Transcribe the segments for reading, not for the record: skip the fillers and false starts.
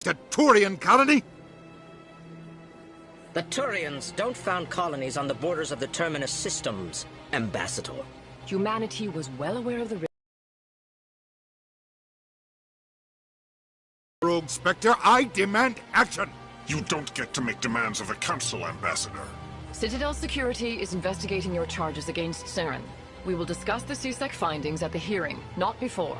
The Turian colony? The Turians don't found colonies on the borders of the Terminus systems, Ambassador. Humanity was well aware of the risk. Rogue Spectre, I demand action! You don't get to make demands of the Council, Ambassador. Citadel Security is investigating your charges against Saren. We will discuss the CSEC findings at the hearing, not before.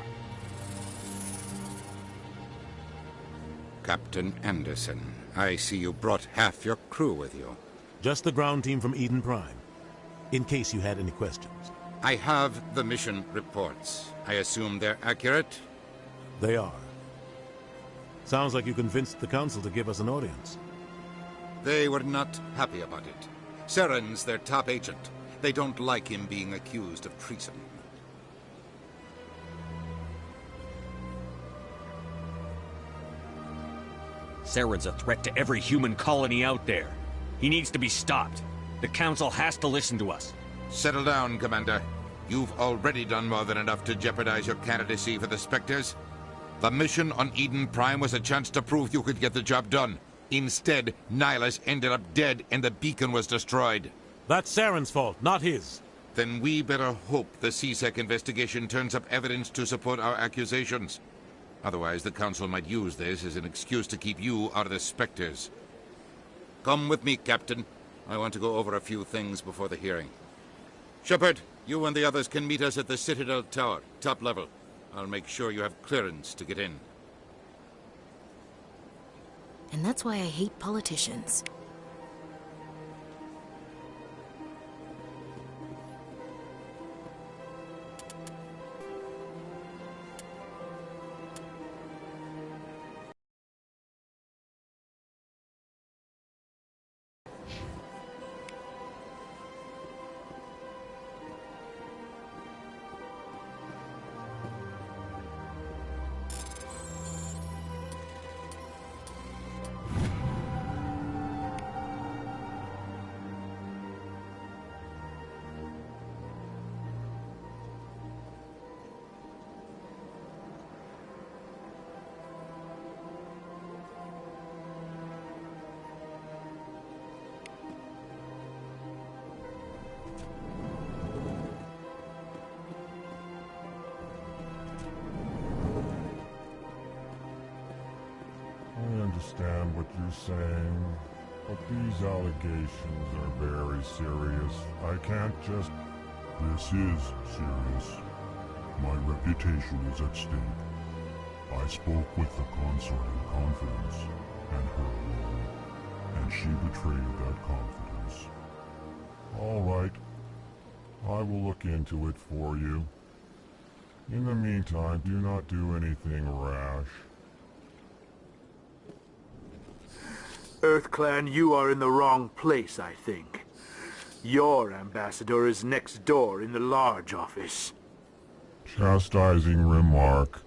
Captain Anderson, I see you brought half your crew with you. Just the ground team from Eden Prime, in case you had any questions. I have the mission reports. I assume they're accurate? They are. Sounds like you convinced the Council to give us an audience. They were not happy about it. Saren's their top agent. They don't like him being accused of treason. Saren's a threat to every human colony out there. He needs to be stopped. The Council has to listen to us. Settle down, Commander. You've already done more than enough to jeopardize your candidacy for the Spectres. The mission on Eden Prime was a chance to prove you could get the job done. Instead, Nihilus ended up dead and the beacon was destroyed. That's Saren's fault, not his. Then we better hope the CSEC investigation turns up evidence to support our accusations. Otherwise, the Council might use this as an excuse to keep you out of the Spectres. Come with me, Captain. I want to go over a few things before the hearing. Shepard, you and the others can meet us at the Citadel Tower, top level. I'll make sure you have clearance to get in. And that's why I hate politicians. I understand what you're saying, but these allegations are very serious. I can't just... This is serious. My reputation is at stake. I spoke with the consort in confidence, and her alone, and she betrayed that confidence. All right. I will look into it for you. In the meantime, do not do anything rash. EarthClan, you are in the wrong place, I think. Your ambassador is next door in the large office. Chastising remark.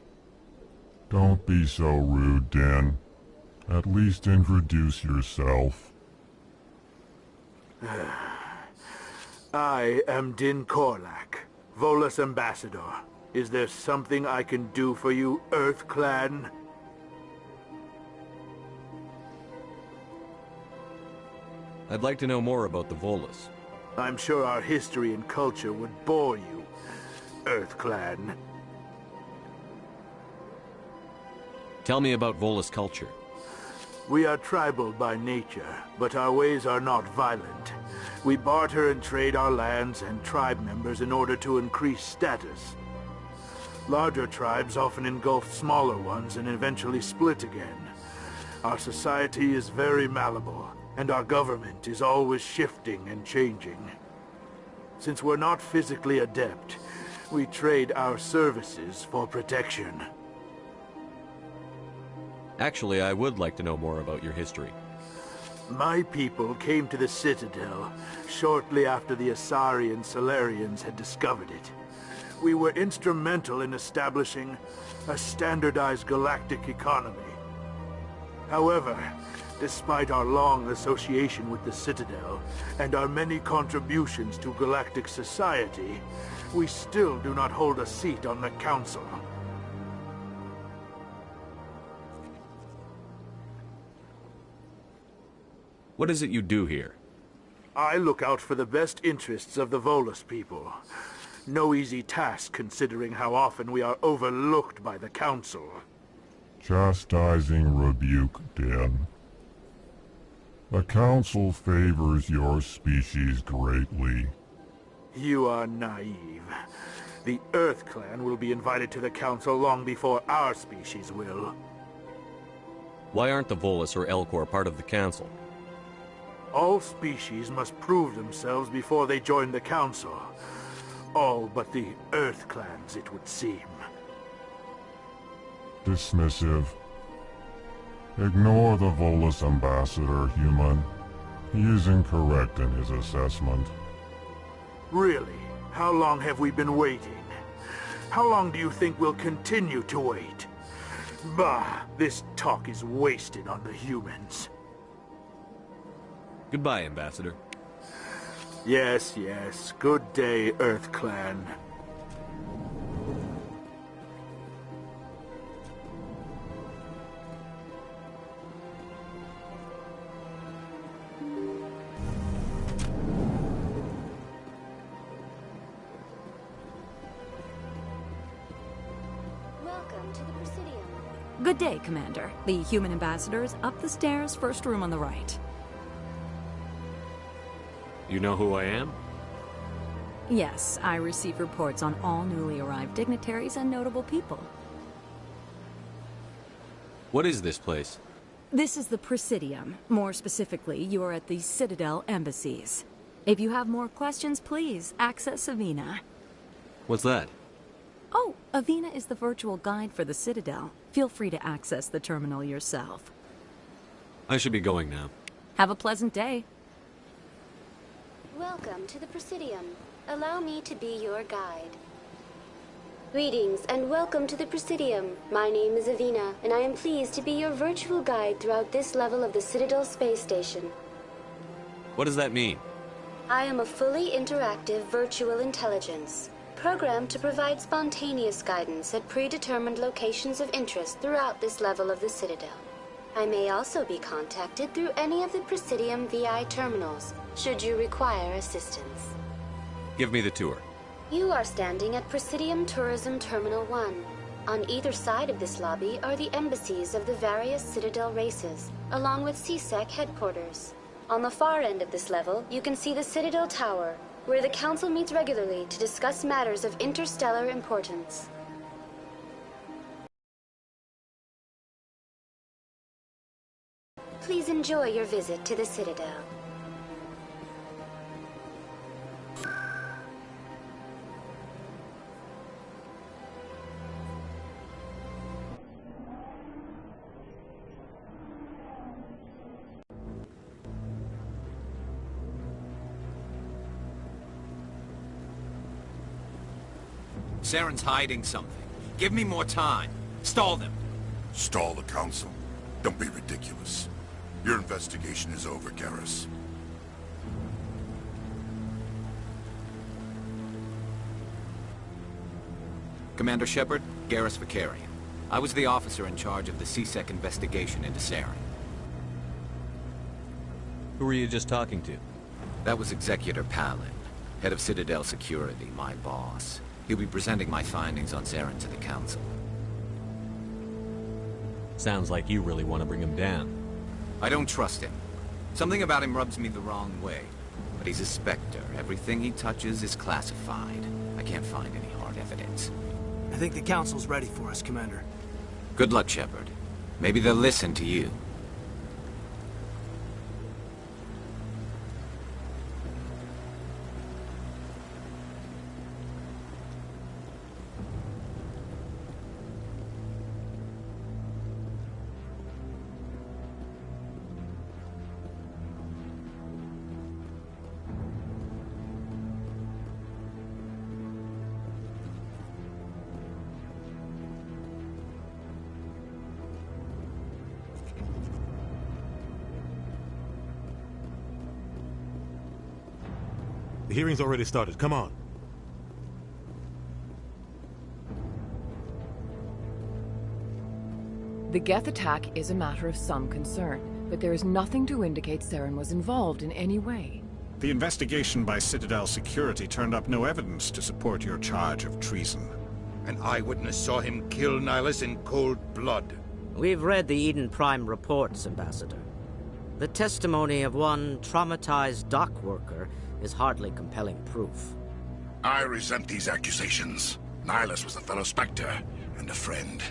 Don't be so rude, Din. At least introduce yourself. I am Din Korlak, Volus ambassador. Is there something I can do for you, EarthClan? I'd like to know more about the Volus. I'm sure our history and culture would bore you, EarthClan. Tell me about Volus culture. We are tribal by nature, but our ways are not violent. We barter and trade our lands and tribe members in order to increase status. Larger tribes often engulf smaller ones and eventually split again. Our society is very malleable, and our government is always shifting and changing. Since we're not physically adept, we trade our services for protection. Actually, I would like to know more about your history. My people came to the Citadel shortly after the Asari and Salarians had discovered it. We were instrumental in establishing a standardized galactic economy. However, despite our long association with the Citadel and our many contributions to galactic society, we still do not hold a seat on the Council. What is it you do here? I look out for the best interests of the Volus people. No easy task considering how often we are overlooked by the Council. Chastising rebuke, Den. The Council favors your species greatly. You are naive. The Earth Clan will be invited to the Council long before our species will. Why aren't the Volus or Elcor part of the Council? All species must prove themselves before they join the Council. All but the Earth Clans, it would seem. Dismissive. Ignore the Volus ambassador, human. He is incorrect in his assessment. Really? How long have we been waiting? How long do you think we'll continue to wait? Bah, this talk is wasted on the humans. Goodbye, Ambassador. Yes, yes. Good day, Earth Clan. Welcome to the Presidium. Good day, Commander. The human ambassador is up the stairs, first room on the right. You know who I am? Yes, I receive reports on all newly arrived dignitaries and notable people. What is this place? This is the Presidium. More specifically, you are at the Citadel embassies. If you have more questions, please access Avina. What's that? Oh, Avina is the virtual guide for the Citadel. Feel free to access the terminal yourself. I should be going now. Have a pleasant day. Welcome to the Presidium. Allow me to be your guide. Greetings and welcome to the Presidium. My name is Avina, and I am pleased to be your virtual guide throughout this level of the Citadel space station. What does that mean? I am a fully interactive virtual intelligence, programmed to provide spontaneous guidance at predetermined locations of interest throughout this level of the Citadel. I may also be contacted through any of the Presidium VI terminals, should you require assistance. Give me the tour. You are standing at Presidium Tourism Terminal 1. On either side of this lobby are the embassies of the various Citadel races, along with CSEC headquarters. On the far end of this level, you can see the Citadel Tower, where the Council meets regularly to discuss matters of interstellar importance. Please enjoy your visit to the Citadel. Saren's hiding something. Give me more time. Stall them. Stall the Council? Don't be ridiculous. Your investigation is over, Garrus. Commander Shepard, Garrus Vakarian. I was the officer in charge of the CSEC investigation into Saren. Who were you just talking to? That was Executor Palin, head of Citadel Security, my boss. He'll be presenting my findings on Saren to the Council. Sounds like you really want to bring him down. I don't trust him. Something about him rubs me the wrong way. But he's a Spectre. Everything he touches is classified. I can't find any hard evidence. I think the Council's ready for us, Commander. Good luck, Shepard. Maybe they'll listen to you. The hearing's already started. Come on. The Geth attack is a matter of some concern, but there is nothing to indicate Saren was involved in any way. The investigation by Citadel Security turned up no evidence to support your charge of treason. An eyewitness saw him kill Nihilus in cold blood. We've read the Eden Prime reports, Ambassador. The testimony of one traumatized dock worker is hardly compelling proof. I resent these accusations. Nihilus was a fellow Spectre and a friend.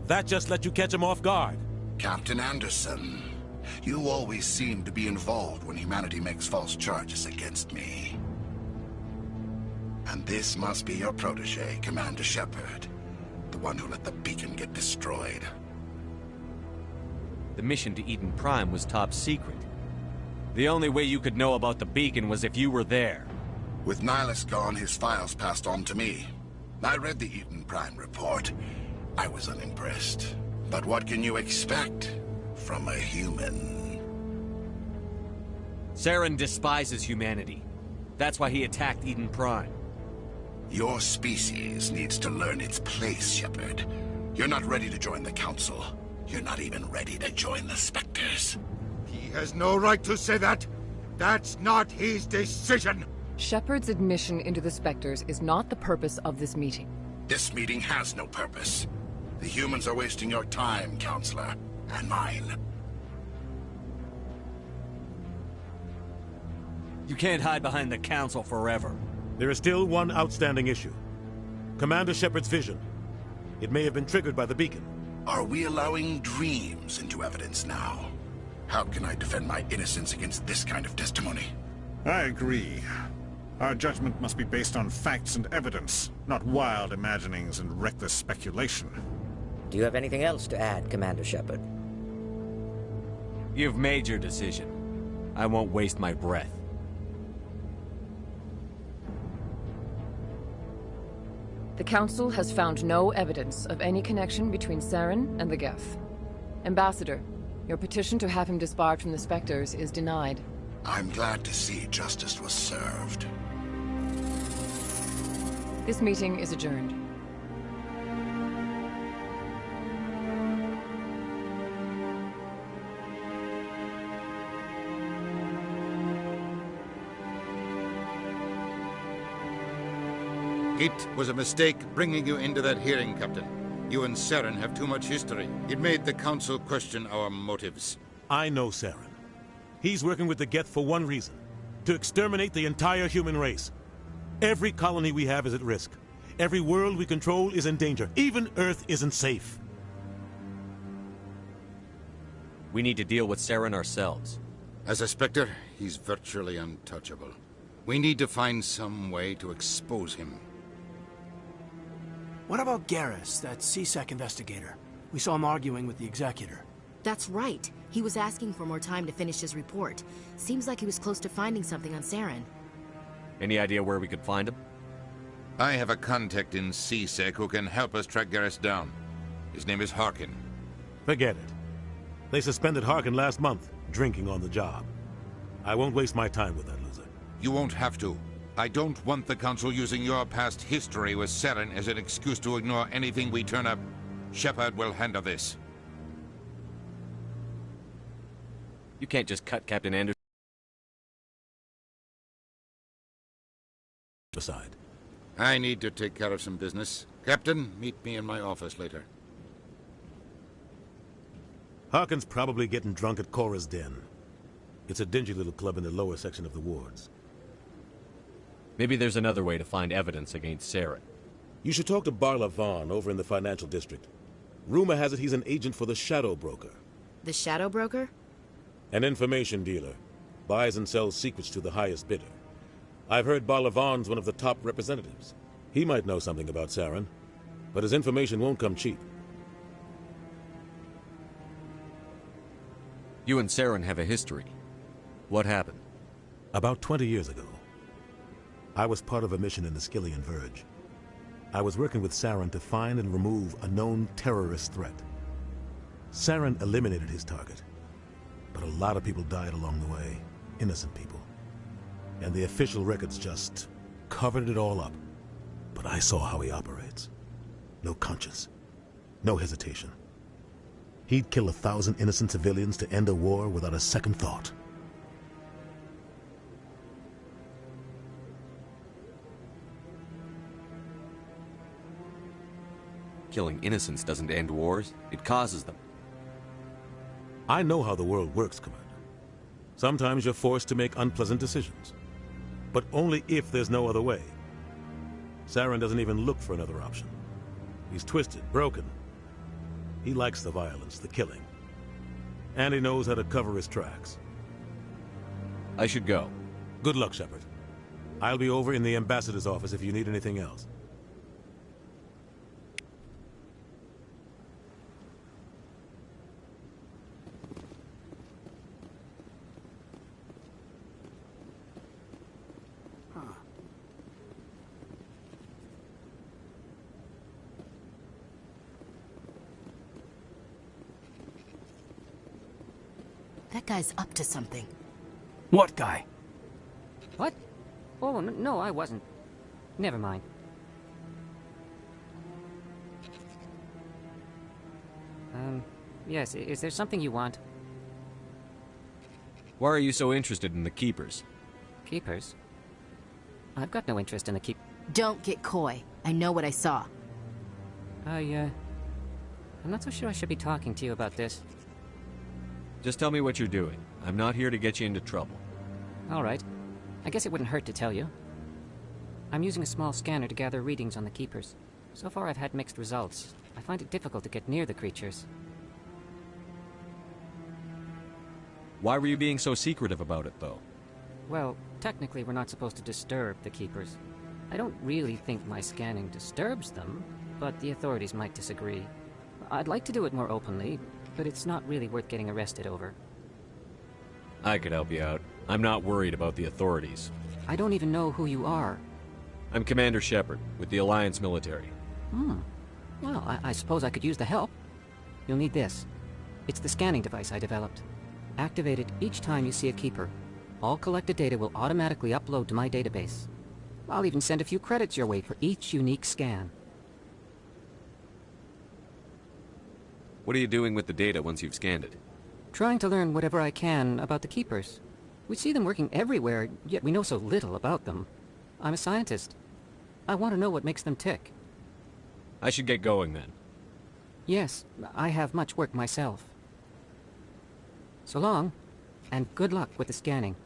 That just let you catch him off guard. Captain Anderson, you always seem to be involved when humanity makes false charges against me. And this must be your protege, Commander Shepard. The one who let the beacon get destroyed. The mission to Eden Prime was top secret. The only way you could know about the beacon was if you were there. With Nihilus gone, his files passed on to me. I read the Eden Prime report. I was unimpressed. But what can you expect from a human? Saren despises humanity. That's why he attacked Eden Prime. Your species needs to learn its place, Shepard. You're not ready to join the Council. You're not even ready to join the Spectres. He has no right to say that. That's not his decision. Shepard's admission into the Spectres is not the purpose of this meeting. This meeting has no purpose. The humans are wasting your time, Counselor, and mine. You can't hide behind the Council forever. There is still one outstanding issue. Commander Shepard's vision. It may have been triggered by the beacon. Are we allowing dreams into evidence now? How can I defend my innocence against this kind of testimony? I agree. Our judgment must be based on facts and evidence, not wild imaginings and reckless speculation. Do you have anything else to add, Commander Shepard? You've made your decision. I won't waste my breath. The Council has found no evidence of any connection between Saren and the Geth. Ambassador, your petition to have him disbarred from the Spectres is denied. I'm glad to see justice was served. This meeting is adjourned. It was a mistake bringing you into that hearing, Captain. You and Saren have too much history. It made the Council question our motives. I know Saren. He's working with the Geth for one reason. To exterminate the entire human race. Every colony we have is at risk. Every world we control is in danger. Even Earth isn't safe. We need to deal with Saren ourselves. As a Spectre, he's virtually untouchable. We need to find some way to expose him. What about Garrus, that C-Sec investigator? We saw him arguing with the Executor. That's right. He was asking for more time to finish his report. Seems like he was close to finding something on Saren. Any idea where we could find him? I have a contact in C-Sec who can help us track Garrus down. His name is Harkin. Forget it. They suspended Harkin last month, drinking on the job. I won't waste my time with that loser. You won't have to. I don't want the Council using your past history with Saren as an excuse to ignore anything we turn up. Shepard will handle this. You can't just cut Captain Anderson aside. I need to take care of some business. Captain, meet me in my office later. Harkin's probably getting drunk at Cora's Den. It's a dingy little club in the lower section of the wards. Maybe there's another way to find evidence against Saren. You should talk to Barla Vaughn over in the financial district. Rumor has it he's an agent for the Shadow Broker. The Shadow Broker? An information dealer. Buys and sells secrets to the highest bidder. I've heard Barla Vaughn's one of the top representatives. He might know something about Saren, but his information won't come cheap. You and Saren have a history. What happened? About 20 years ago, I was part of a mission in the Skillian Verge. I was working with Saren to find and remove a known terrorist threat. Saren eliminated his target, but a lot of people died along the way, innocent people. And the official records just covered it all up. But I saw how he operates. No conscience, no hesitation. He'd kill 1,000 innocent civilians to end a war without a second thought. Killing innocents doesn't end wars, it causes them. I know how the world works, Commander. Sometimes you're forced to make unpleasant decisions. But only if there's no other way. Saren doesn't even look for another option. He's twisted, broken. He likes the violence, the killing. And he knows how to cover his tracks. I should go. Good luck, Shepard. I'll be over in the ambassador's office if you need anything else. That guy's up to something. What guy? What? Oh, no, I wasn't. Never mind. Yes, is there something you want? Why are you so interested in the Keepers? Keepers? I've got no interest in the Don't get coy. I know what I saw. I'm not so sure I should be talking to you about this. Just tell me what you're doing. I'm not here to get you into trouble. All right. I guess it wouldn't hurt to tell you. I'm using a small scanner to gather readings on the Keepers. So far I've had mixed results. I find it difficult to get near the creatures. Why were you being so secretive about it, though? Well, technically we're not supposed to disturb the Keepers. I don't really think my scanning disturbs them, but the authorities might disagree. I'd like to do it more openly, but it's not really worth getting arrested over. I could help you out. I'm not worried about the authorities. I don't even know who you are. I'm Commander Shepard, with the Alliance military. Well, I suppose I could use the help. You'll need this. It's the scanning device I developed. Activate it each time you see a Keeper. All collected data will automatically upload to my database. I'll even send a few credits your way for each unique scan. What are you doing with the data once you've scanned it? Trying to learn whatever I can about the Keepers. We see them working everywhere, yet we know so little about them. I'm a scientist. I want to know what makes them tick. I should get going then. Yes, I have much work myself. So long, and good luck with the scanning.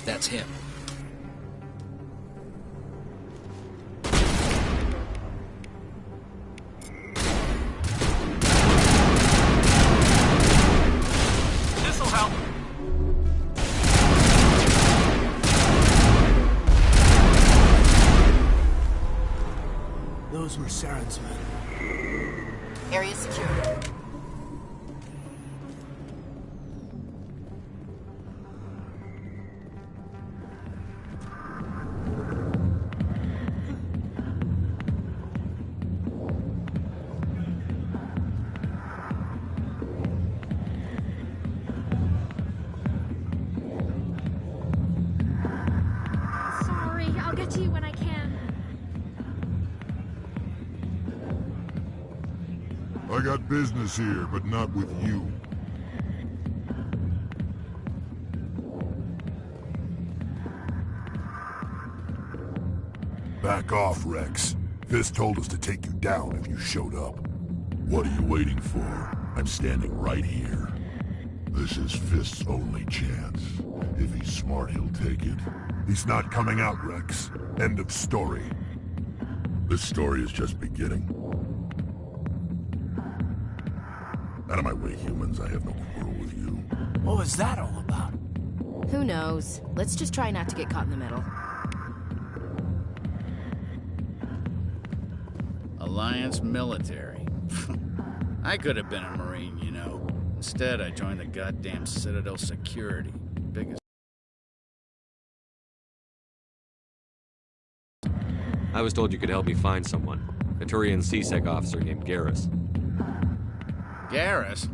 That's him. This'll help. Those were Saren's men. Area secure. I got business here, but not with you. Back off, Rex. Fisk told us to take you down if you showed up. What are you waiting for? I'm standing right here. This is Fist's only chance. If he's smart, he'll take it. He's not coming out, Rex. End of story. This story is just beginning. Out of my way, humans. I have no quarrel with you. What was that all about? Who knows? Let's just try not to get caught in the middle. Alliance military. I could have been a Marine, you know. Instead, I joined the goddamn Citadel Security. Biggest. I was told you could help me find someone. A Turian C-Sec officer named Garrus. Garrus?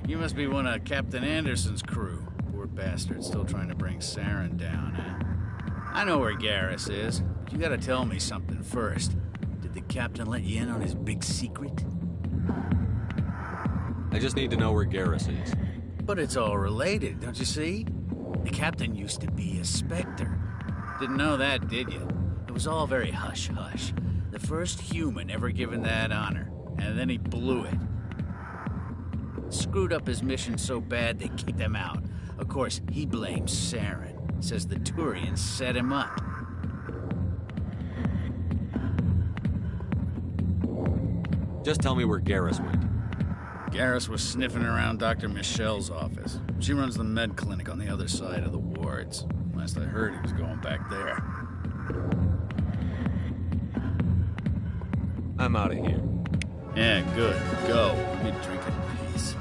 You must be one of Captain Anderson's crew. Poor bastard, still trying to bring Saren down, huh? I know where Garrus is, but you gotta tell me something first. Did the captain let you in on his big secret? I just need to know where Garrus is. But it's all related, don't you see? The captain used to be a Spectre. Didn't know that, did you? It was all very hush-hush. The first human ever given that honor, and then he blew it. Screwed up his mission so bad they kicked him out. Of course, he blames Saren. Says the Turians set him up. Just tell me where Garrus went. Garrus was sniffing around Dr. Michelle's office. She runs the med clinic on the other side of the wards. Last I heard, he was going back there. I'm out of here. Yeah, good. Go. Let me drink in peace.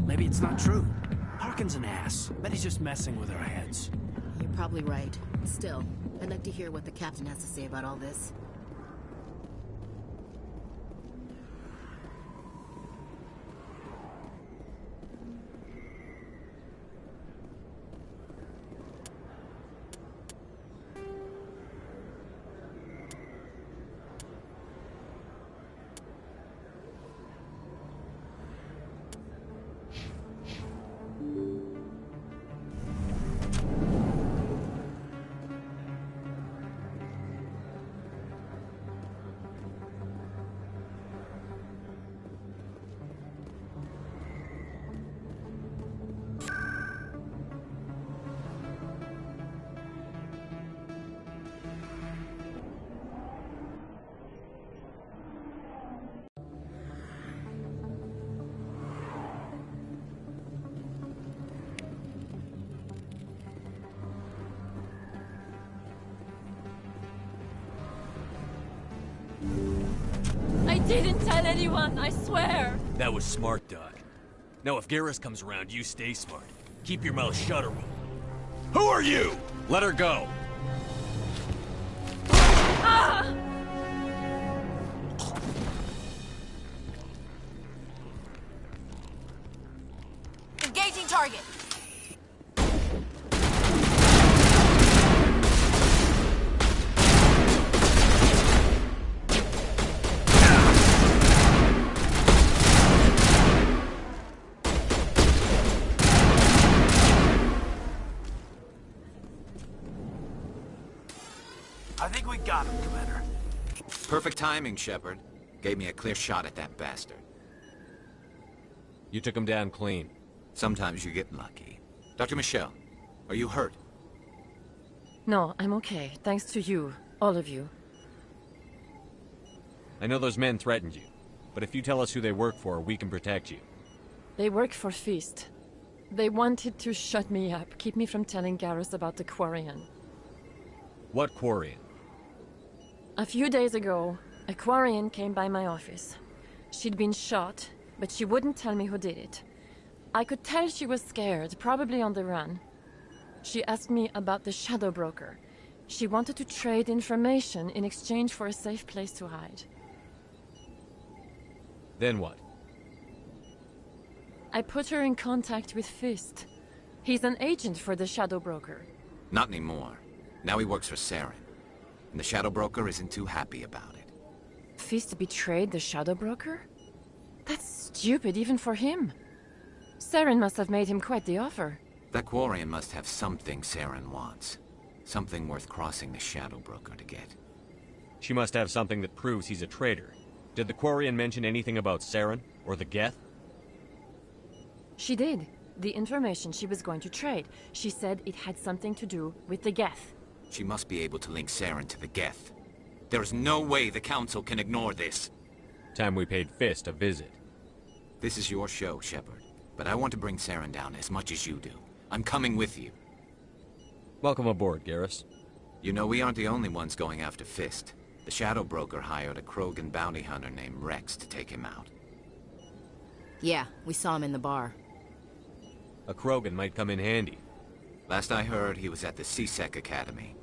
Maybe it's not true. Harkin's an ass. Bet he's just messing with our heads. You're probably right. Still, I'd like to hear what the captain has to say about all this. I didn't tell anyone, I swear! That was smart, Doc. Now if Garrus comes around, you stay smart. Keep your mouth shut or we'll... Who are you? Let her go. Ah! Engaging target. I think we got him, Commander. Perfect timing, Shepard. Gave me a clear shot at that bastard. You took him down clean. Sometimes you get lucky. Dr. Michelle, are you hurt? No, I'm okay. Thanks to you. All of you. I know those men threatened you, but if you tell us who they work for, we can protect you. They work for Fist. They wanted to shut me up, keep me from telling Garrus about the Quarian. What Quarian? A few days ago, a Quarian came by my office. She'd been shot, but she wouldn't tell me who did it. I could tell she was scared, probably on the run. She asked me about the Shadow Broker. She wanted to trade information in exchange for a safe place to hide. Then what? I put her in contact with Fist. He's an agent for the Shadow Broker. Not anymore. Now he works for Saren. And the Shadow Broker isn't too happy about it. Fist betrayed the Shadow Broker? That's stupid even for him. Saren must have made him quite the offer. That Quarian must have something Saren wants. Something worth crossing the Shadow Broker to get. She must have something that proves he's a traitor. Did the Quarian mention anything about Saren? Or the Geth? She did. The information she was going to trade. She said it had something to do with the Geth. She must be able to link Saren to the Geth. There's no way the Council can ignore this. Time we paid Fist a visit. This is your show, Shepard. But I want to bring Saren down as much as you do. I'm coming with you. Welcome aboard, Garrus. You know, we aren't the only ones going after Fist. The Shadow Broker hired a Krogan bounty hunter named Rex to take him out. Yeah, we saw him in the bar. A Krogan might come in handy. Last I heard, he was at the C-Sec Academy.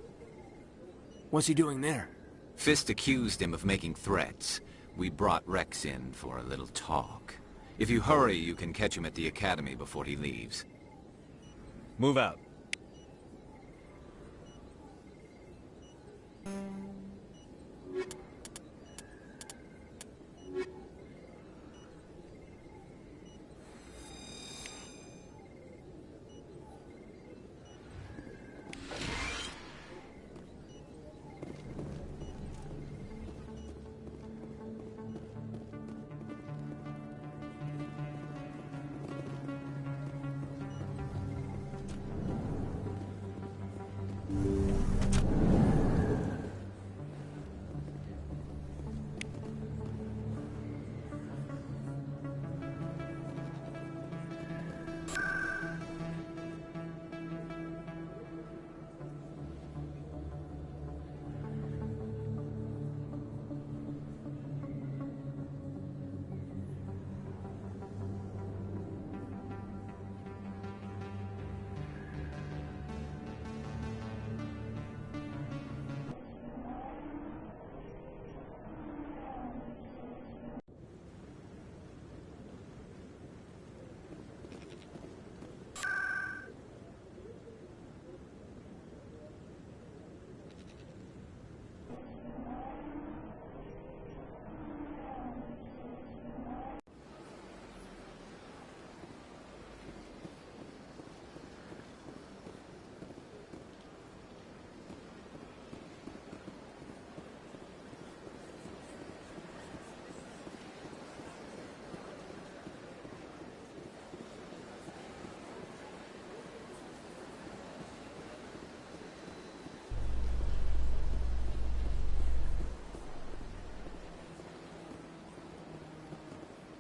What's he doing there? Fist accused him of making threats. We brought Rex in for a little talk. If you hurry, you can catch him at the Academy before he leaves. Move out.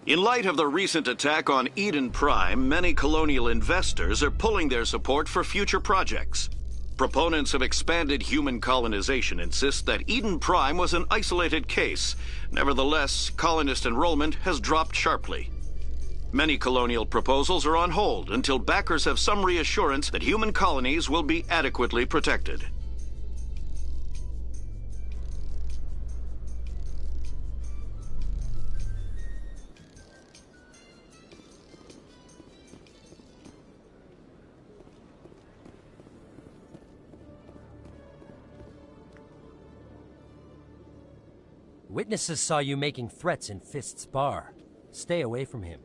In light of the recent attack on Eden Prime, many colonial investors are pulling their support for future projects. Proponents of expanded human colonization insist that Eden Prime was an isolated case. Nevertheless, colonist enrollment has dropped sharply. Many colonial proposals are on hold until backers have some reassurance that human colonies will be adequately protected. Witnesses saw you making threats in Fist's bar. Stay away from him.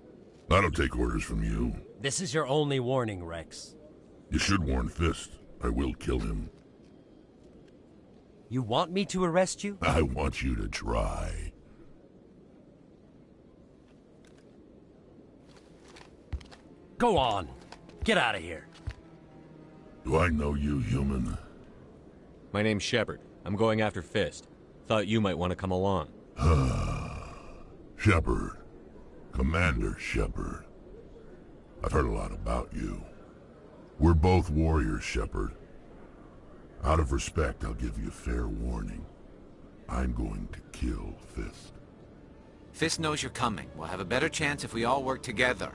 I don't take orders from you. This is your only warning, Rex. You should warn Fist. I will kill him. You want me to arrest you? I want you to try. Go on. Get out of here. Do I know you, human? My name's Shepard. I'm going after Fist. Thought you might want to come along. Shepard. Commander Shepard. I've heard a lot about you. We're both warriors, Shepard. Out of respect, I'll give you a fair warning. I'm going to kill Fist. Fist knows you're coming. We'll have a better chance if we all work together.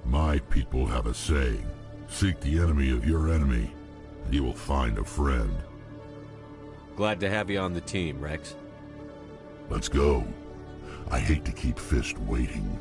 My people have a saying. Seek the enemy of your enemy, and you will find a friend. Glad to have you on the team, Rex. Let's go. I hate to keep Fist waiting.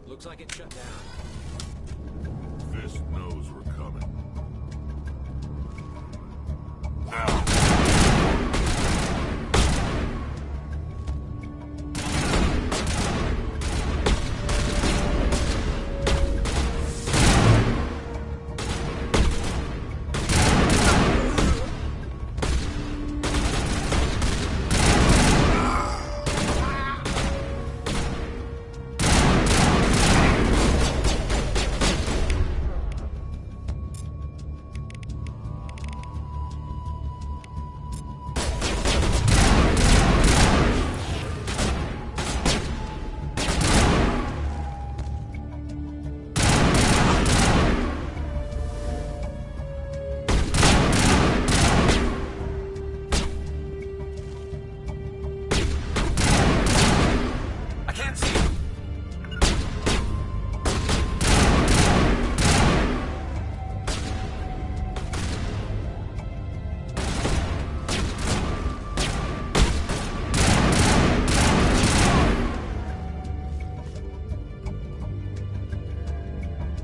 Looks like it's shut down. Fist knows we're coming.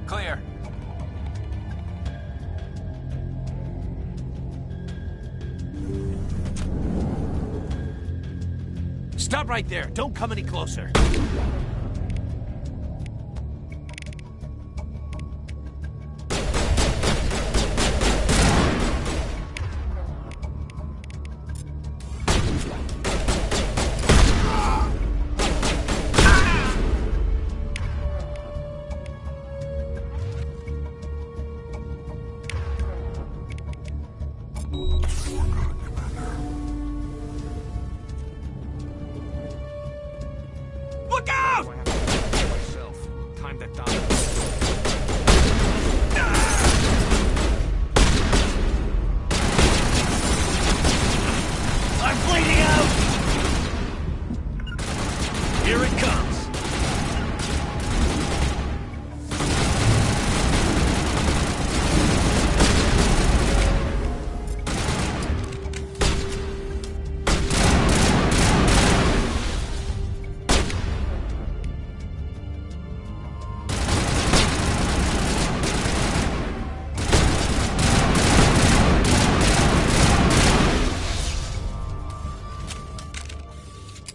Clear. Stop right there. Don't come any closer. Look out! Myself. Time to die. I'm bleeding out! Here it comes.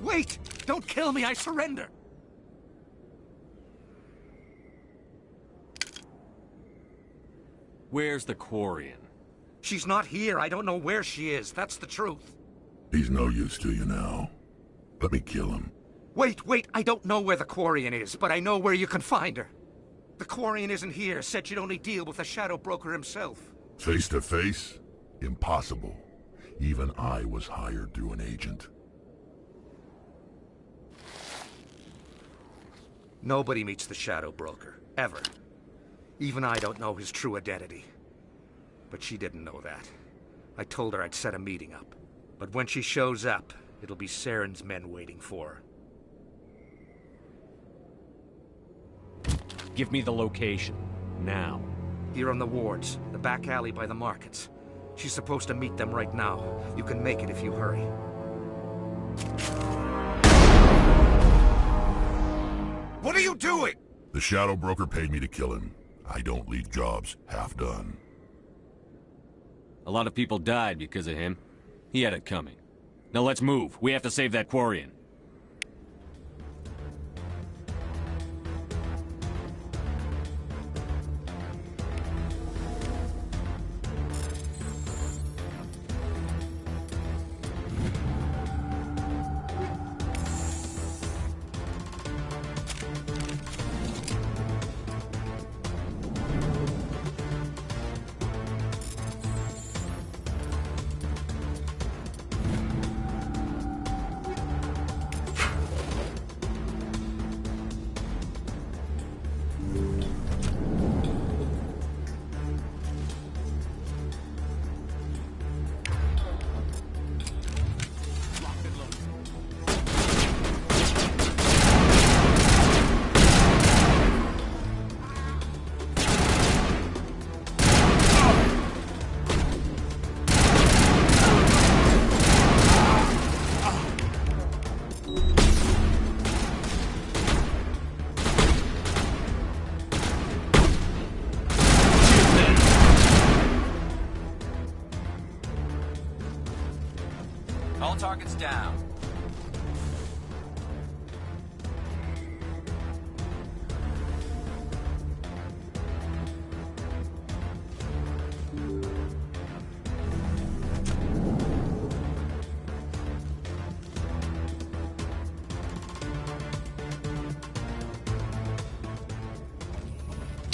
Wait! Don't kill me, I surrender! Where's the Quarian? She's not here. I don't know where she is. That's the truth. He's no use to you now. Let me kill him. Wait! I don't know where the Quarian is, but I know where you can find her. The Quarian isn't here. Said she'd only deal with the Shadow Broker himself. Face to face? Impossible. Even I was hired through an agent. Nobody meets the Shadow Broker, ever. Even I don't know his true identity. But she didn't know that. I told her I'd set a meeting up. But when she shows up, it'll be Saren's men waiting for her. Give me the location. Now. Here on the wards, the back alley by the markets. She's supposed to meet them right now. You can make it if you hurry. What are you doing? The Shadow Broker paid me to kill him. I don't leave jobs half done. A lot of people died because of him. He had it coming. Now let's move. We have to save that Quarian.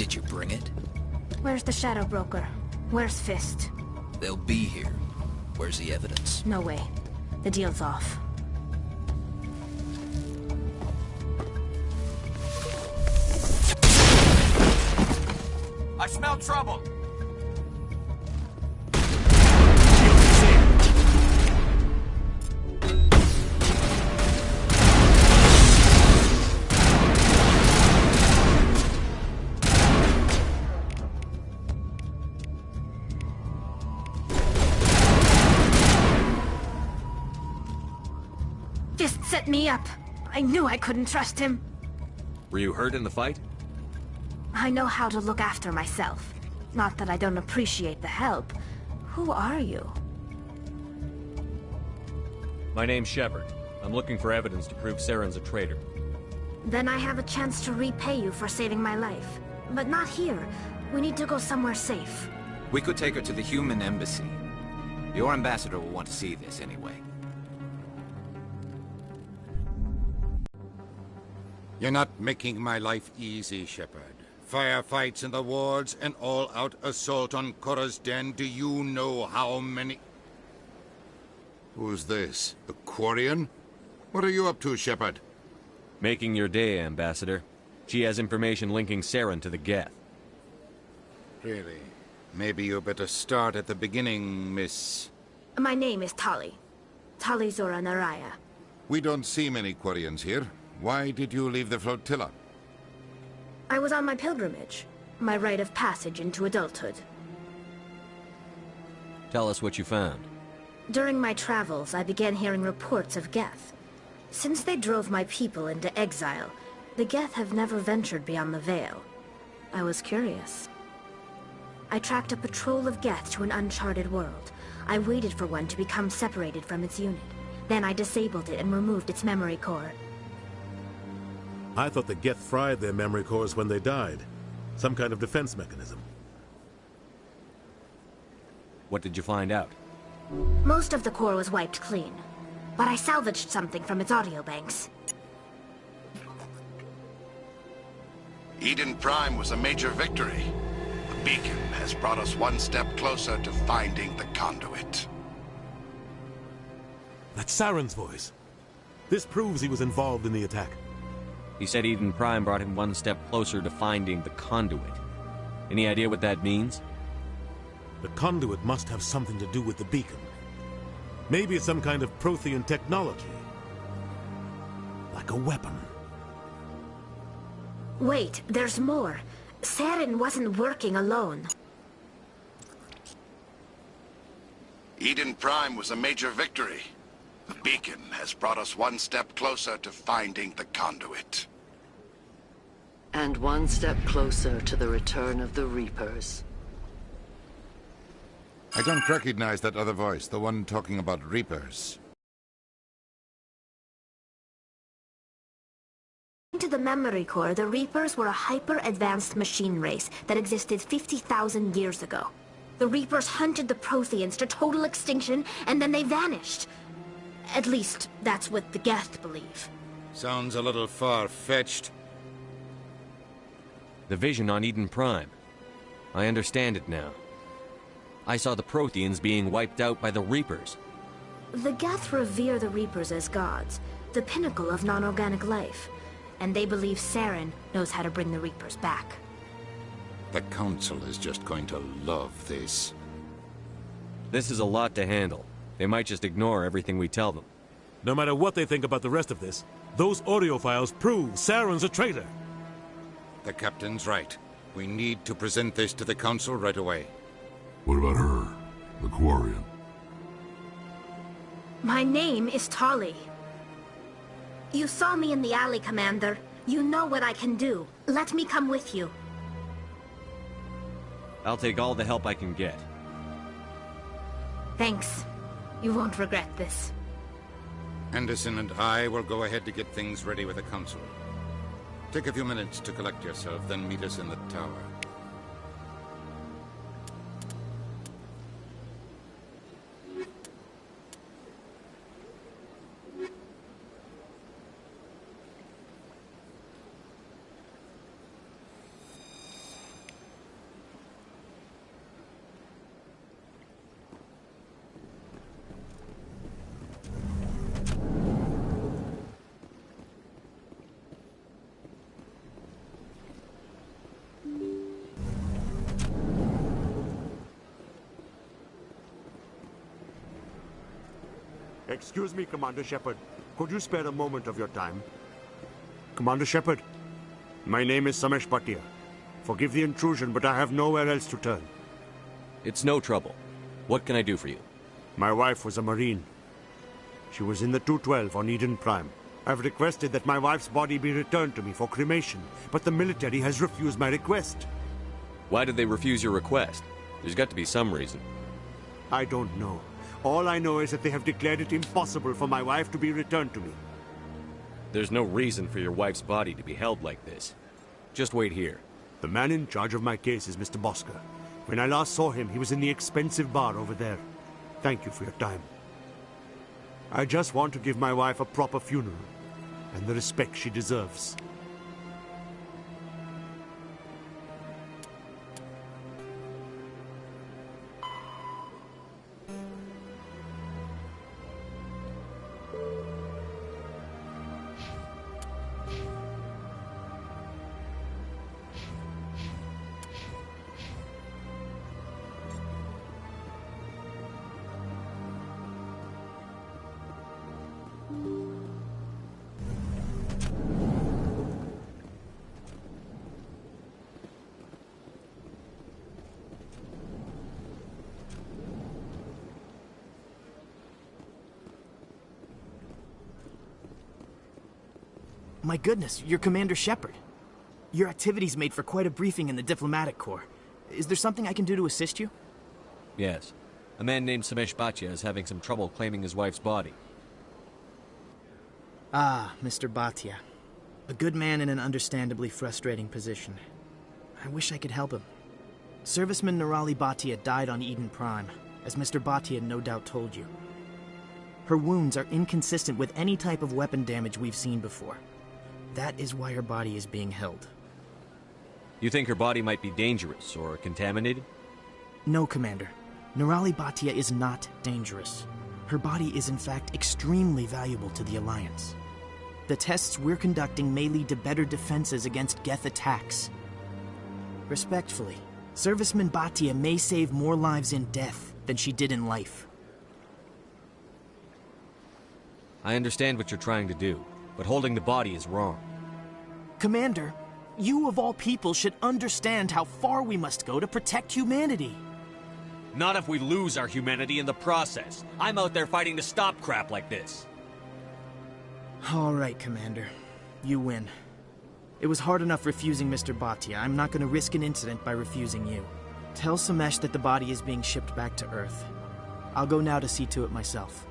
Did you bring it? Where's the Shadow Broker? Where's Fist? They'll be here. Where's the evidence? No way. The deal's off. I smell trouble! Fist set me up. I knew I couldn't trust him. Were you hurt in the fight? I know how to look after myself. Not that I don't appreciate the help. Who are you? My name's Shepard. I'm looking for evidence to prove Saren's a traitor. Then I have a chance to repay you for saving my life. But not here. We need to go somewhere safe. We could take her to the human embassy. Your ambassador will want to see this anyway. You're not making my life easy, Shepard. Firefights in the wards, an all-out assault on Korra's den. Do you know how many... Who's this? The Quarian? What are you up to, Shepard? Making your day, Ambassador. She has information linking Saren to the Geth. Really? Maybe you better start at the beginning, Miss... My name is Tali. Tali Zora Naraya. We don't see many Quarians here. Why did you leave the flotilla? I was on my pilgrimage. My rite of passage into adulthood. Tell us what you found. During my travels, I began hearing reports of Geth. Since they drove my people into exile, the Geth have never ventured beyond the Veil. I was curious. I tracked a patrol of Geth to an uncharted world. I waited for one to become separated from its unit. Then I disabled it and removed its memory core. I thought the Geth fried their memory cores when they died. Some kind of defense mechanism. What did you find out? Most of the core was wiped clean, but I salvaged something from its audio banks. Eden Prime was a major victory. The beacon has brought us one step closer to finding the conduit. That's Saren's voice. This proves he was involved in the attack. He said Eden Prime brought him one step closer to finding the conduit. Any idea what that means? The conduit must have something to do with the beacon. Maybe it's some kind of Prothean technology. Like a weapon. Wait, there's more. Saren wasn't working alone. Eden Prime was a major victory. The beacon has brought us one step closer to finding the conduit. And one step closer to the return of the Reapers. I don't recognize that other voice, the one talking about Reapers. To the memory core, the Reapers were a hyper-advanced machine race that existed 50,000 years ago. The Reapers hunted the Protheans to total extinction, and then they vanished. At least, that's what the Geth believe. Sounds a little far-fetched. The vision on Eden Prime. I understand it now. I saw the Protheans being wiped out by the Reapers. The Geth revere the Reapers as gods, the pinnacle of non-organic life. And they believe Saren knows how to bring the Reapers back. The Council is just going to love this. This is a lot to handle. They might just ignore everything we tell them. No matter what they think about the rest of this, those audio files prove Saren's a traitor. The Captain's right. We need to present this to the Council right away. What about her, the Quarian? My name is Tali. You saw me in the alley, Commander. You know what I can do. Let me come with you. I'll take all the help I can get. Thanks. You won't regret this. Anderson and I will go ahead to get things ready with the Council. Take a few minutes to collect yourself, then meet us in the tower. Excuse me, Commander Shepard. Could you spare a moment of your time? Commander Shepard, my name is Samesh Bhatia. Forgive the intrusion, but I have nowhere else to turn. It's no trouble. What can I do for you? My wife was a Marine. She was in the 212 on Eden Prime. I've requested that my wife's body be returned to me for cremation, but the military has refused my request. Why did they refuse your request? There's got to be some reason. I don't know. All I know is that they have declared it impossible for my wife to be returned to me. There's no reason for your wife's body to be held like this. Just wait here. The man in charge of my case is Mr. Bosker. When I last saw him, he was in the expensive bar over there. Thank you for your time. I just want to give my wife a proper funeral, and the respect she deserves. My goodness, you're Commander Shepard. Your activities made for quite a briefing in the Diplomatic Corps. Is there something I can do to assist you? Yes. A man named Samesh Bhatia is having some trouble claiming his wife's body. Ah, Mr. Bhatia. A good man in an understandably frustrating position. I wish I could help him. Serviceman Nirali Bhatia died on Eden Prime, as Mr. Bhatia no doubt told you. Her wounds are inconsistent with any type of weapon damage we've seen before. That is why her body is being held. You think her body might be dangerous or contaminated? No, Commander. Nirali Bhatia is not dangerous. Her body is in fact extremely valuable to the Alliance. The tests we're conducting may lead to better defenses against Geth attacks. Respectfully, Serviceman Bhatia may save more lives in death than she did in life. I understand what you're trying to do, but holding the body is wrong. Commander, you of all people should understand how far we must go to protect humanity. Not if we lose our humanity in the process. I'm out there fighting to stop crap like this. All right, Commander. You win. It was hard enough refusing Mr. Bhatia. I'm not going to risk an incident by refusing you. Tell Samesh that the body is being shipped back to Earth. I'll go now to see to it myself.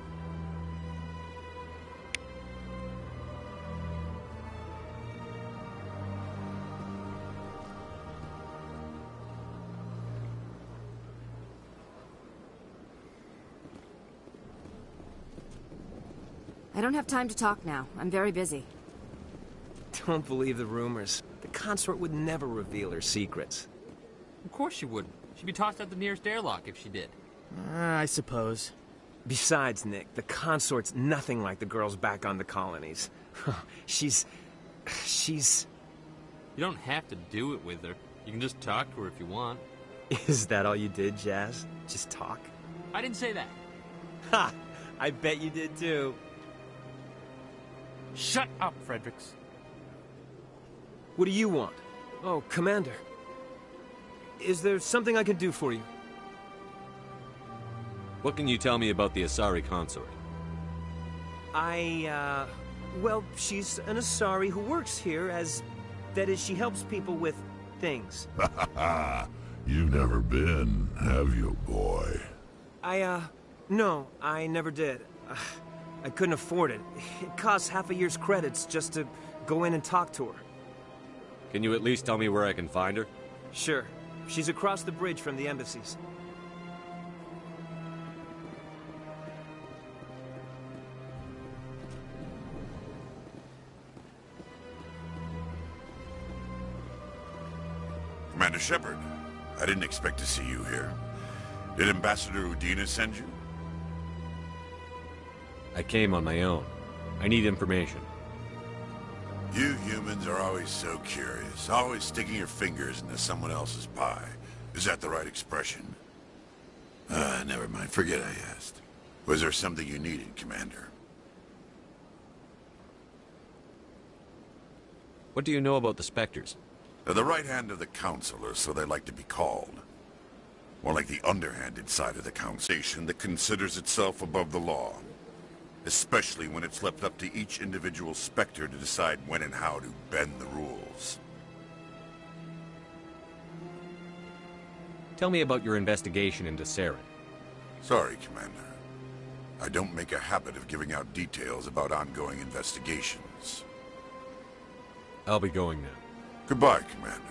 I don't have time to talk now. I'm very busy. Don't believe the rumors. The consort would never reveal her secrets. Of course she wouldn't. She'd be tossed out the nearest airlock if she did. I suppose. Besides, Nick, the consort's nothing like the girls back on the colonies. She's... You don't have to do it with her. You can just talk to her if you want. Is that all you did, Jazz? Just talk? I didn't say that. Ha! I bet you did too. Shut up, Fredericks. What do you want? Oh, Commander. Is there something I can do for you? What can you tell me about the Asari consort? Well, she's an Asari who works here as... That is, she helps people with things. You've never been, have you, boy? No, I never did. I couldn't afford it. It costs half a year's credits just to go in and talk to her. Can you at least tell me where I can find her? Sure. She's across the bridge from the embassies. Commander Shepard, I didn't expect to see you here. Did Ambassador Udina send you? I came on my own. I need information. You humans are always so curious, always sticking your fingers into someone else's pie. Is that the right expression? Never mind, forget I asked. Was there something you needed, Commander? What do you know about the Spectres? They're the right hand of the Council, or so they like to be called. More like the underhanded side of the Council that considers itself above the law. Especially when it's left up to each individual Spectre to decide when and how to bend the rules. Tell me about your investigation into Saren. Sorry, Commander. I don't make a habit of giving out details about ongoing investigations. I'll be going now. Goodbye, Commander.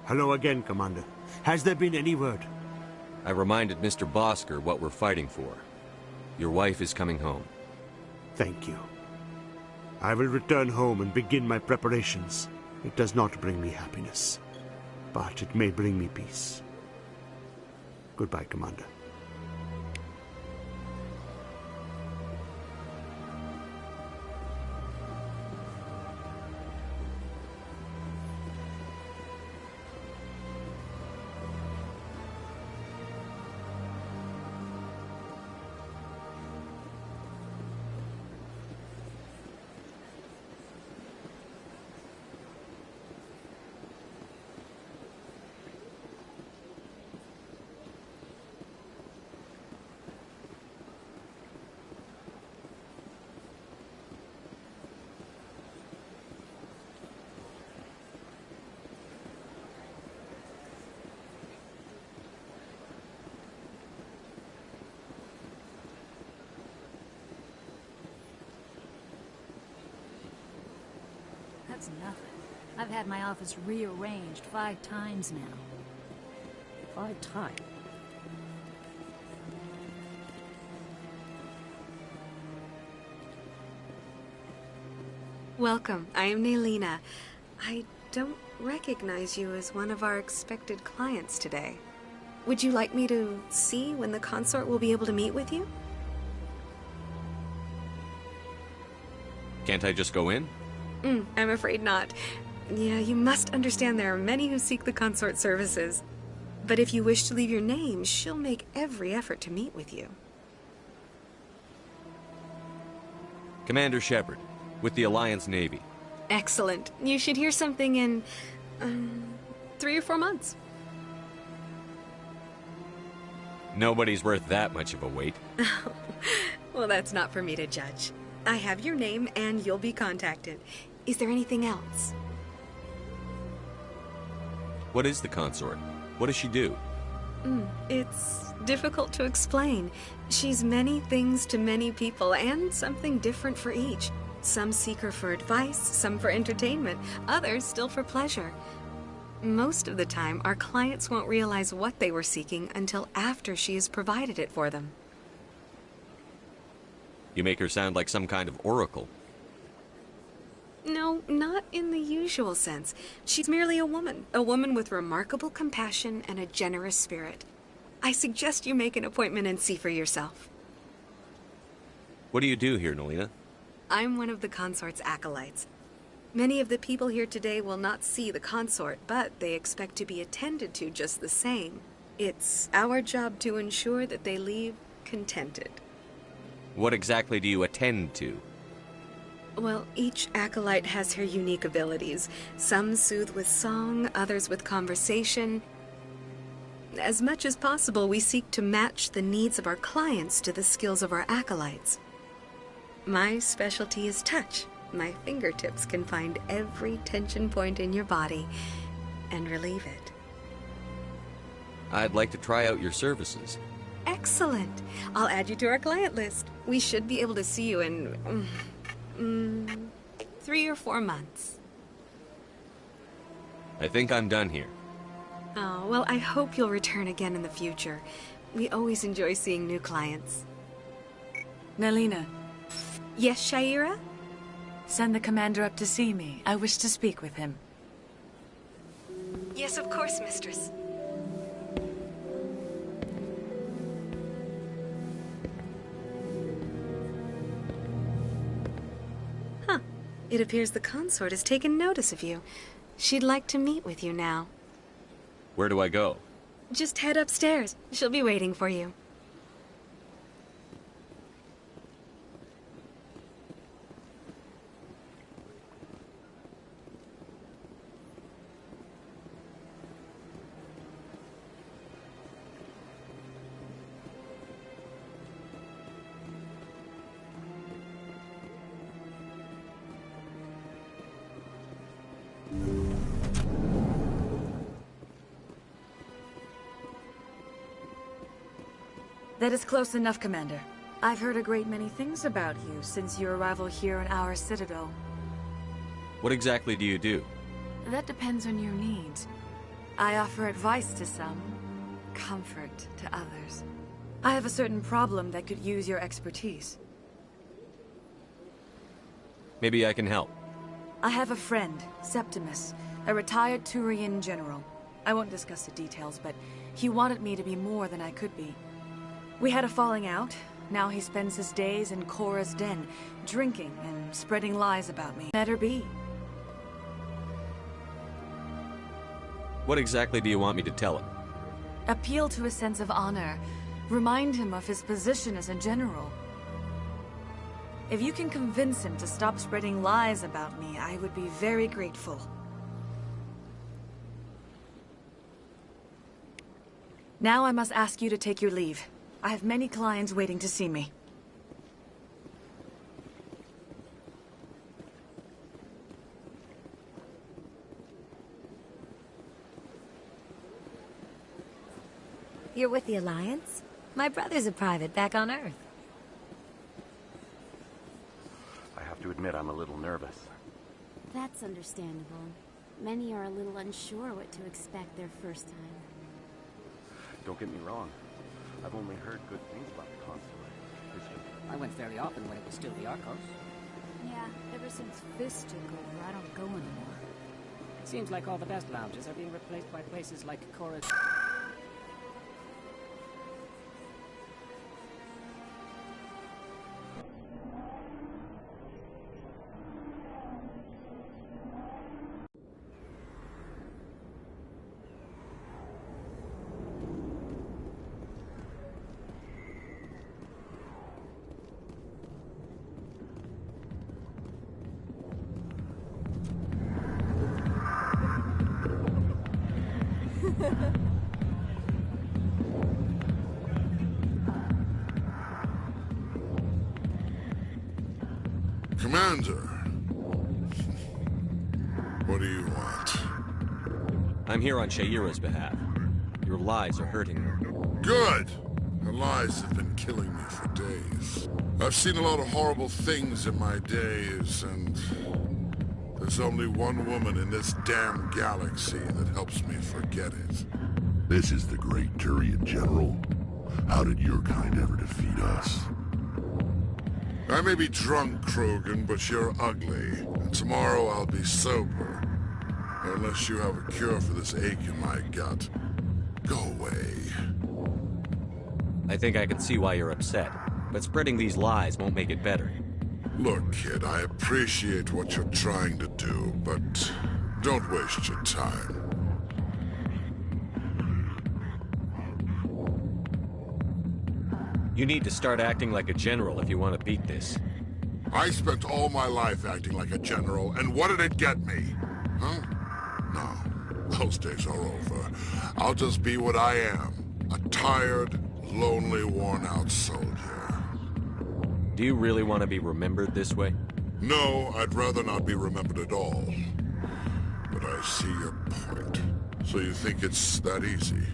Hello again, Commander. Has there been any word? I reminded Mr. Bosker what we're fighting for. Your wife is coming home. Thank you. I will return home and begin my preparations. It does not bring me happiness, but it may bring me peace. Goodbye, Commander. That's nothing. I've had my office rearranged 5 times now. 5 times? Welcome. I am Nelina. I don't recognize you as one of our expected clients today. Would you like me to see when the consort will be able to meet with you? Can't I just go in? I'm afraid not. Yeah, you must understand there are many who seek the consort services. But if you wish to leave your name, she'll make every effort to meet with you. Commander Shepard, with the Alliance Navy. Excellent. You should hear something in 3 or 4 months. Nobody's worth that much of a wait. Well, that's not for me to judge. I have your name and you'll be contacted. Is there anything else? What is the consort? What does she do? It's difficult to explain. She's many things to many people and something different for each. Some seek her for advice, some for entertainment, others still for pleasure. Most of the time, our clients won't realize what they were seeking until after she has provided it for them. You make her sound like some kind of oracle. No, not in the usual sense. She's merely a woman with remarkable compassion and a generous spirit. I suggest you make an appointment and see for yourself. What do you do here, Nelina? I'm one of the consort's acolytes. Many of the people here today will not see the consort, but they expect to be attended to just the same. It's our job to ensure that they leave contented. What exactly do you attend to? Well, each acolyte has her unique abilities. Some soothe with song, others with conversation. As much as possible, we seek to match the needs of our clients to the skills of our acolytes. My specialty is touch. My fingertips can find every tension point in your body and relieve it. I'd like to try out your services. Excellent. I'll add you to our client list. We should be able to see you in 3 or 4 months. I think I'm done here. Oh, well, I hope you'll return again in the future. We always enjoy seeing new clients. Nelina. Yes, Shaira? Send the commander up to see me. I wish to speak with him. Yes, of course, mistress. It appears the consort has taken notice of you. She'd like to meet with you now. Where do I go? Just head upstairs. She'll be waiting for you. That is close enough, Commander. I've heard a great many things about you since your arrival here in our citadel. What exactly do you do? That depends on your needs. I offer advice to some, comfort to others. I have a certain problem that could use your expertise. Maybe I can help. I have a friend, Septimus, a retired Turian general. I won't discuss the details, but he wanted me to be more than I could be. We had a falling out. Now he spends his days in Korra's den, drinking and spreading lies about me. Let her be. What exactly do you want me to tell him? Appeal to his sense of honor. Remind him of his position as a general. If you can convince him to stop spreading lies about me, I would be very grateful. Now I must ask you to take your leave. I have many clients waiting to see me. You're with the Alliance? My brother's a private back on Earth. I have to admit I'm a little nervous. That's understandable. Many are a little unsure what to expect their first time. Don't get me wrong. I've only heard good things about the consulate. I went fairly often when it was still the Arcos. Yeah, ever since Fist took over, I don't go anymore. It seems like all the best lounges are being replaced by places like Korra's. Commander, what do you want? I'm here on Shayira's behalf. Your lies are hurting her. Good! Her lies have been killing me for days. I've seen a lot of horrible things in my days, and there's only one woman in this damn galaxy that helps me forget it. This is the great Turian General. How did your kind ever defeat us? I may be drunk, Krogan, but you're ugly. And tomorrow I'll be sober. Unless you have a cure for this ache in my gut. Go away. I think I can see why you're upset, but spreading these lies won't make it better. Look, kid, I appreciate what you're trying to do, but don't waste your time. You need to start acting like a general if you want to beat this. I spent all my life acting like a general, and what did it get me? Huh? No, those days are over. I'll just be what I am. A tired, lonely, worn-out soldier. Do you really want to be remembered this way? No, I'd rather not be remembered at all. But I see your point. So you think it's that easy?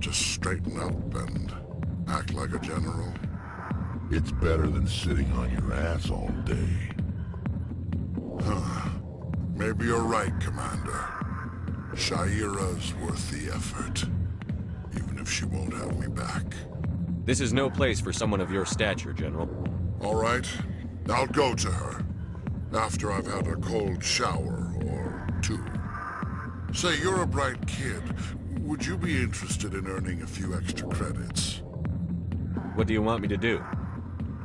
Just straighten up and act like a general? It's better than sitting on your ass all day. Huh. Maybe you're right, Commander. Shayira's worth the effort. Even if she won't have me back. This is no place for someone of your stature, General. All right. I'll go to her. After I've had a cold shower or two. Say, you're a bright kid. Would you be interested in earning a few extra credits? What do you want me to do?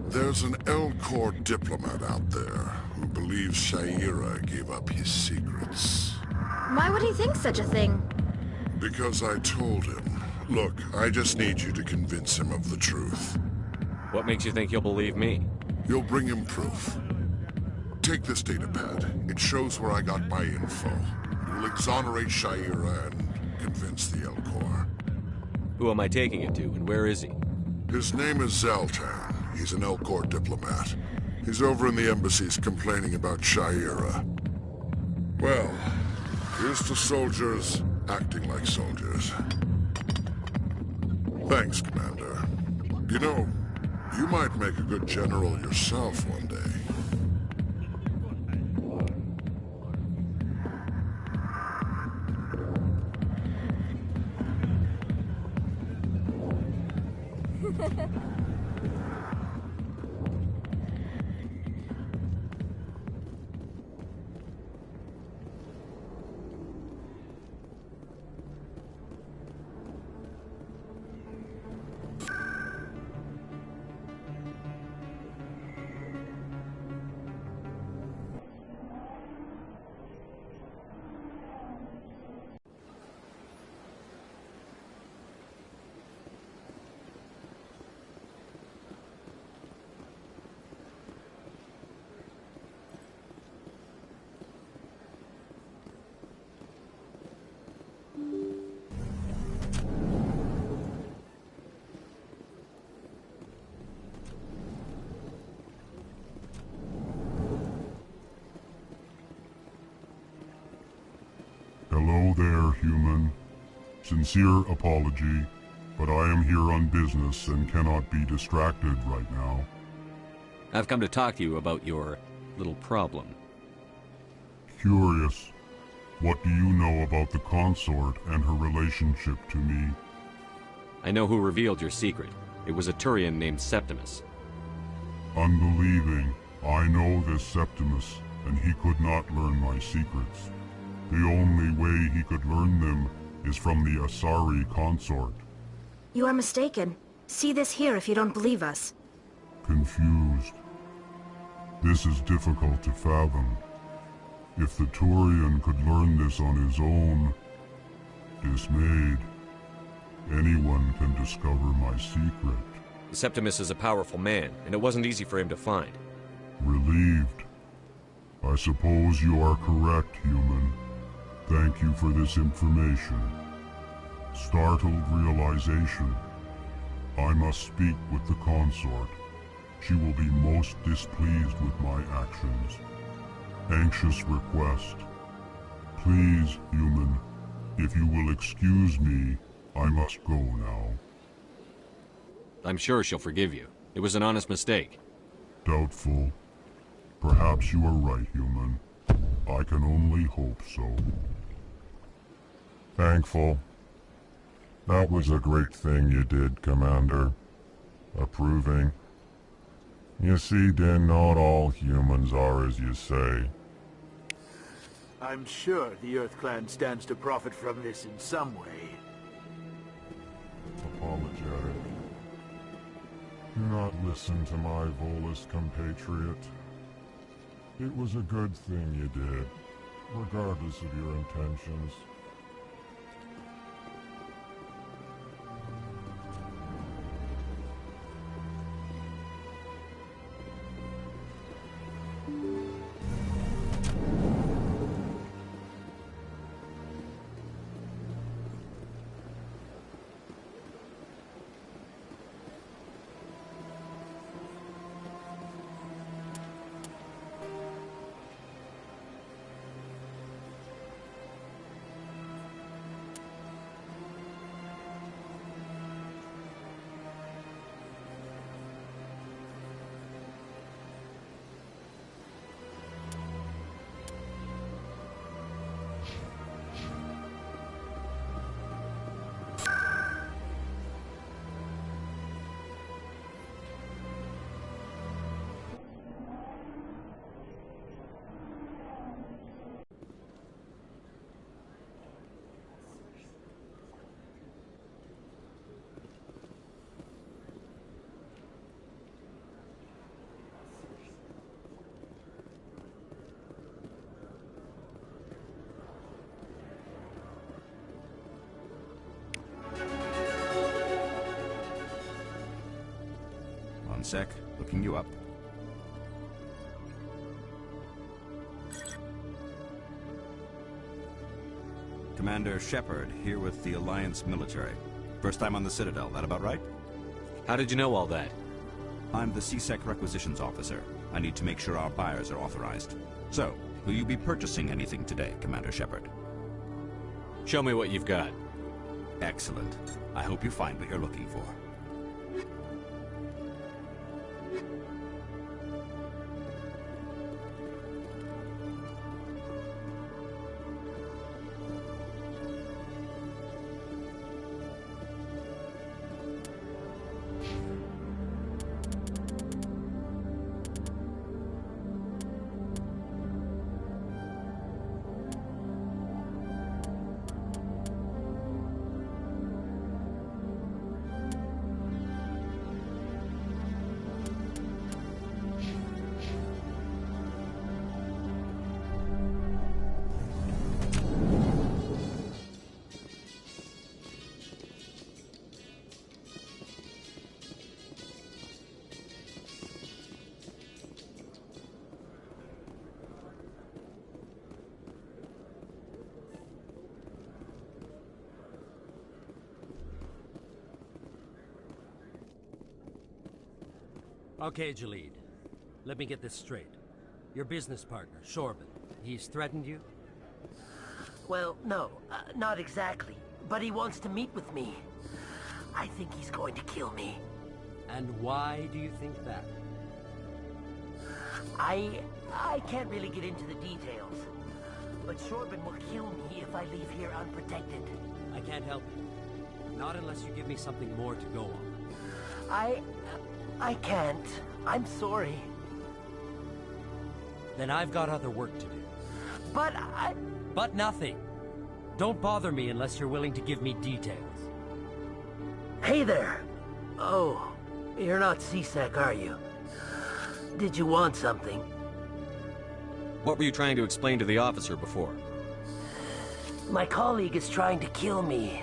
There's an Elcor diplomat out there who believes Sha'ira gave up his secrets. Why would he think such a thing? Because I told him. Look, I just need you to convince him of the truth. What makes you think he'll believe me? You'll bring him proof. Take this datapad. It shows where I got my info. It will exonerate Sha'ira and convince the Elcor. Who am I taking it to, and where is he? His name is Zaltan. He's an Elcor diplomat. He's over in the embassies complaining about Sha'ira. Well, here's to soldiers acting like soldiers. Thanks, Commander. You know, you might make a good general yourself one day. Hello there, human. Sincere apology, but I am here on business and cannot be distracted right now. I've come to talk to you about your little problem. Curious. What do you know about the consort and her relationship to me? I know who revealed your secret. It was a Turian named Septimus. Unbelieving. I know this Septimus, and he could not learn my secrets. The only way he could learn them is from the Asari consort. You are mistaken. See this here if you don't believe us. Confused. This is difficult to fathom. If the Turian could learn this on his own, dismayed, anyone can discover my secret. Septimus is a powerful man, and it wasn't easy for him to find. Relieved. I suppose you are correct, human. Thank you for this information. Startled realization. I must speak with the consort. She will be most displeased with my actions. Anxious request. Please, human, if you will excuse me, I must go now. I'm sure she'll forgive you. It was an honest mistake. Doubtful. Perhaps you are right, human. I can only hope so. Thankful. That was a great thing you did, Commander. Approving. You see, Din, not all humans are as you say. I'm sure the Earth Clan stands to profit from this in some way. Apologetic. Do not listen to my Volus compatriot. It was a good thing you did, regardless of your intentions. sec. Looking you up. Commander Shepard, here with the Alliance military. First time on the Citadel, that about right? How did you know all that? I'm the C-Sec requisitions officer. I need to make sure our buyers are authorized. So, will you be purchasing anything today, Commander Shepard? Show me what you've got. Excellent. I hope you find what you're looking for. Okay, Jalid. Let me get this straight. Your business partner, Shorban, he's threatened you? Well, no, not exactly. But he wants to meet with me. I think he's going to kill me. And why do you think that? I can't really get into the details. But Shorban will kill me if I leave here unprotected. I can't help you. Not unless you give me something more to go on. I can't. I'm sorry. Then I've got other work to do. But nothing. Don't bother me unless you're willing to give me details. Hey there. Oh, you're not C-Sec, are you? Did you want something? What were you trying to explain to the officer before? My colleague is trying to kill me,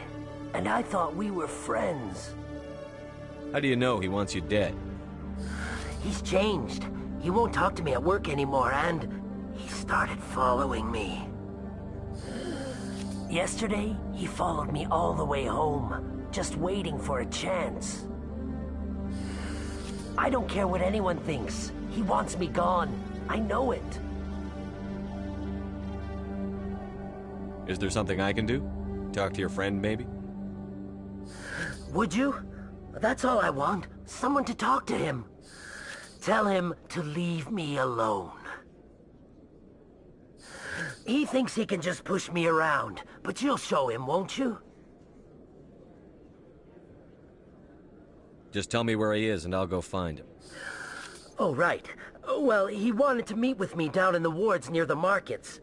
and I thought we were friends. How do you know he wants you dead? He's changed. He won't talk to me at work anymore, and he started following me. Yesterday, he followed me all the way home, just waiting for a chance. I don't care what anyone thinks. He wants me gone. I know it. Is there something I can do? Talk to your friend, maybe? Would you? That's all I want. Someone to talk to him. Tell him to leave me alone. He thinks he can just push me around, but you'll show him, won't you? Just tell me where he is and I'll go find him. Oh, right. Well, he wanted to meet with me down in the wards near the markets.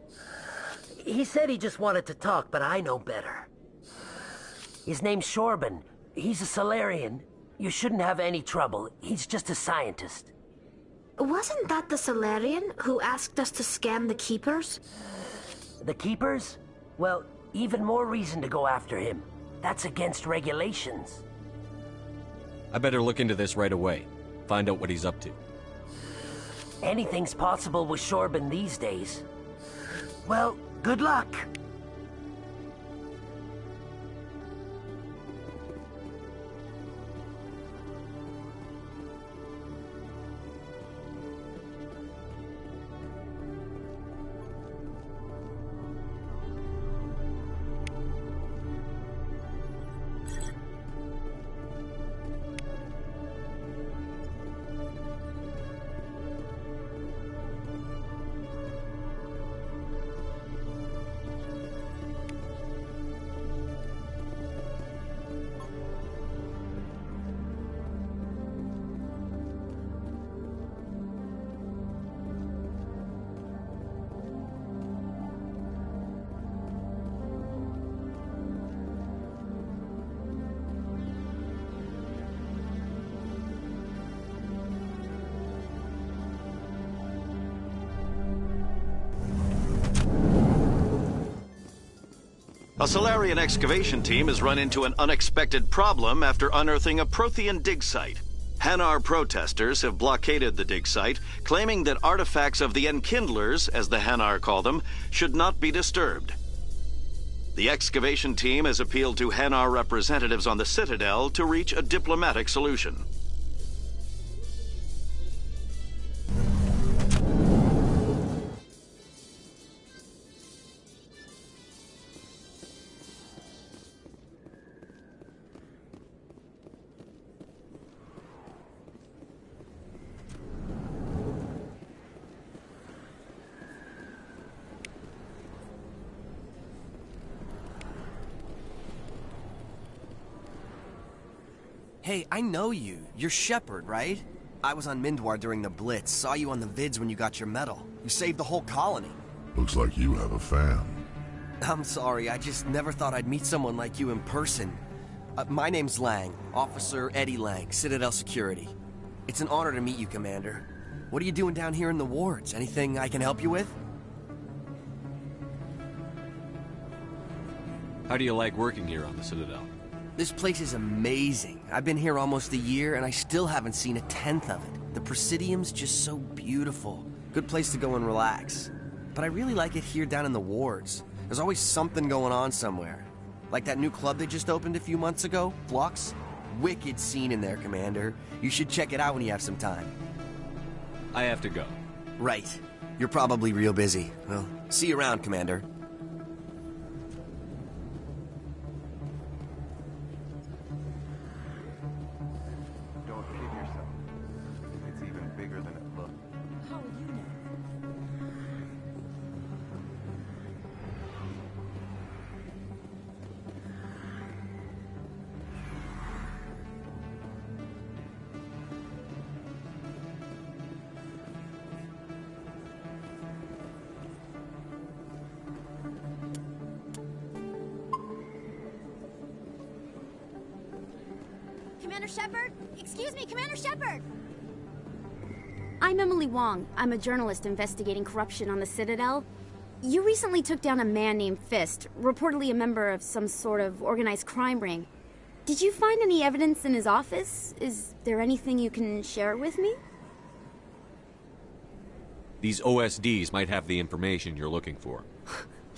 He said he just wanted to talk, but I know better. His name's Shorban. He's a Salarian. You shouldn't have any trouble. He's just a scientist. Wasn't that the Salarian who asked us to scam the Keepers? The Keepers? Well, even more reason to go after him. That's against regulations. I better look into this right away. Find out what he's up to. Anything's possible with Shorban these days. Well, good luck. A Salarian excavation team has run into an unexpected problem after unearthing a Prothean dig site. Hanar protesters have blockaded the dig site, claiming that artifacts of the Enkindlers, as the Hanar call them, should not be disturbed. The excavation team has appealed to Hanar representatives on the Citadel to reach a diplomatic solution. Hey, I know you. You're Shepard, right? I was on Mindwar during the Blitz. Saw you on the vids when you got your medal. You saved the whole colony. Looks like you have a fan. I'm sorry, I just never thought I'd meet someone like you in person. My name's Lang, Officer Eddie Lang, Citadel Security. It's an honor to meet you, Commander. What are you doing down here in the wards? Anything I can help you with? How do you like working here on the Citadel? This place is amazing. I've been here almost a year, and I still haven't seen a tenth of it. The Presidium's just so beautiful. Good place to go and relax. But I really like it here down in the wards. There's always something going on somewhere. Like that new club they just opened a few months ago, Flux. Wicked scene in there, Commander. You should check it out when you have some time. I have to go. Right. You're probably real busy. Well, see you around, Commander. Commander Shepard? Excuse me, Commander Shepard! I'm Emily Wong. I'm a journalist investigating corruption on the Citadel. You recently took down a man named Fist, reportedly a member of some sort of organized crime ring. Did you find any evidence in his office? Is there anything you can share with me? These OSDs might have the information you're looking for.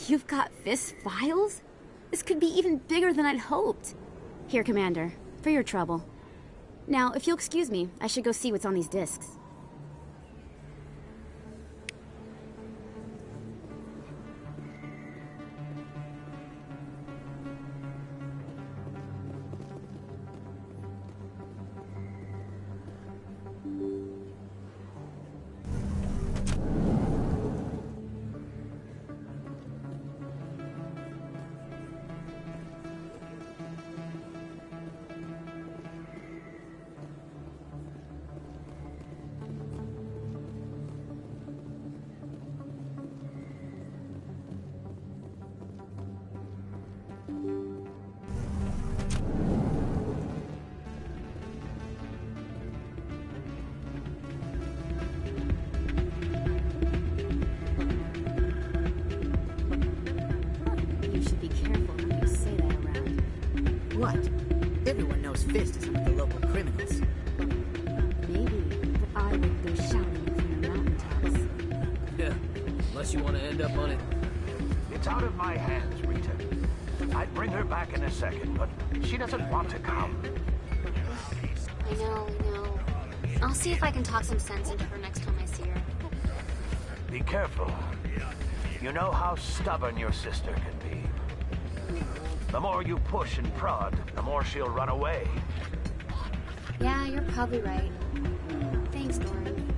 You've got Fist files? This could be even bigger than I'd hoped. Here, Commander, for your trouble. Now, if you'll excuse me, I should go see what's on these discs. What? Everyone knows Fist is one of the local criminals. Maybe, but I would go shouting from the mountaintops. Yeah, unless you want to end up on it. It's out of my hands, Rita. I'd bring her back in a second, but she doesn't want to come. I know. I'll see if I can talk some sense into her next time I see her. Be careful. You know how stubborn your sister can be. The more you push and prod, the more she'll run away. Yeah, you're probably right. Thanks, Doran.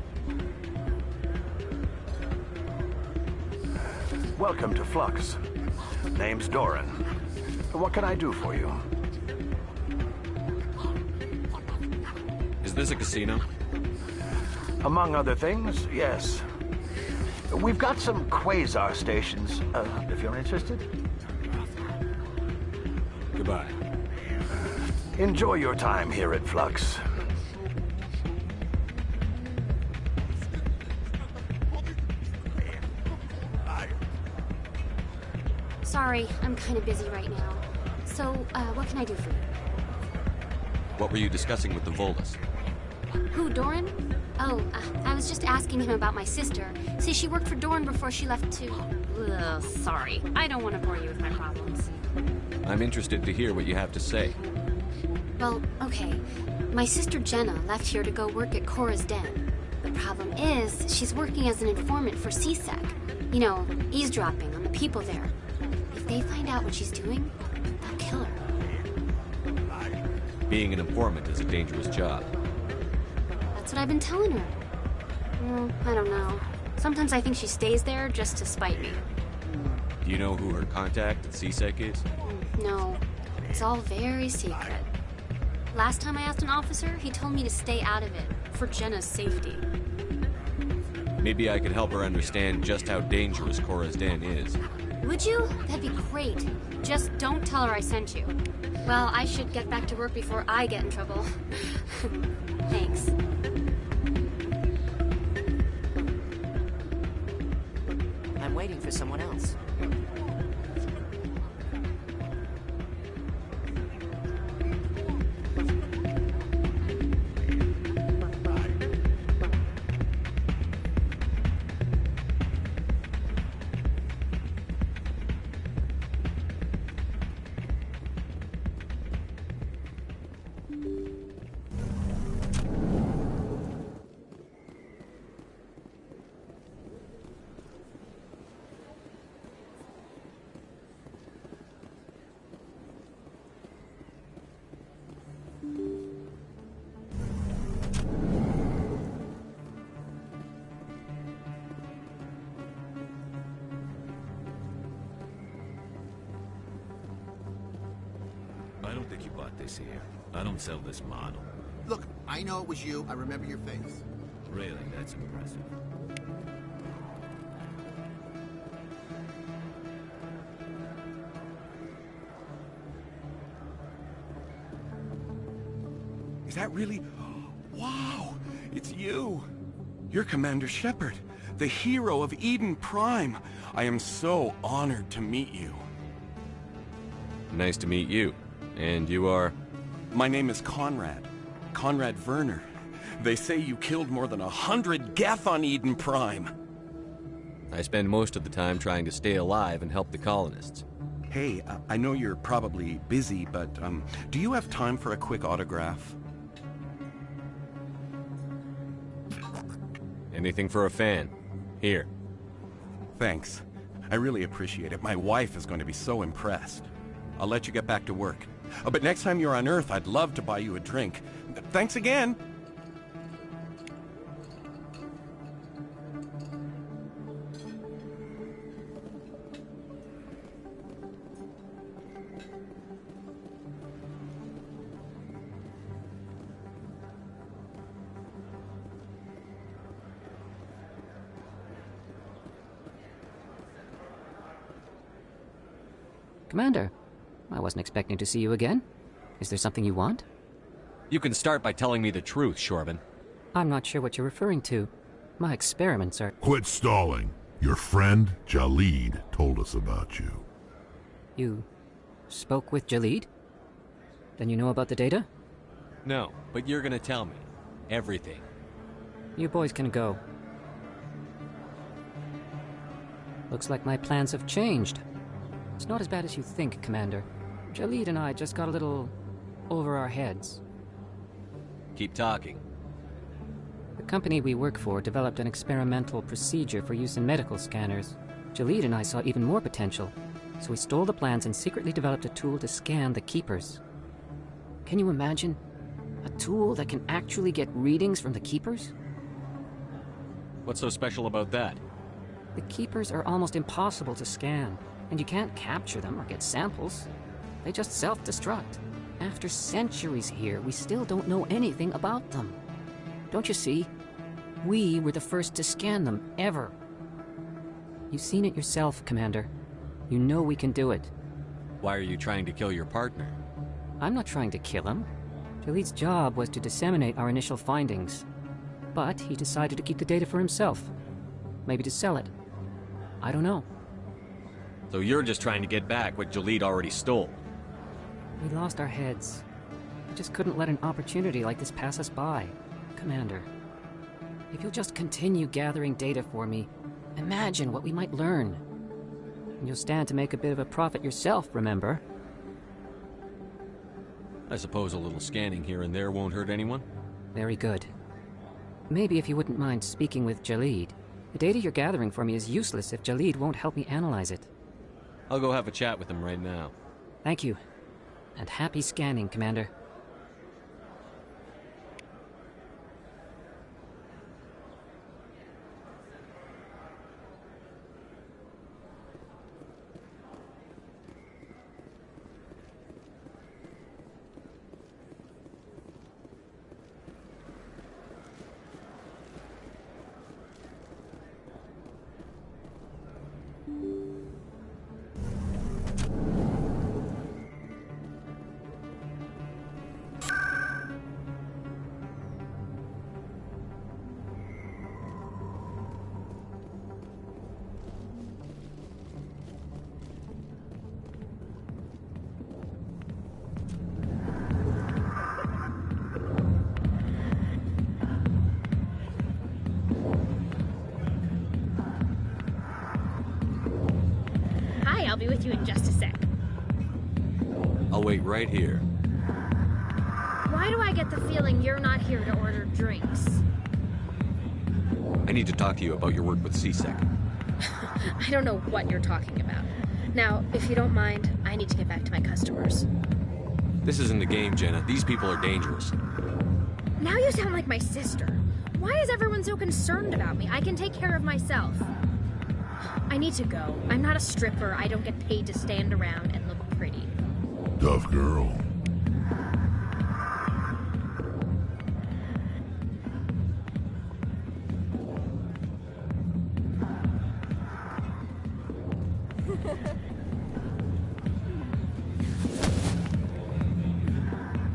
Welcome to Flux. Name's Doran. What can I do for you? Is this a casino? Among other things, yes. We've got some quasar stations, if you're interested. Goodbye. Enjoy your time here at Flux. Sorry, I'm kind of busy right now. So, what can I do for you? What were you discussing with the Volus? Who, Doran? Oh, I was just asking him about my sister. See, she worked for Doran before she left to... Ugh, sorry. I don't want to bore you with my problems. I'm interested to hear what you have to say. Well, okay. My sister Jenna left here to go work at Cora's Den. The problem is, she's working as an informant for CSEC. You know, eavesdropping on the people there. If they find out what she's doing, they'll kill her. Being an informant is a dangerous job. That's what I've been telling her. I don't know. Sometimes I think she stays there just to spite me. Do you know who her contact at CSEC is? No. It's all very secret. Last time I asked an officer, he told me to stay out of it, for Jenna's safety. Maybe I could help her understand just how dangerous Cora's Den is. Would you? That'd be great. Just don't tell her I sent you. Well, I should get back to work before I get in trouble. Thanks. I'm waiting for someone else. I don't think you bought this here. I don't sell this model. Look, I know it was you. I remember your face. Really, that's impressive. Is that really... Wow! It's you! You're Commander Shepard, the hero of Eden Prime. I am so honored to meet you. Nice to meet you. And you are? My name is Conrad. Conrad Werner. They say you killed more than 100 Geth on Eden Prime. I spend most of the time trying to stay alive and help the colonists. Hey, I know you're probably busy, but do you have time for a quick autograph? Anything for a fan. Here. Thanks. I really appreciate it. My wife is going to be so impressed. I'll let you get back to work. But next time you're on Earth, I'd love to buy you a drink. Thanks again! Commander, I wasn't expecting to see you again. Is there something you want? You can start by telling me the truth, Shorban. I'm not sure what you're referring to. My experiments are... Quit stalling. Your friend, Jalid, told us about you. You spoke with Jalid? Then you know about the data? No, but you're gonna tell me. Everything. You boys can go. Looks like my plans have changed. It's not as bad as you think, Commander. Jalid and I just got a little over our heads. Keep talking. The company we work for developed an experimental procedure for use in medical scanners. Jalid and I saw even more potential, so we stole the plans and secretly developed a tool to scan the Keepers. Can you imagine? A tool that can actually get readings from the Keepers? What's so special about that? The Keepers are almost impossible to scan, and you can't capture them or get samples. They just self-destruct. After centuries here, we still don't know anything about them. Don't you see? We were the first to scan them, ever. You've seen it yourself, Commander. You know we can do it. Why are you trying to kill your partner? I'm not trying to kill him. Jalid's job was to disseminate our initial findings. But he decided to keep the data for himself. Maybe to sell it. I don't know. So you're just trying to get back what Jalid already stole? We lost our heads. We just couldn't let an opportunity like this pass us by. Commander, if you'll just continue gathering data for me, imagine what we might learn. And you'll stand to make a bit of a profit yourself, remember? I suppose a little scanning here and there won't hurt anyone? Very good. Maybe if you wouldn't mind speaking with Jalid. The data you're gathering for me is useless if Jalid won't help me analyze it. I'll go have a chat with him right now. Thank you. And happy scanning, Commander. I'll be with you in just a sec. I'll wait right here. Why do I get the feeling you're not here to order drinks? I need to talk to you about your work with C-Sec. I don't know what you're talking about. Now, if you don't mind, I need to get back to my customers. This isn't a game, Jenna. These people are dangerous. Now you sound like my sister. Why is everyone so concerned about me? I can take care of myself. I need to go. I'm not a stripper. I don't get paid to stand around and look pretty. Tough girl.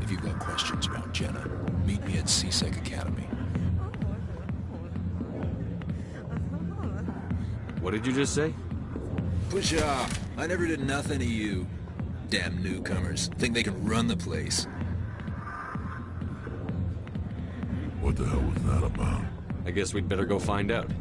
If you've got questions about Jenna, meet me at C-Sec Academy. What did you just say? Push off. I never did nothing to you. Damn newcomers. Think they can run the place. What the hell was that about? I guess we'd better go find out.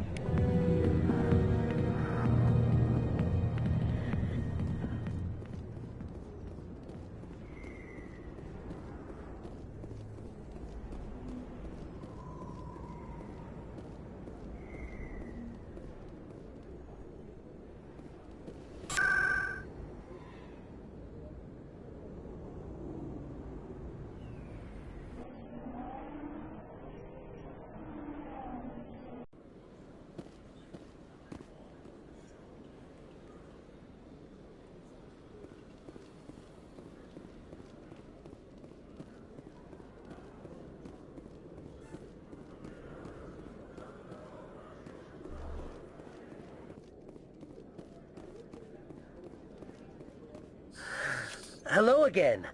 Hello again.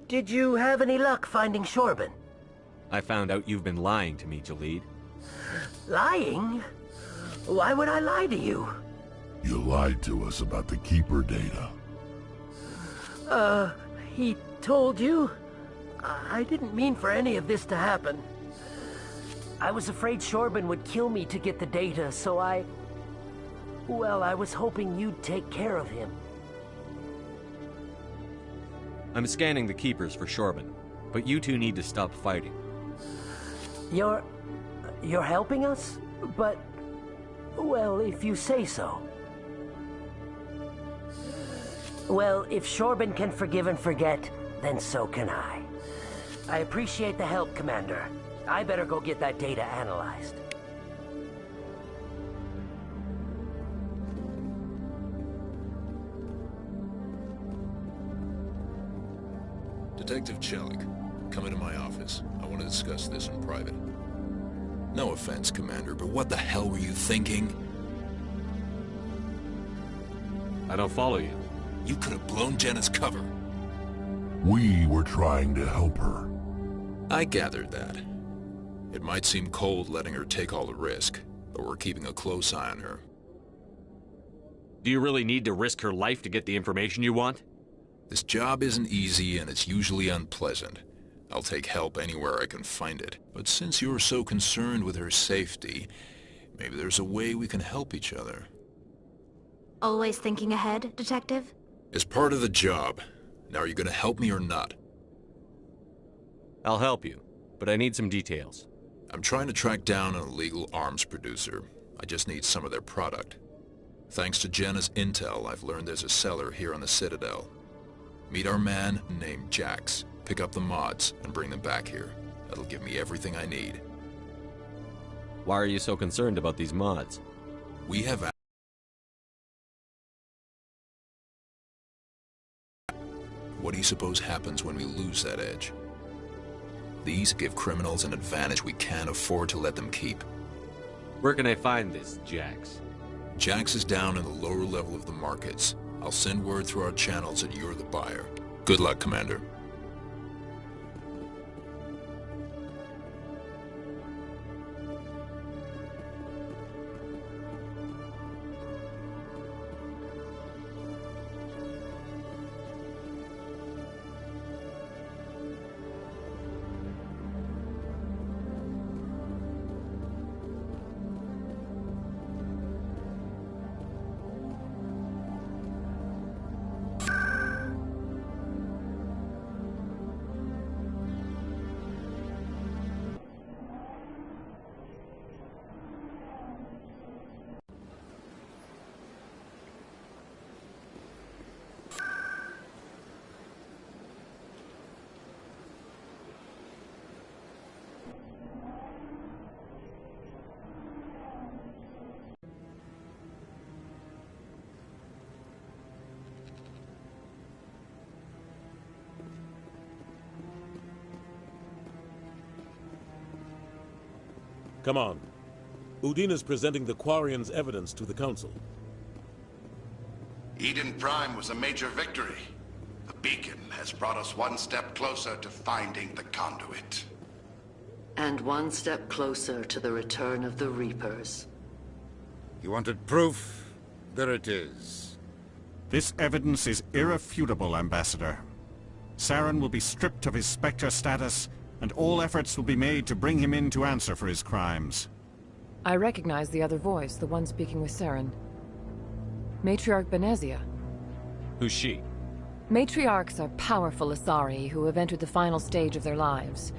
Did you have any luck finding Shorben? I found out you've been lying to me, Jalid. Lying? Why would I lie to you? You lied to us about the Keeper data. He told you? I didn't mean for any of this to happen. I was afraid Shorben would kill me to get the data, so well, I was hoping you'd take care of him. I'm scanning the Keepers for Shorben, but you two need to stop fighting. You're helping us? But, well, if you say so. Well, if Shorben can forgive and forget, then so can I. I appreciate the help, Commander. I better go get that data analyzed. Detective Chelik, come into my office. I want to discuss this in private. No offense, Commander, but what the hell were you thinking? I don't follow you. You could have blown Jenna's cover. We were trying to help her. I gathered that. It might seem cold letting her take all the risk, but we're keeping a close eye on her. Do you really need to risk her life to get the information you want? This job isn't easy and it's usually unpleasant. I'll take help anywhere I can find it. But since you're so concerned with her safety, maybe there's a way we can help each other. Always thinking ahead, Detective? It's part of the job. Now are you gonna help me or not? I'll help you, but I need some details. I'm trying to track down an illegal arms producer. I just need some of their product. Thanks to Jenna's intel, I've learned there's a seller here on the Citadel. Meet our man named Jax. Pick up the mods and bring them back here. That'll give me everything I need. Why are you so concerned about these mods? We have... What do you suppose happens when we lose that edge? These give criminals an advantage we can't afford to let them keep. Where can I find this, Jax? Jax is down in the lower level of the markets. I'll send word through our channels that you're the buyer. Good luck, Commander. Come on. Udine is presenting the Quarians' evidence to the Council. Eden Prime was a major victory. The beacon has brought us one step closer to finding the conduit. And one step closer to the return of the Reapers. You wanted proof? There it is. This evidence is irrefutable, Ambassador. Saren will be stripped of his Spectre status, and all efforts will be made to bring him in to answer for his crimes. I recognize the other voice, the one speaking with Saren. Matriarch Benezia. Who's she? Matriarchs are powerful Asari who have entered the final stage of their lives.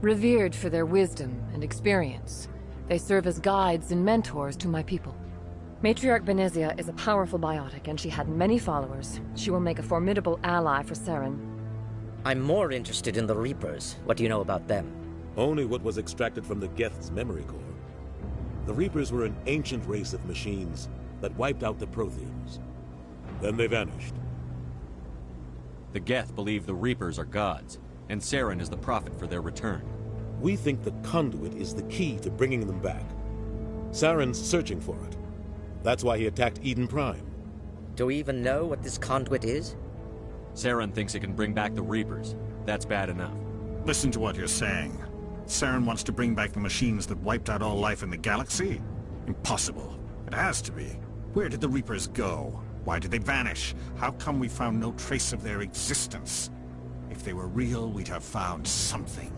Revered for their wisdom and experience, they serve as guides and mentors to my people. Matriarch Benezia is a powerful biotic, and she had many followers. She will make a formidable ally for Saren. I'm more interested in the Reapers. What do you know about them? Only what was extracted from the Geth's memory core. The Reapers were an ancient race of machines that wiped out the Protheans. Then they vanished. The Geth believe the Reapers are gods, and Saren is the prophet for their return. We think the conduit is the key to bringing them back. Saren's searching for it. That's why he attacked Eden Prime. Do we even know what this conduit is? Saren thinks it can bring back the Reapers. That's bad enough. Listen to what you're saying. Saren wants to bring back the machines that wiped out all life in the galaxy? Impossible. It has to be. Where did the Reapers go? Why did they vanish? How come we found no trace of their existence? If they were real, we'd have found something.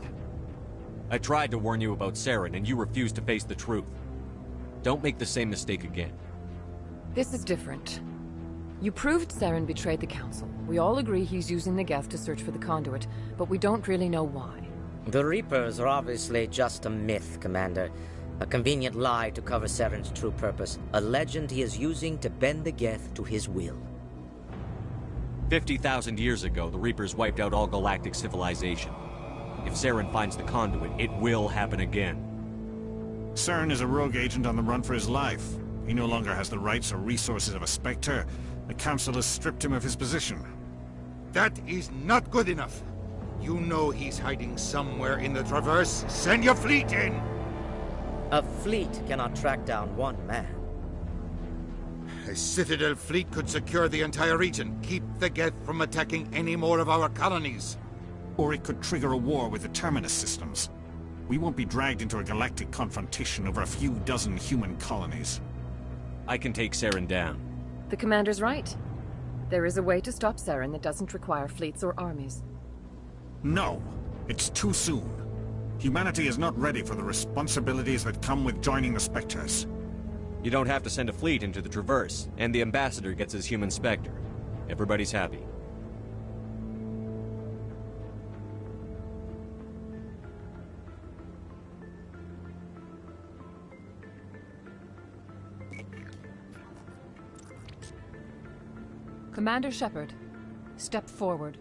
I tried to warn you about Saren, and you refused to face the truth. Don't make the same mistake again. This is different. You proved Saren betrayed the Council. We all agree he's using the Geth to search for the conduit, but we don't really know why. The Reapers are obviously just a myth, Commander. A convenient lie to cover Saren's true purpose. A legend he is using to bend the Geth to his will. 50,000 years ago, the Reapers wiped out all galactic civilization. If Saren finds the conduit, it will happen again. Saren is a rogue agent on the run for his life. He no longer has the rights or resources of a Spectre. The Council has stripped him of his position. That is not good enough. You know he's hiding somewhere in the Traverse. Send your fleet in! A fleet cannot track down one man. A Citadel fleet could secure the entire region, keep the Geth from attacking any more of our colonies. Or it could trigger a war with the Terminus systems. We won't be dragged into a galactic confrontation over a few dozen human colonies. I can take Saren down. The Commander's right. There is a way to stop Saren that doesn't require fleets or armies. No. It's too soon. Humanity is not ready for the responsibilities that come with joining the Spectres. You don't have to send a fleet into the Traverse, and the Ambassador gets his human Spectre. Everybody's happy. Commander Shepard, step forward.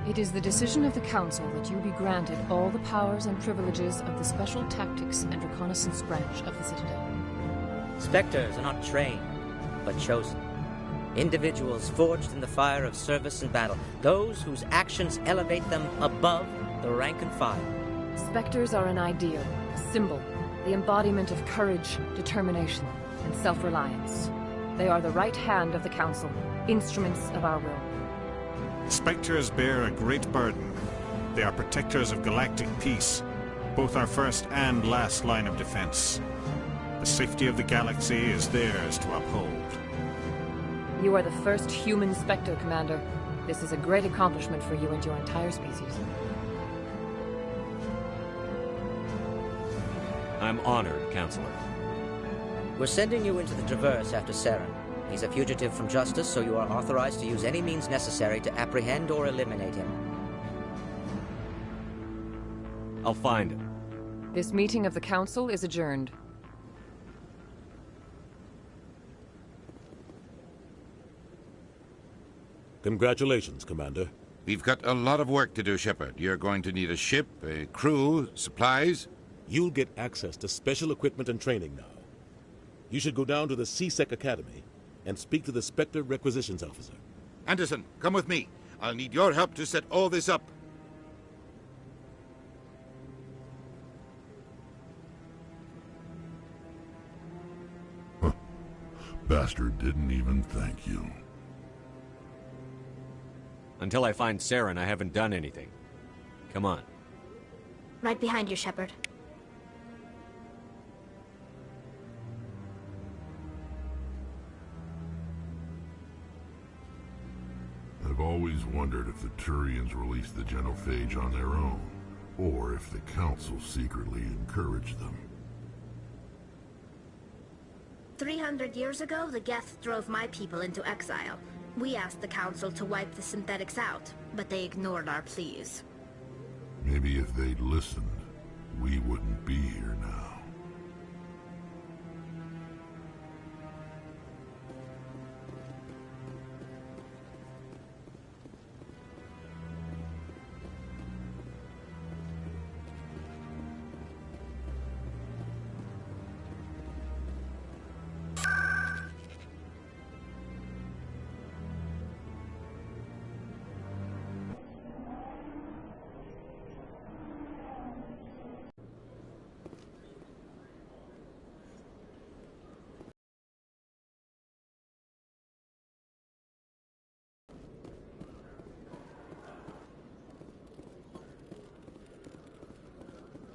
It is the decision of the Council that you be granted all the powers and privileges of the Special Tactics and Reconnaissance Branch of the Citadel. Spectres are not trained, but chosen. Individuals forged in the fire of service and battle. Those whose actions elevate them above the rank and file. Spectres are an ideal, a symbol, the embodiment of courage, determination, and self-reliance. They are the right hand of the Council, instruments of our will. Spectres bear a great burden. They are protectors of galactic peace, both our first and last line of defense. The safety of the galaxy is theirs to uphold. You are the first human Spectre, Commander. This is a great accomplishment for you and your entire species. I'm honored, Counselor. We're sending you into the Traverse after Saren. He's a fugitive from justice, so you are authorized to use any means necessary to apprehend or eliminate him. I'll find him. This meeting of the Council is adjourned. Congratulations, Commander. We've got a lot of work to do, Shepard. You're going to need a ship, a crew, supplies. You'll get access to special equipment and training now. You should go down to the C-Sec Academy and speak to the Spectre Requisitions Officer. Anderson, come with me. I'll need your help to set all this up. Bastard didn't even thank you. Until I find Saren, I haven't done anything. Come on. Right behind you, Shepard. I've always wondered if the Turians released the Genophage on their own, or if the Council secretly encouraged them. 300 years ago, the Geth drove my people into exile. We asked the Council to wipe the synthetics out, but they ignored our pleas. Maybe if they'd listened, we wouldn't be here now.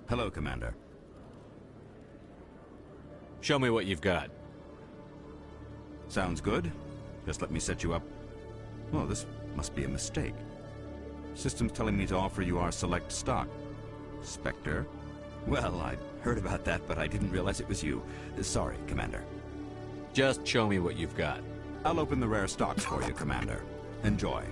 Hello, Commander. Show me what you've got. Sounds good. Just let me set you up. Oh, this must be a mistake. System's telling me to offer you our select stock. Spectre? Well, I heard about that, but I didn't realize it was you. Sorry, Commander. Just show me what you've got. I'll open the rare stocks for you, Commander. Enjoy.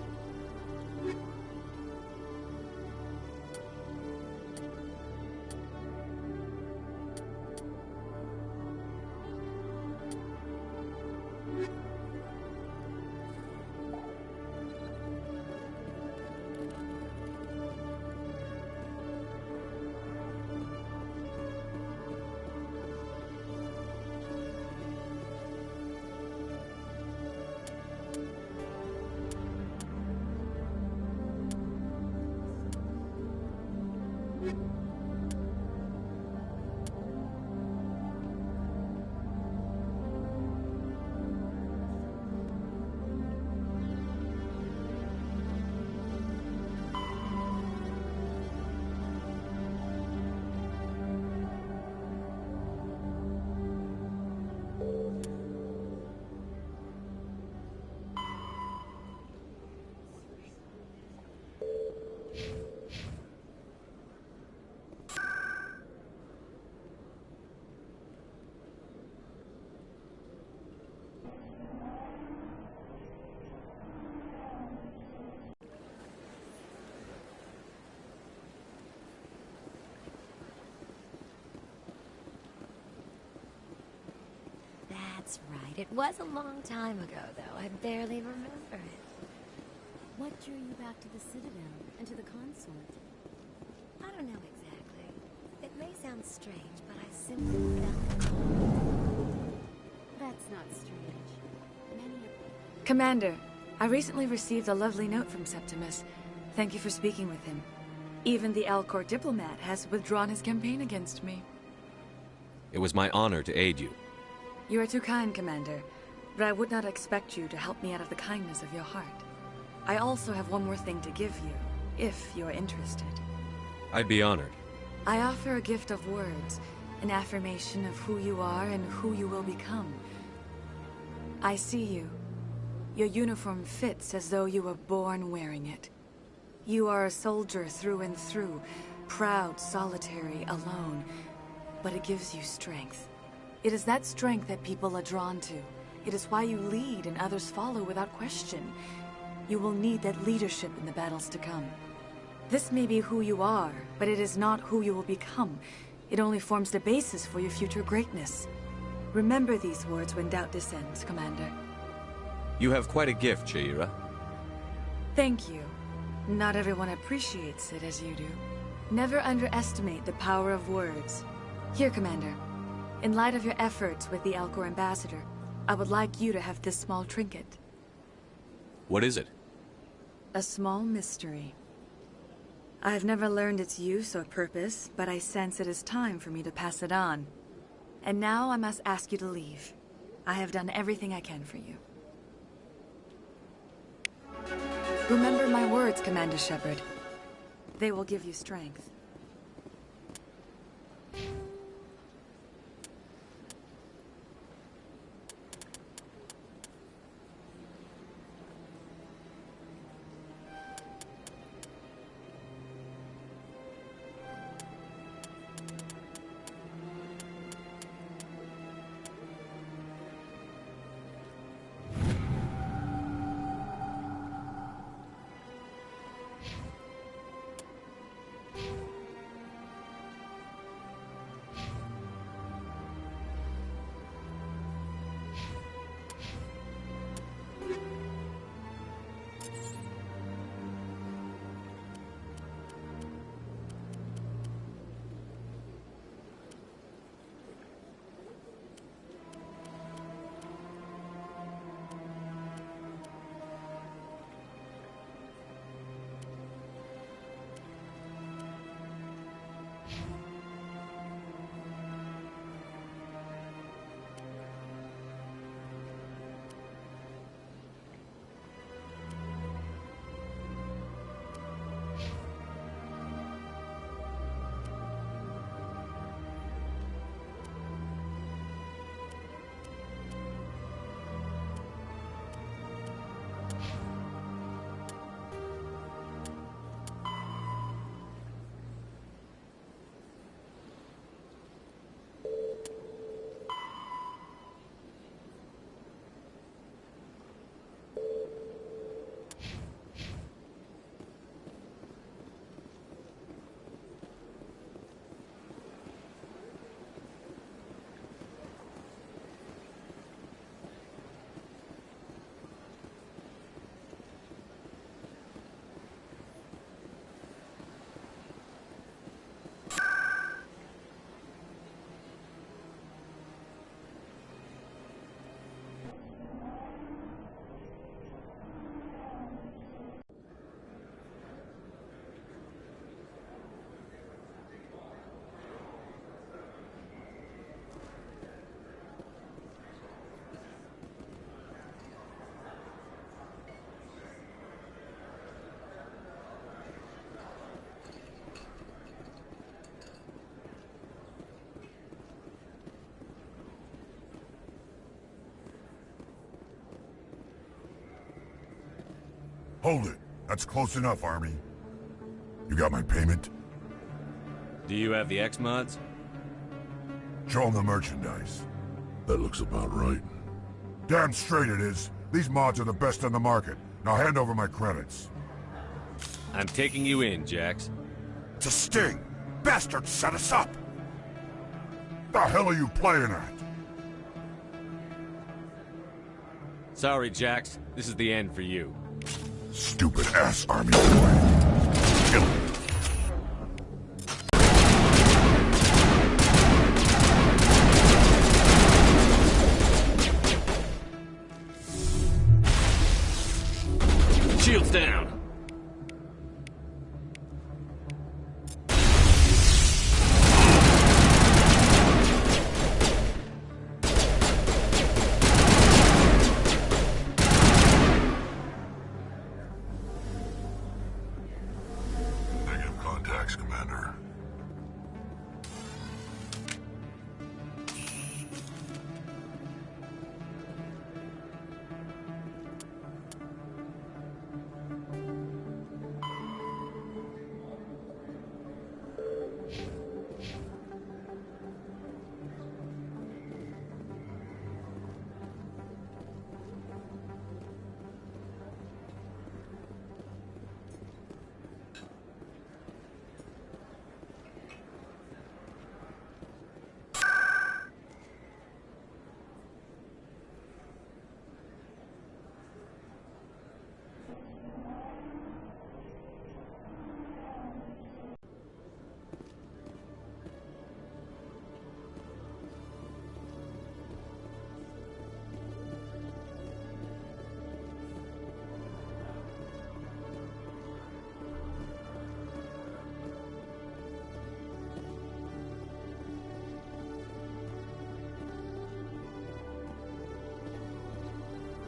That's right. It was a long time ago, though. I barely remember it. What drew you back to the Citadel and to the consort? I don't know exactly. It may sound strange, but I simply felt called. That's not strange. Commander, I recently received a lovely note from Septimus. Thank you for speaking with him. Even the Alcor diplomat has withdrawn his campaign against me. It was my honor to aid you. You are too kind, Commander, but I would not expect you to help me out of the kindness of your heart. I also have one more thing to give you, if you are interested. I'd be honored. I offer a gift of words, an affirmation of who you are and who you will become. I see you. Your uniform fits as though you were born wearing it. You are a soldier through and through, proud, solitary, alone, but it gives you strength. It is that strength that people are drawn to. It is why you lead and others follow without question. You will need that leadership in the battles to come. This may be who you are, but it is not who you will become. It only forms the basis for your future greatness. Remember these words when doubt descends, Commander. You have quite a gift, Sha'ira. Thank you. Not everyone appreciates it as you do. Never underestimate the power of words. Here, Commander. In light of your efforts with the Alcor ambassador, I would like you to have this small trinket. What is it? A small mystery. I have never learned its use or purpose, but I sense it is time for me to pass it on. And now I must ask you to leave. I have done everything I can for you. Remember my words, Commander Shepard. They will give you strength. Hold it. That's close enough, Army. You got my payment? Do you have the X-Mods? Show them the merchandise. That looks about right. Damn straight it is. These mods are the best on the market. Now hand over my credits. I'm taking you in, Jax. It's a sting! Bastards set us up! The hell are you playing at? Sorry, Jax. This is the end for you. Stupid ass army boy. Kill him. Shields down. Negative contacts, Commander.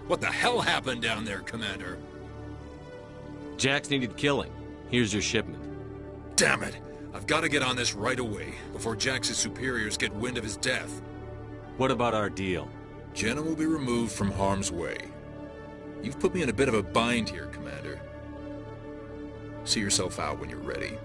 What the hell happened down there, Commander? Jax needed killing. Here's your shipment. Damn it! I've got to get on this right away, before Jax's superiors get wind of his death. What about our deal? Jenna will be removed from harm's way. You've put me in a bit of a bind here, Commander. See yourself out when you're ready.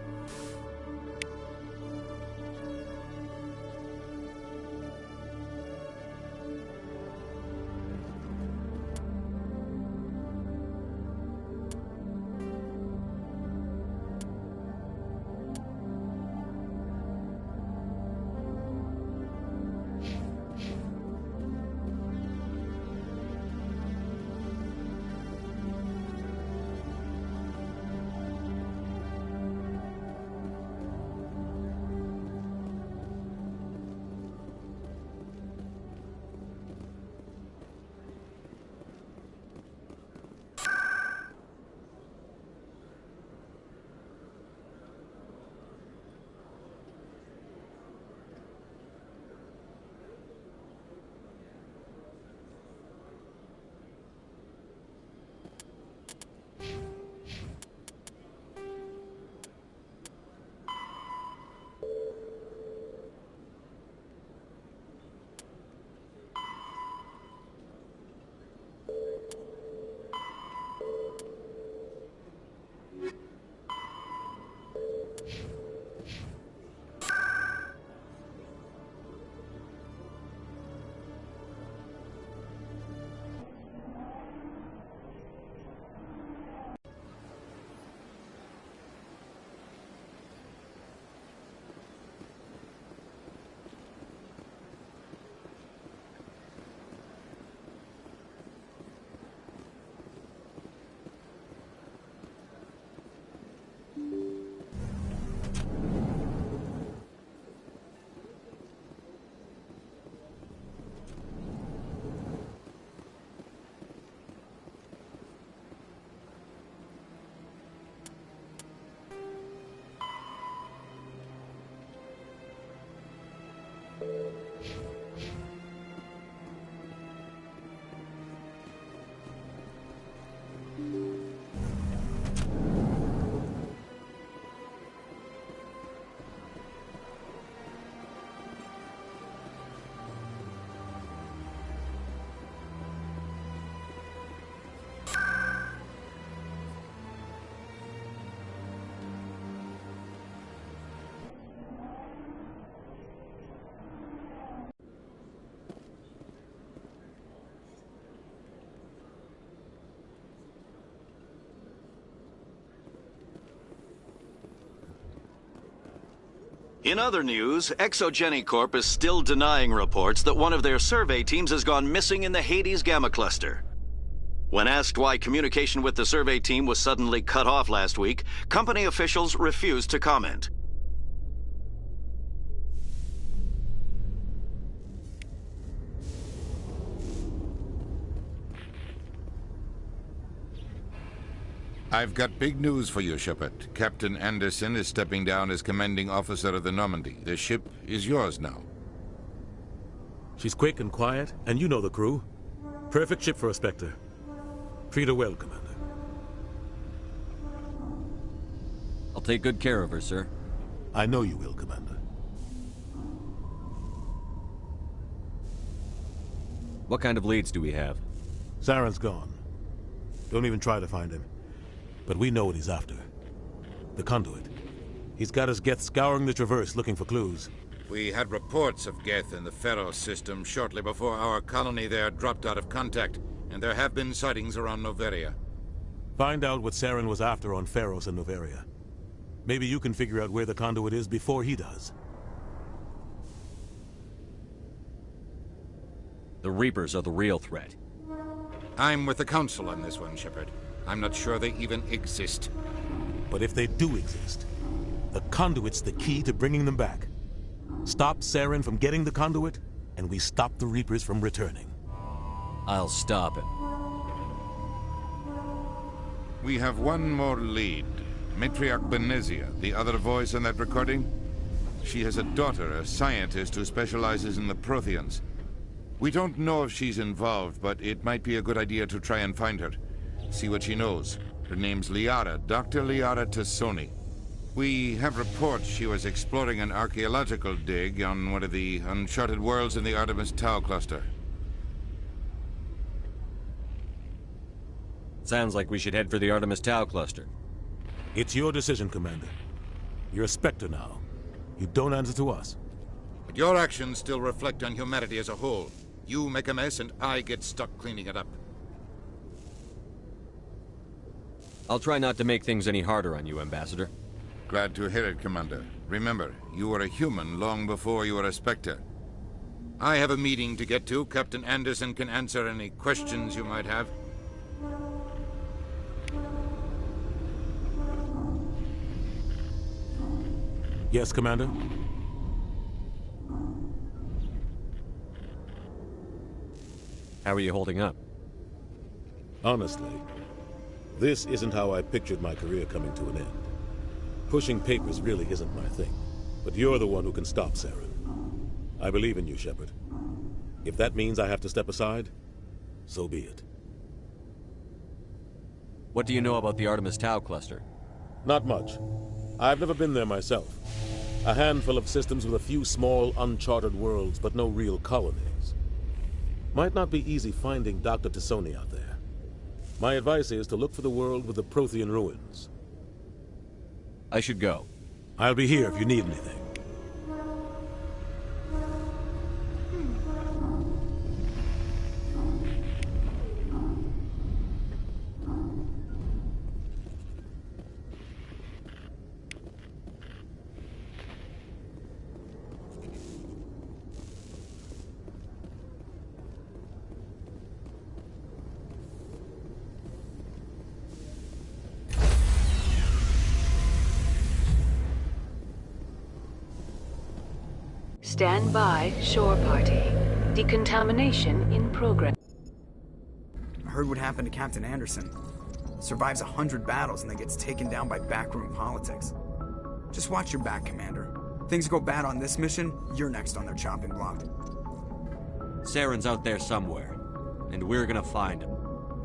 In other news, Exogeny Corp is still denying reports that one of their survey teams has gone missing in the Hades Gamma Cluster. When asked why communication with the survey team was suddenly cut off last week, company officials refused to comment. I've got big news for you, Shepard. Captain Anderson is stepping down as commanding officer of the Normandy. The ship is yours now. She's quick and quiet, and you know the crew. Perfect ship for a Spectre. Treat her well, Commander. I'll take good care of her, sir. I know you will, Commander. What kind of leads do we have? Saren's gone. Don't even try to find him. But we know what he's after. The conduit. He's got his Geth scouring the Traverse looking for clues. We had reports of Geth in the Ferro system shortly before our colony there dropped out of contact, and there have been sightings around Noveria. Find out what Saren was after on Ferros and Noveria. Maybe you can figure out where the conduit is before he does. The Reapers are the real threat. I'm with the Council on this one, Shepard. I'm not sure they even exist. But if they do exist, the conduit's the key to bringing them back. Stop Saren from getting the conduit, and we stop the Reapers from returning. I'll stop him. We have one more lead. Matriarch Benezia, the other voice in that recording. She has a daughter, a scientist who specializes in the Protheans. We don't know if she's involved, but it might be a good idea to try and find her. See what she knows. Her name's Liara, Dr. Liara Tassoni. We have reports she was exploring an archaeological dig on one of the uncharted worlds in the Artemis Tau cluster. Sounds like we should head for the Artemis Tau cluster. It's your decision, Commander. You're a Spectre now. You don't answer to us. But your actions still reflect on humanity as a whole. You make a mess and I get stuck cleaning it up. I'll try not to make things any harder on you, Ambassador. Glad to hear it, Commander. Remember, you were a human long before you were a Spectre. I have a meeting to get to. Captain Anderson can answer any questions you might have. Yes, Commander? How are you holding up? Honestly, this isn't how I pictured my career coming to an end. Pushing papers really isn't my thing, but you're the one who can stop Saren. I believe in you, Shepard. If that means I have to step aside, so be it. What do you know about the Artemis Tau cluster? Not much. I've never been there myself. A handful of systems with a few small, uncharted worlds, but no real colonies. Might not be easy finding Dr. Tassoni out there. My advice is to look for the world with the Prothean ruins. I should go. I'll be here if you need anything. Stand by, shore party. Decontamination in progress. I heard what happened to Captain Anderson. Survives 100 battles and then gets taken down by backroom politics. Just watch your back, Commander. Things go bad on this mission, you're next on their chopping block. Saren's out there somewhere, and we're gonna find him.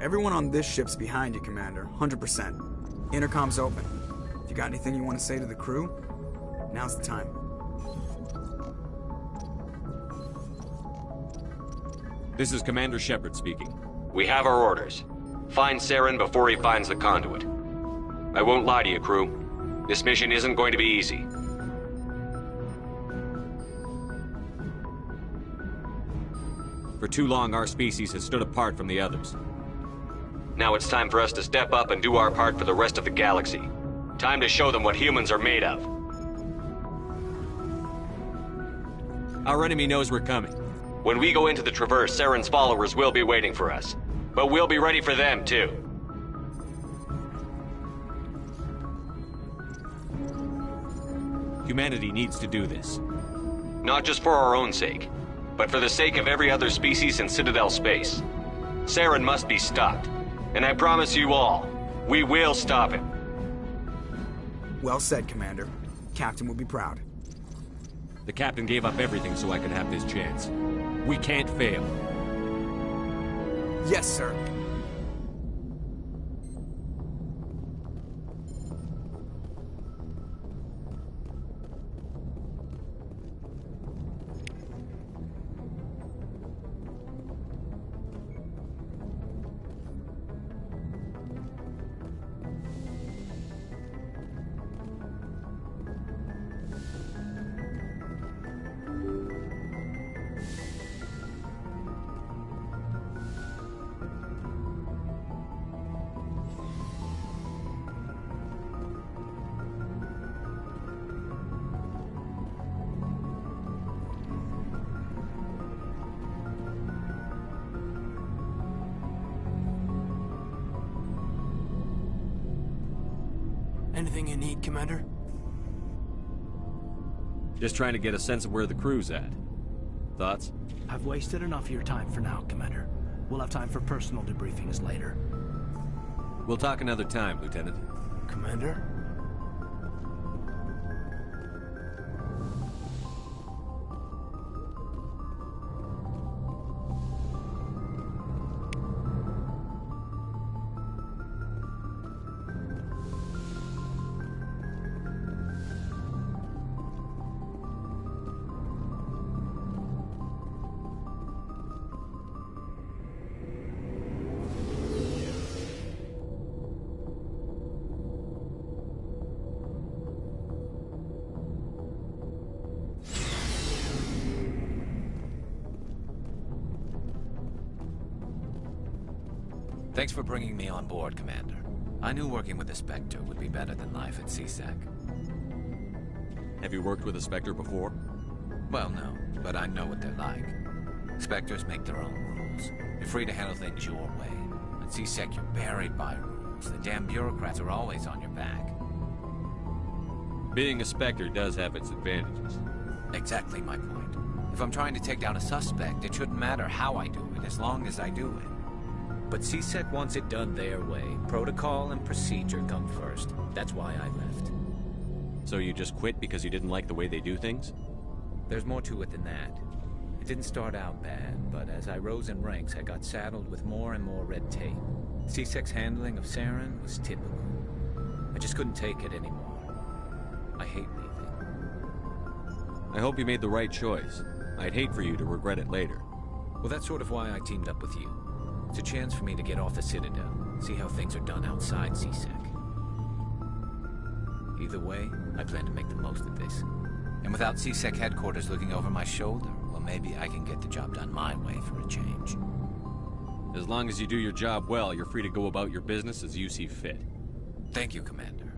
Everyone on this ship's behind you, Commander. 100%. Intercom's open. If you got anything you want to say to the crew, now's the time. This is Commander Shepard speaking. We have our orders. Find Saren before he finds the conduit. I won't lie to you, crew. This mission isn't going to be easy. For too long, our species has stood apart from the others. Now it's time for us to step up and do our part for the rest of the galaxy. Time to show them what humans are made of. Our enemy knows we're coming. When we go into the Traverse, Saren's followers will be waiting for us. But we'll be ready for them, too. Humanity needs to do this. Not just for our own sake, but for the sake of every other species in Citadel space. Saren must be stopped. And I promise you all, we will stop him. Well said, Commander. Captain will be proud. The captain gave up everything so I could have this chance. We can't fail. Yes, sir. Anything you need, Commander? Just trying to get a sense of where the crew's at. Thoughts? I've wasted enough of your time for now, Commander. We'll have time for personal debriefings later. We'll talk another time, Lieutenant. Commander? Thanks for bringing me on board, Commander. I knew working with the Spectre would be better than life at C-Sec. Have you worked with a Spectre before? Well, no, but I know what they're like. Spectres make their own rules. You're free to handle things your way. At C-Sec, you're buried by rules. The damn bureaucrats are always on your back. Being a Spectre does have its advantages. Exactly my point. If I'm trying to take down a suspect, it shouldn't matter how I do it, as long as I do it. But C-Sec wants it done their way. Protocol and procedure come first. That's why I left. So you just quit because you didn't like the way they do things? There's more to it than that. It didn't start out bad, but as I rose in ranks, I got saddled with more and more red tape. C-Sec's handling of Saren was typical. I just couldn't take it anymore. I hate leaving. I hope you made the right choice. I'd hate for you to regret it later. Well, that's sort of why I teamed up with you. It's a chance for me to get off the Citadel, see how things are done outside C-Sec. Either way, I plan to make the most of this. And without C-Sec headquarters looking over my shoulder, well, maybe I can get the job done my way for a change. As long as you do your job well, you're free to go about your business as you see fit. Thank you, Commander.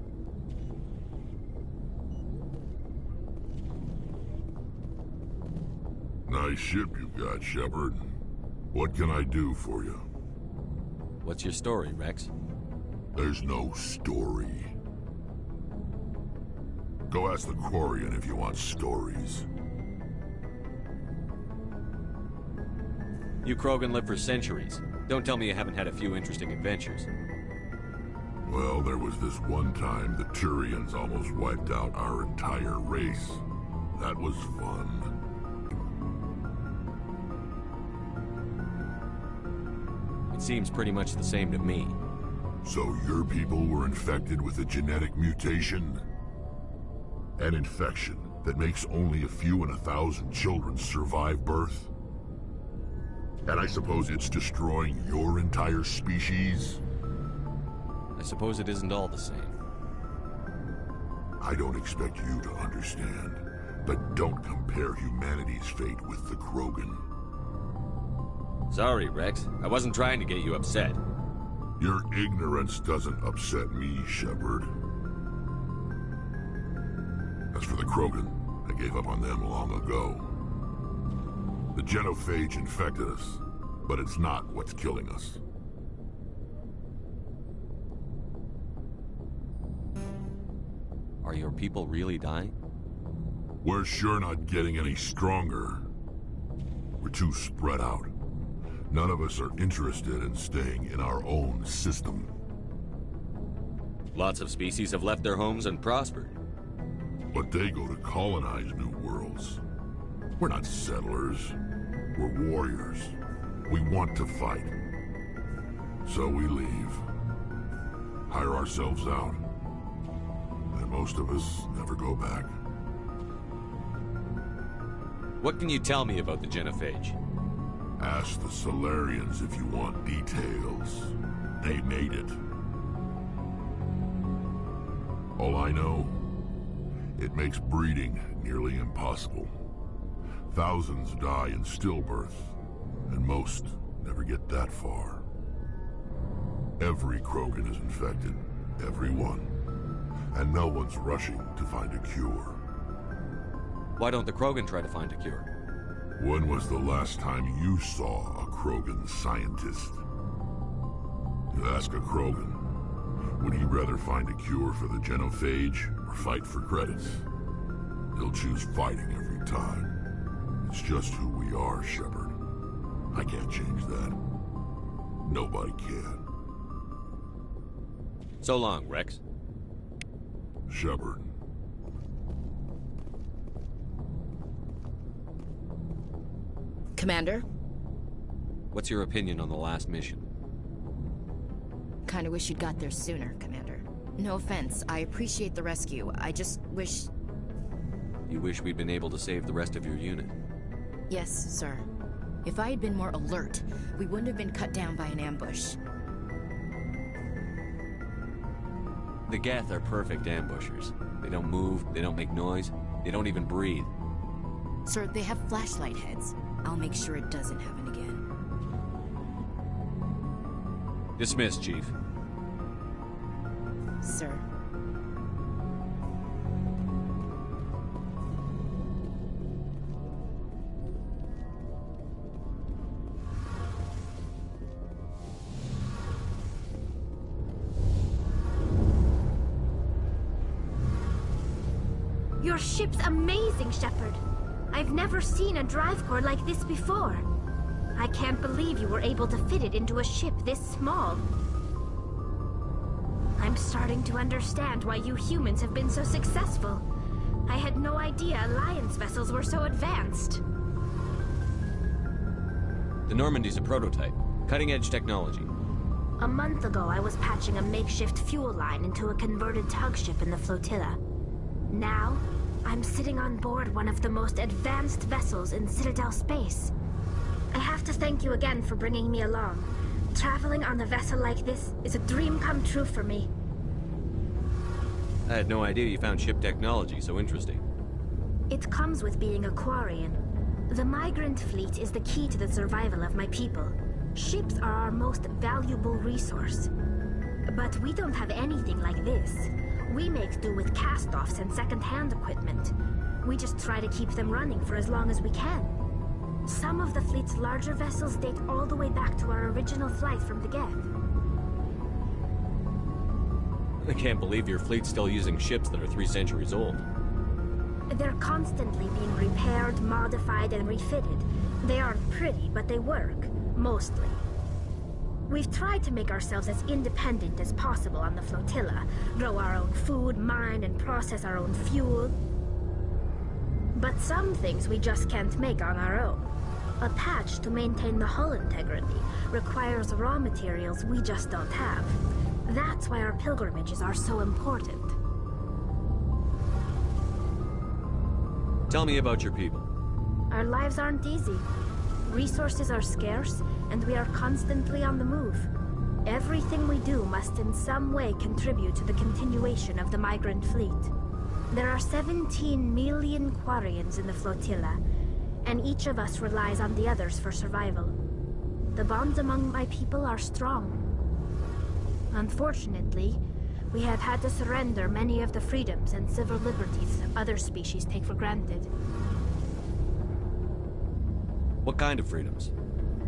Nice ship you've got, Shepard. What can I do for you? What's your story, Rex? There's no story. Go ask the Quarian if you want stories. You Krogan live for centuries. Don't tell me you haven't had a few interesting adventures. Well, there was this one time the Turians almost wiped out our entire race. That was fun. Seems pretty much the same to me. So your people were infected with a genetic mutation? An infection that makes only a few in 1,000 children survive birth? And I suppose it's destroying your entire species? I suppose it isn't all the same. I don't expect you to understand, but don't compare humanity's fate with the Krogan. Sorry, Rex. I wasn't trying to get you upset. Your ignorance doesn't upset me, Shepard. As for the Krogan, I gave up on them long ago. The genophage infected us, but it's not what's killing us. Are your people really dying? We're sure not getting any stronger. We're too spread out. None of us are interested in staying in our own system. Lots of species have left their homes and prospered. But they go to colonize new worlds. We're not settlers. We're warriors. We want to fight. So we leave. Hire ourselves out. And most of us never go back. What can you tell me about the Genophage? Ask the Solarians if you want details. They made it. All I know, it makes breeding nearly impossible. Thousands die in stillbirth, and most never get that far. Every Krogan is infected, every one. And no one's rushing to find a cure. Why don't the Krogan try to find a cure? When was the last time you saw a Krogan scientist? You ask a Krogan, would he rather find a cure for the Genophage or fight for credits? He'll choose fighting every time. It's just who we are, Shepard. I can't change that. Nobody can. So long, Rex. Shepard. Commander? What's your opinion on the last mission? Kinda wish you'd got there sooner, Commander. No offense, I appreciate the rescue. I just wish... You wish we'd been able to save the rest of your unit? Yes, sir. If I had been more alert, we wouldn't have been cut down by an ambush. The Geth are perfect ambushers. They don't move, they don't make noise, they don't even breathe. Sir, they have flashlight heads. I'll make sure it doesn't happen again. Dismissed, Chief. Sir. Your ship's amazing, Shepard. I've never seen a drive core like this before. I can't believe you were able to fit it into a ship this small. I'm starting to understand why you humans have been so successful. I had no idea Alliance vessels were so advanced. The Normandy's a prototype. Cutting-edge technology. A month ago, I was patching a makeshift fuel line into a converted tug ship in the flotilla. Now, I'm sitting on board one of the most advanced vessels in Citadel space. I have to thank you again for bringing me along. Traveling on a vessel like this is a dream come true for me. I had no idea you found ship technology so interesting. It comes with being a Quarian. The migrant fleet is the key to the survival of my people. Ships are our most valuable resource. But we don't have anything like this. We make do with cast-offs and second-hand equipment. We just try to keep them running for as long as we can. Some of the fleet's larger vessels date all the way back to our original flight from the Geth. I can't believe your fleet's still using ships that are 3 centuries old. They're constantly being repaired, modified, and refitted. They aren't pretty, but they work. Mostly. We've tried to make ourselves as independent as possible on the flotilla, grow our own food, mine, and process our own fuel. But some things we just can't make on our own. A patch to maintain the hull integrity requires raw materials we just don't have. That's why our pilgrimages are so important. Tell me about your people. Our lives aren't easy. Resources are scarce, and we are constantly on the move. Everything we do must in some way contribute to the continuation of the migrant fleet. There are 17 million Quarians in the flotilla, and each of us relies on the others for survival. The bonds among my people are strong. Unfortunately, we have had to surrender many of the freedoms and civil liberties other species take for granted. What kind of freedoms?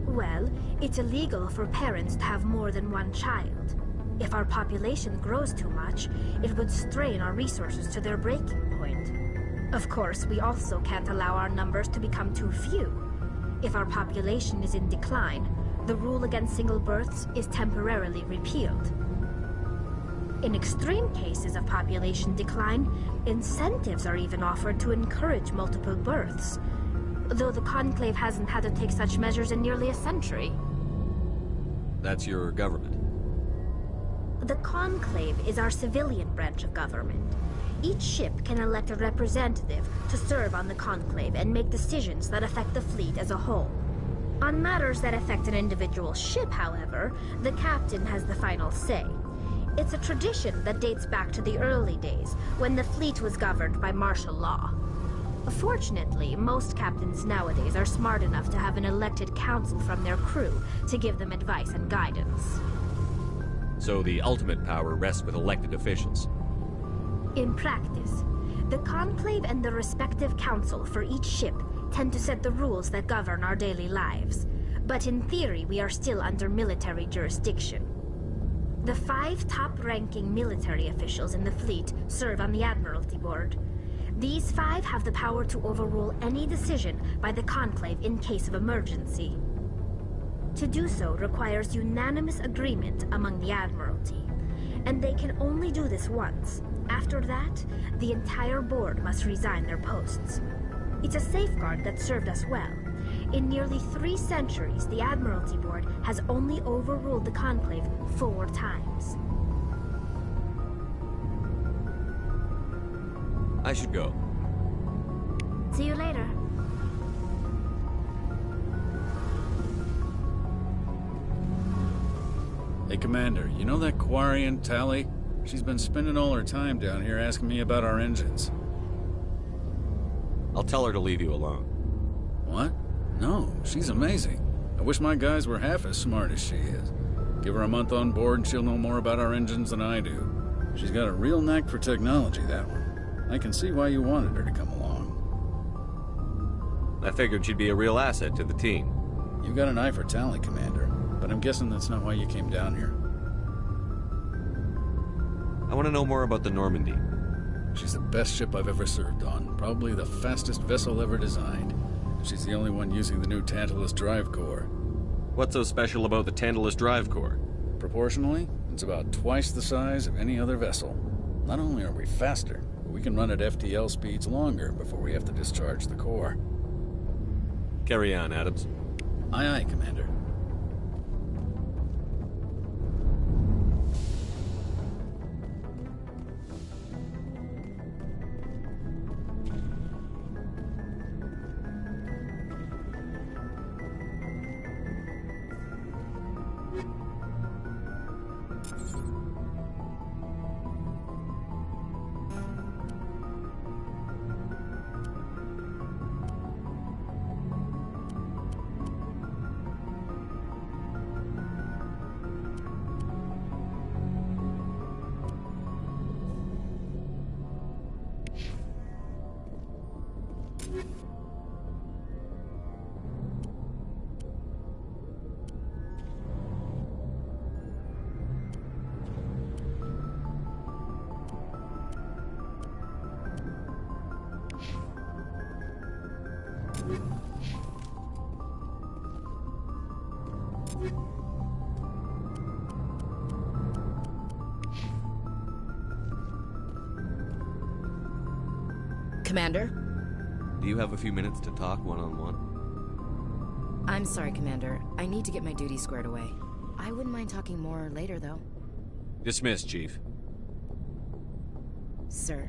Well, it's illegal for parents to have more than one child. If our population grows too much, it would strain our resources to their breaking point. Of course, we also can't allow our numbers to become too few. If our population is in decline, the rule against single births is temporarily repealed. In extreme cases of population decline, incentives are even offered to encourage multiple births, though the Conclave hasn't had to take such measures in nearly a century. That's your government. The Conclave is our civilian branch of government. Each ship can elect a representative to serve on the Conclave and make decisions that affect the fleet as a whole. On matters that affect an individual ship, however, the captain has the final say. It's a tradition that dates back to the early days, when the fleet was governed by martial law. Fortunately, most captains nowadays are smart enough to have an elected council from their crew to give them advice and guidance. So the ultimate power rests with elected officials. In practice, the Conclave and the respective council for each ship tend to set the rules that govern our daily lives. But in theory, we are still under military jurisdiction. The 5 top-ranking military officials in the fleet serve on the Admiralty Board. These 5 have the power to overrule any decision by the Conclave in case of emergency. To do so requires unanimous agreement among the Admiralty, and they can only do this once. After that, the entire board must resign their posts. It's a safeguard that served us well. In nearly 3 centuries, the Admiralty Board has only overruled the Conclave 4 times. I should go. See you later. Hey, Commander, you know that Quarian, Tali? She's been spending all her time down here asking me about our engines. I'll tell her to leave you alone. What? No, she's amazing. I wish my guys were half as smart as she is. Give her a month on board and she'll know more about our engines than I do. She's got a real knack for technology, that one. I can see why you wanted her to come along. I figured she'd be a real asset to the team. You got an eye for talent, Commander, but I'm guessing that's not why you came down here. I want to know more about the Normandy. She's the best ship I've ever served on, probably the fastest vessel ever designed. She's the only one using the new Tantalus drive core. What's so special about the Tantalus drive core? Proportionally, it's about twice the size of any other vessel. Not only are we faster, but we can run at FTL speeds longer before we have to discharge the core. Carry on, Adams. Aye, aye, Commander. Commander? Do you have a few minutes to talk one-on-one? I'm sorry, Commander. I need to get my duties squared away. I wouldn't mind talking more later, though. Dismissed, Chief. Sir.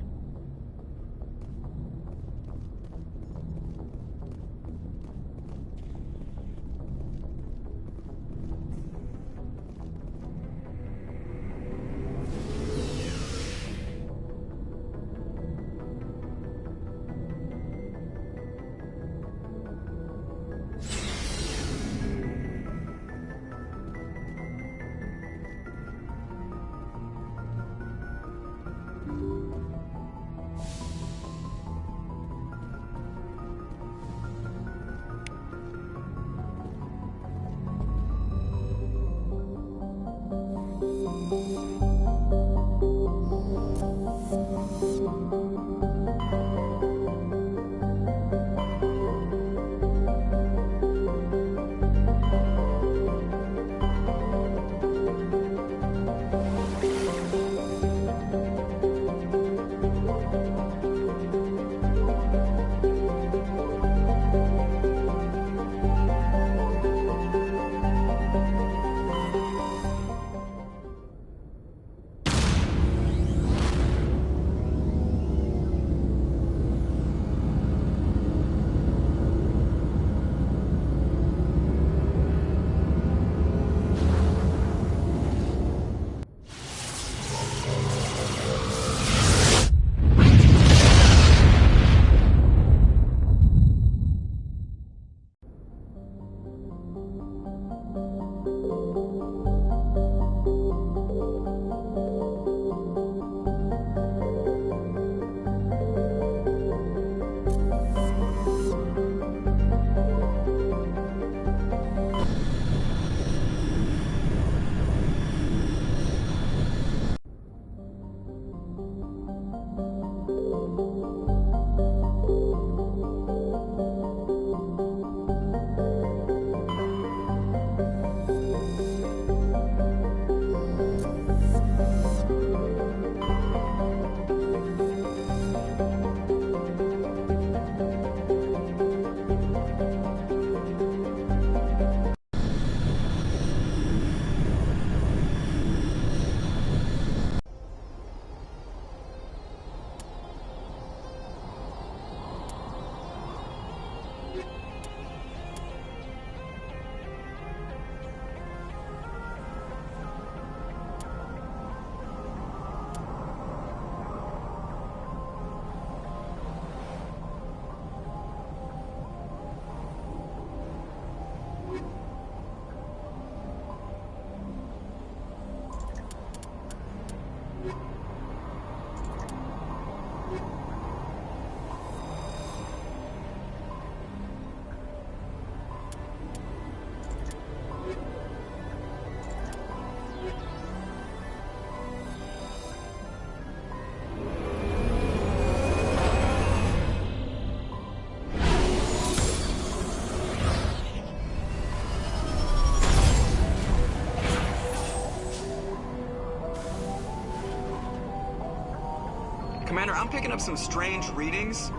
Commander, I'm picking up some strange readings.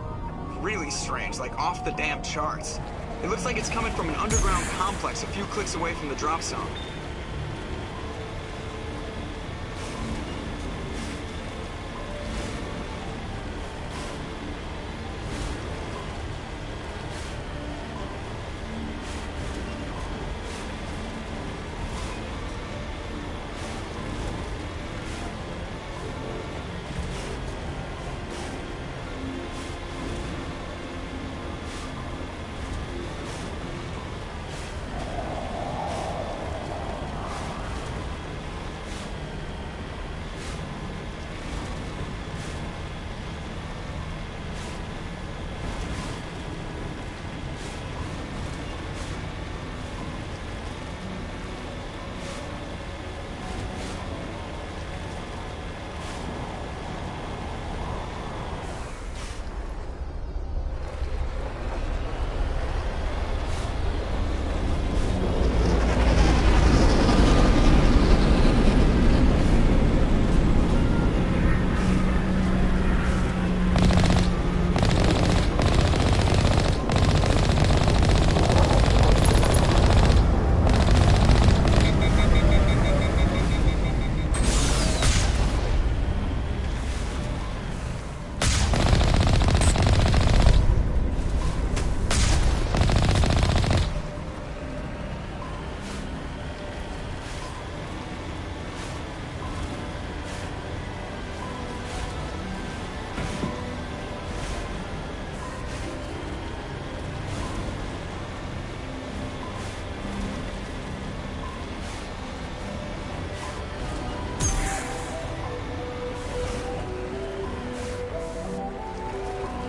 Really strange, like off the damn charts. It looks like it's coming from an underground complex a few clicks away from the drop zone.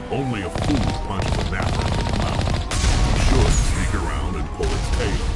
Only a fool punches a bathroom in the mouth. He should sneak around and pull its tail.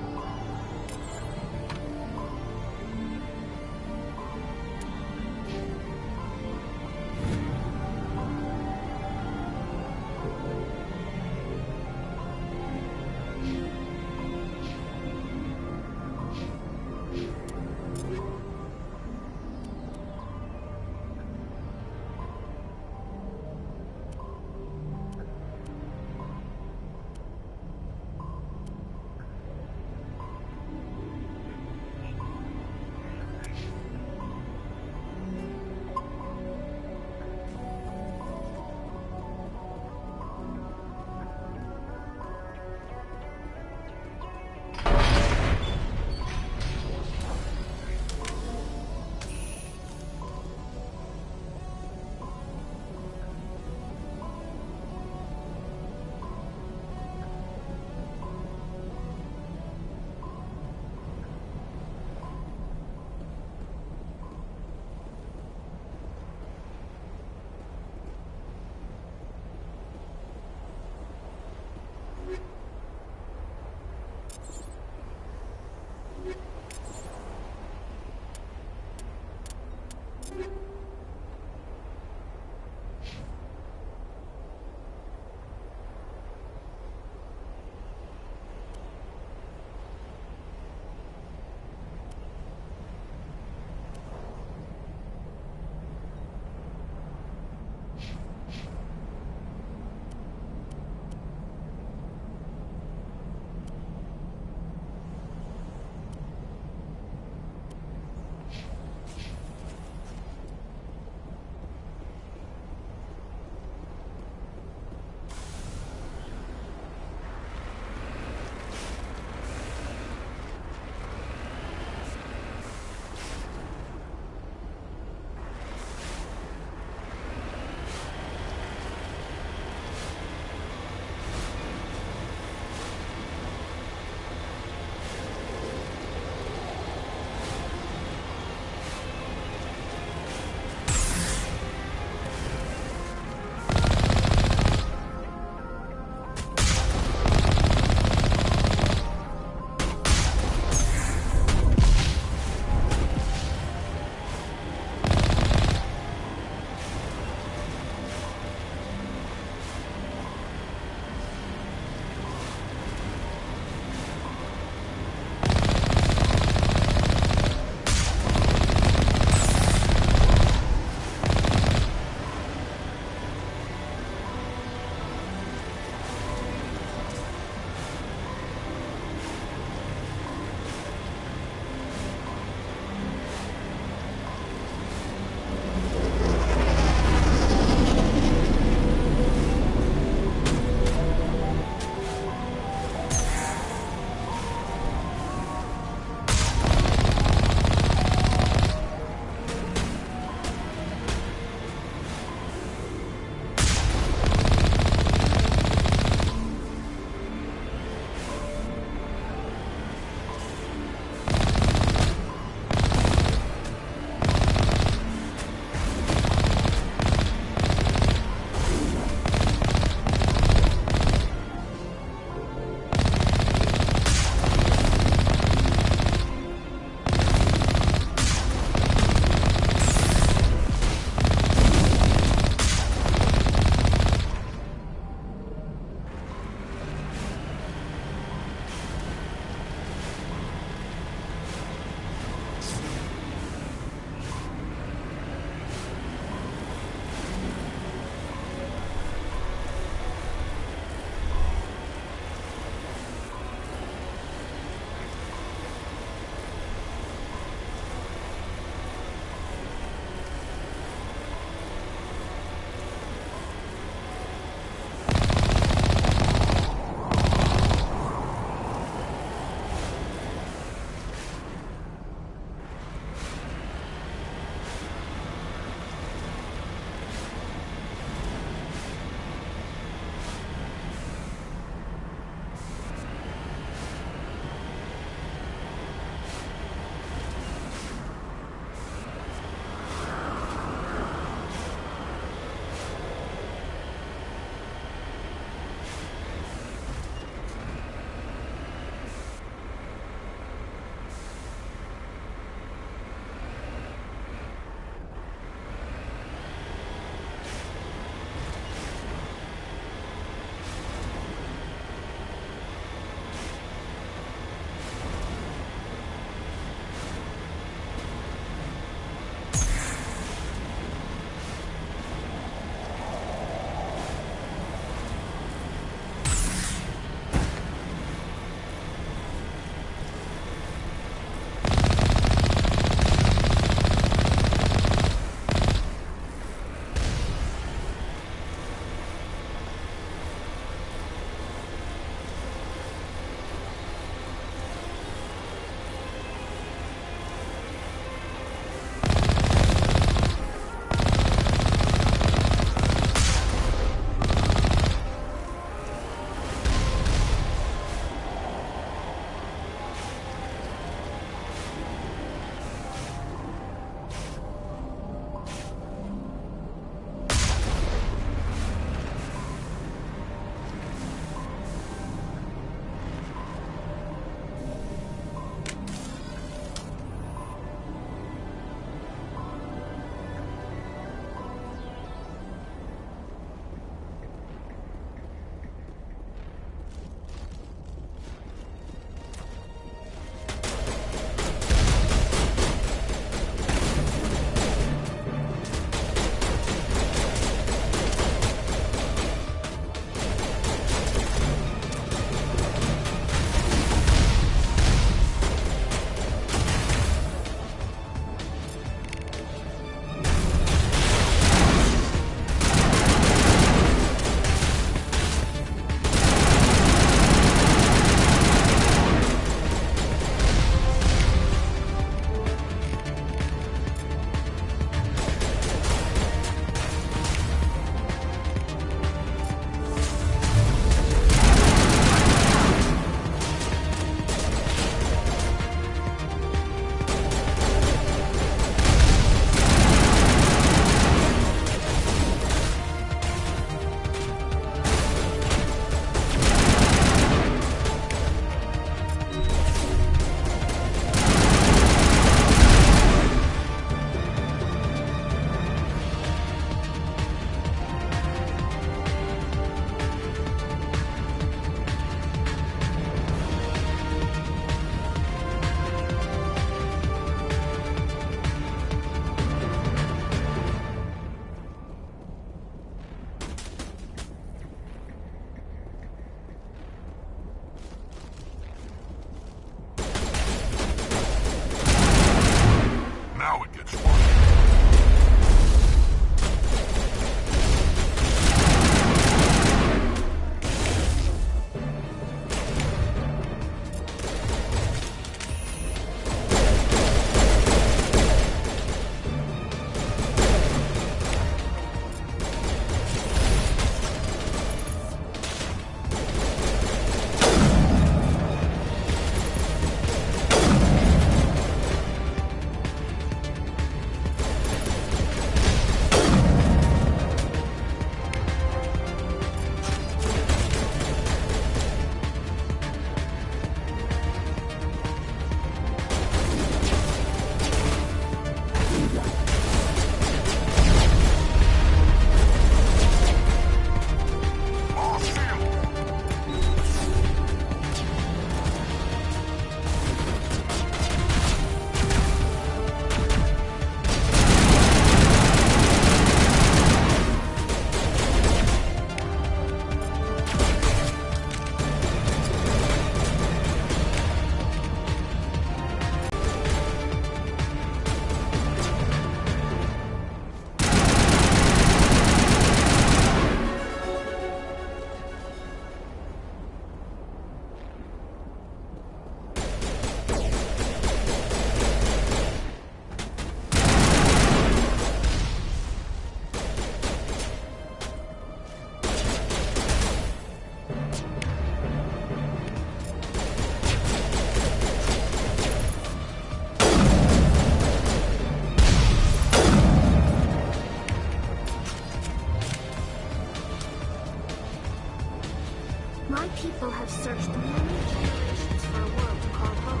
My people have searched many generations for a world to call home.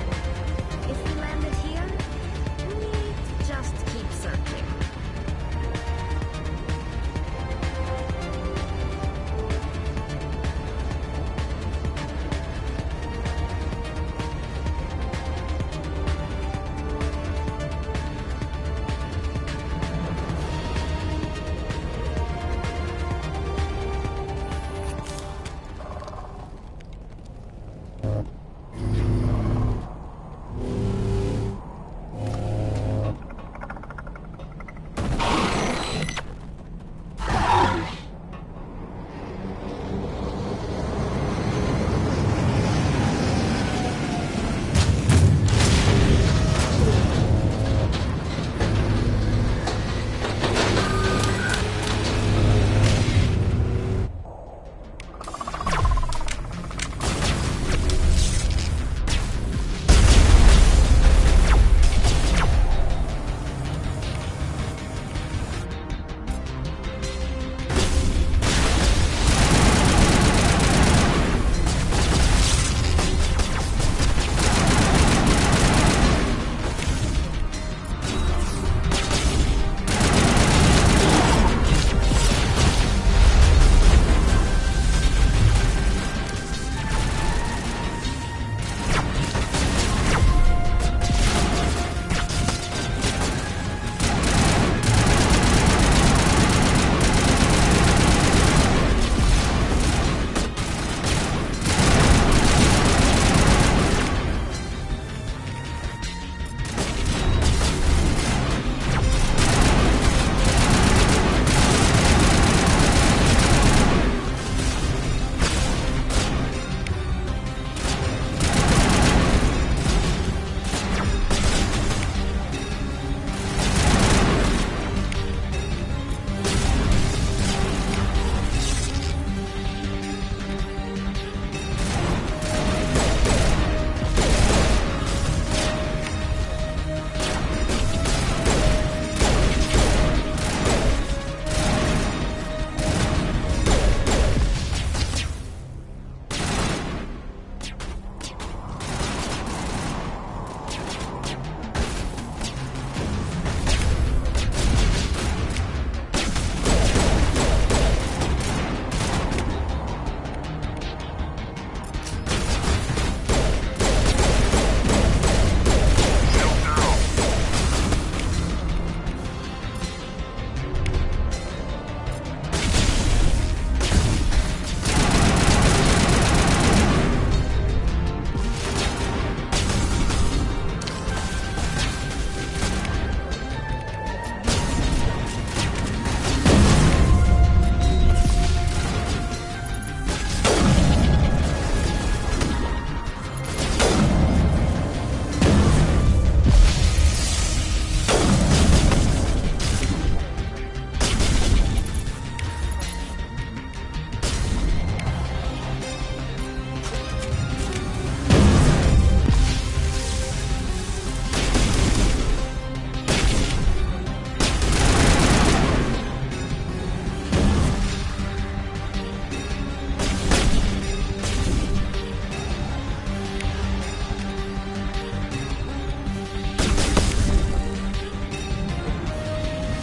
If we landed here, we just keep searching.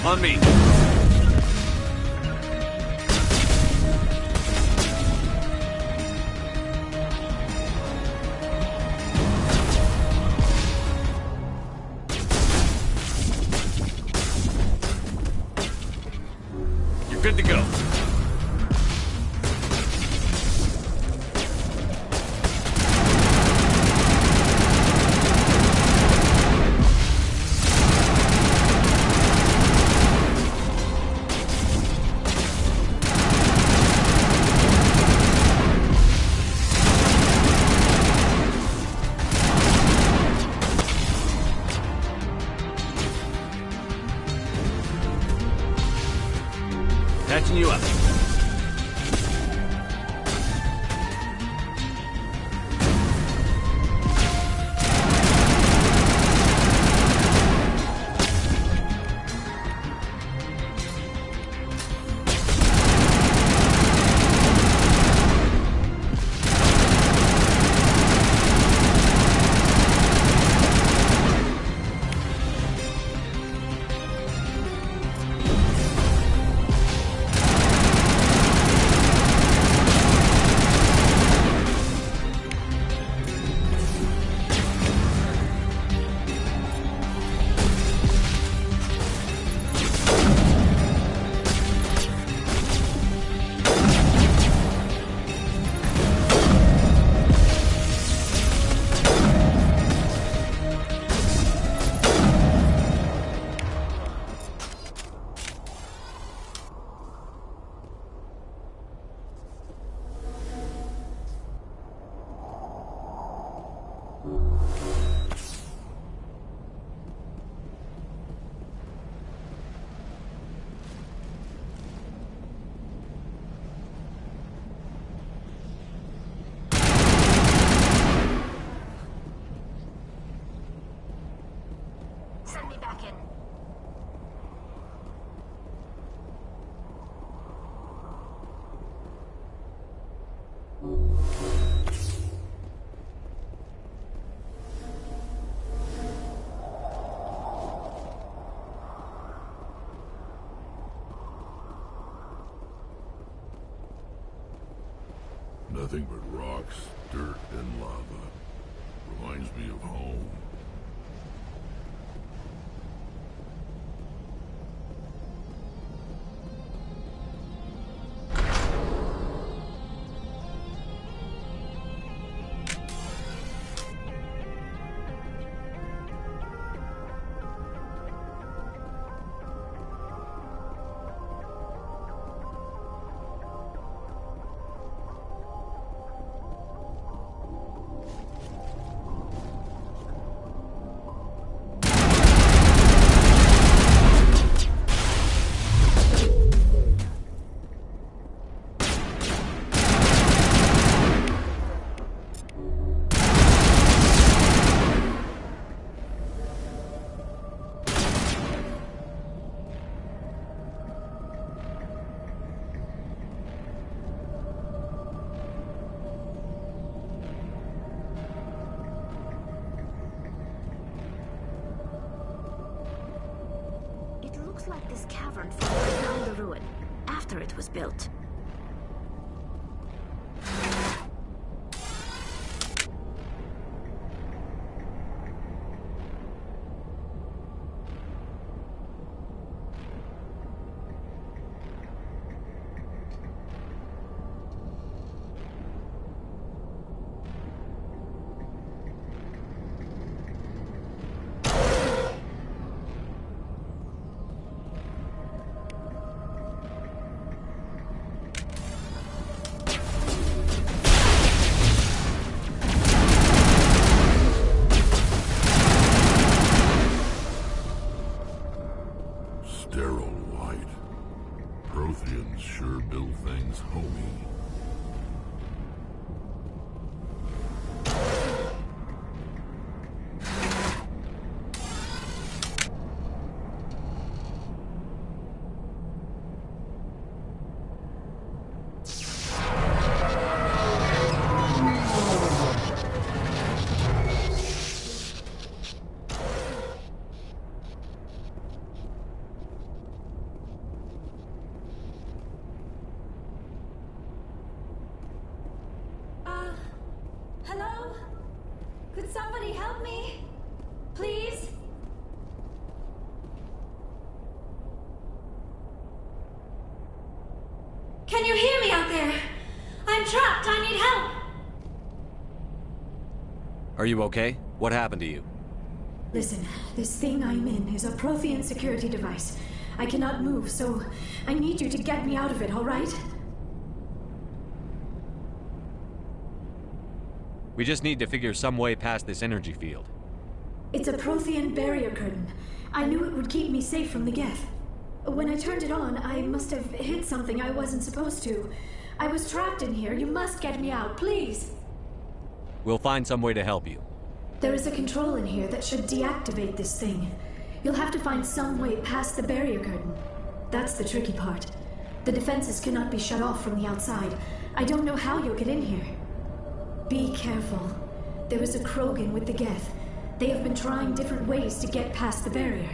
On me. You're good to go. Nothing but rocks, dirt, and lava. Reminds me of home. Looks like this cavern formed around the ruin, after it was built. Sterile white. Protheans sure build things homey. Hello? Could somebody help me? Please? Can you hear me out there? I'm trapped. I need help. Are you okay? What happened to you? Listen, this thing I'm in is a Prothean security device. I cannot move, so I need you to get me out of it, all right? We just need to figure some way past this energy field. It's a Prothean barrier curtain. I knew it would keep me safe from the Geth. When I turned it on, I must have hit something I wasn't supposed to. I was trapped in here. You must get me out, please. We'll find some way to help you. There is a control in here that should deactivate this thing. You'll have to find some way past the barrier curtain. That's the tricky part. The defenses cannot be shut off from the outside. I don't know how you'll get in here. Be careful. There is a Krogan with the Geth. They have been trying different ways to get past the barrier.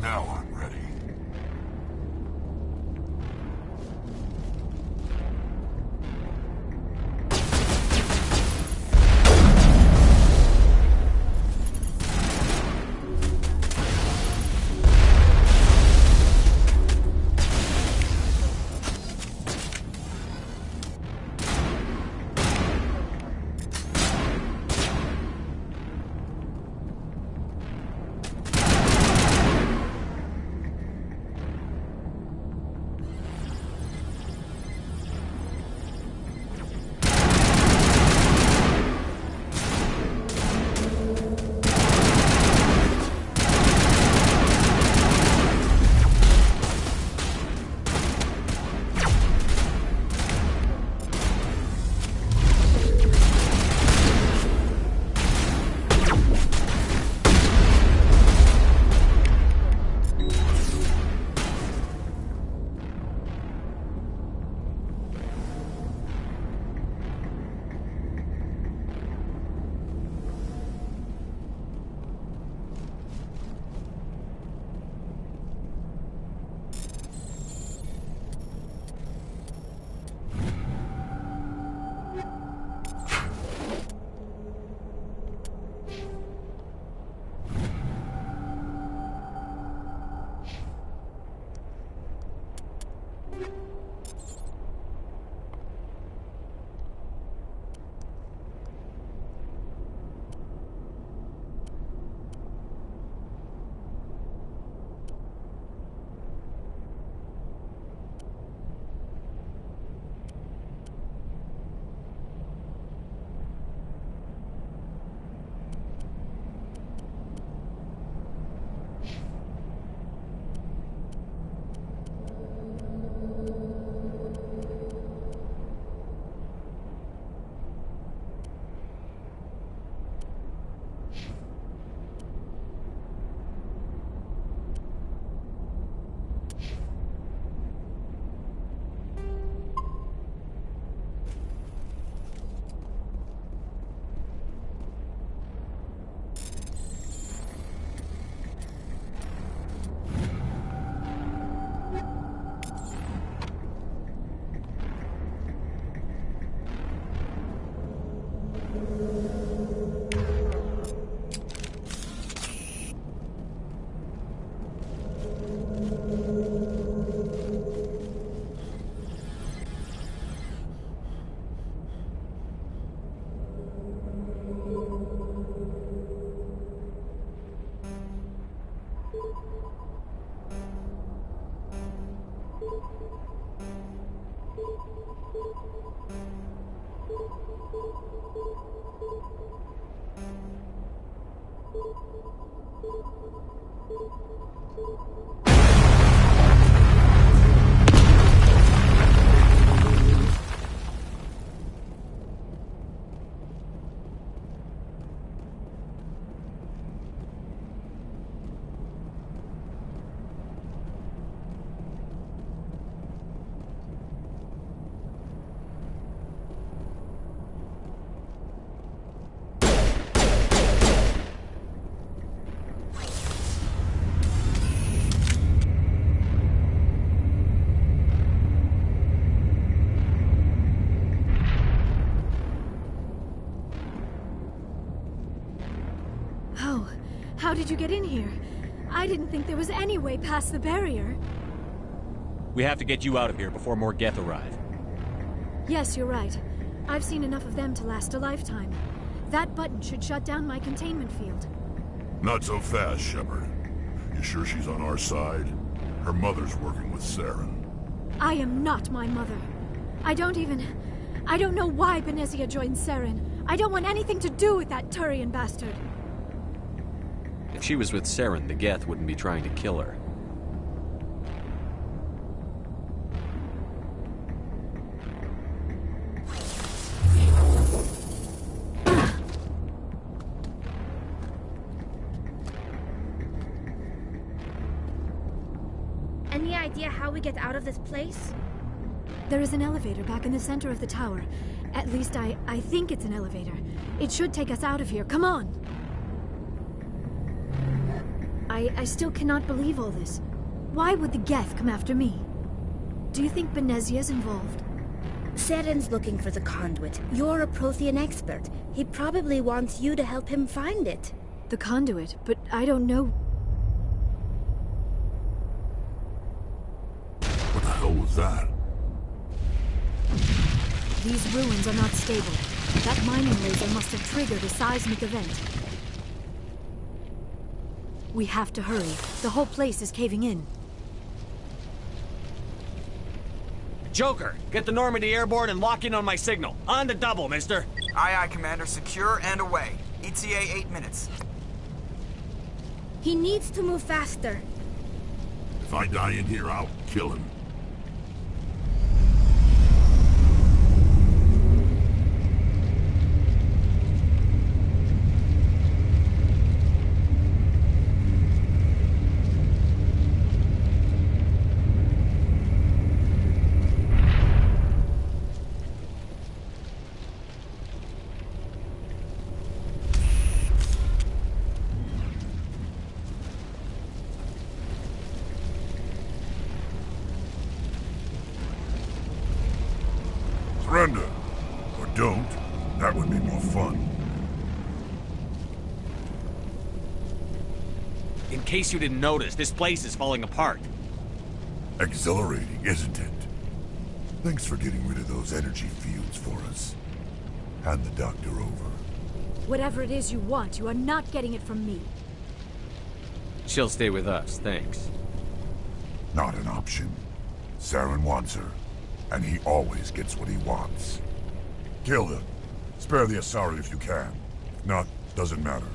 Now I'm ready. How did you get in here? I didn't think there was any way past the barrier. We have to get you out of here before more Geth arrive. Yes, you're right. I've seen enough of them to last a lifetime. That button should shut down my containment field. Not so fast, Shepard. You sure she's on our side? Her mother's working with Saren. I am not my mother. I don't know why Benezia joined Saren. I don't want anything to do with that Turian bastard. If she was with Saren, the Geth wouldn't be trying to kill her. Any idea how we get out of this place? There is an elevator back in the center of the tower. At least I think it's an elevator. It should take us out of here. Come on! I still cannot believe all this. Why would the Geth come after me? Do you think Benezia's involved? Saren's looking for the conduit. You're a Prothean expert. He probably wants you to help him find it. The conduit? But I don't know... What the hell was that? These ruins are not stable. That mining laser must have triggered a seismic event. We have to hurry. The whole place is caving in. Joker, get the Normandy airborne and lock in on my signal. On the double, mister. Aye, aye, Commander. Secure and away. ETA 8 minutes. He needs to move faster. If I die in here, I'll kill him. Surrender. Or don't. That would be more fun. In case you didn't notice, this place is falling apart. Exhilarating, isn't it? Thanks for getting rid of those energy fields for us. Hand the doctor over. Whatever it is you want, you are not getting it from me. She'll stay with us, thanks. Not an option. Saren wants her, and he always gets what he wants. Kill her. Spare the Asari if you can. If not, doesn't matter.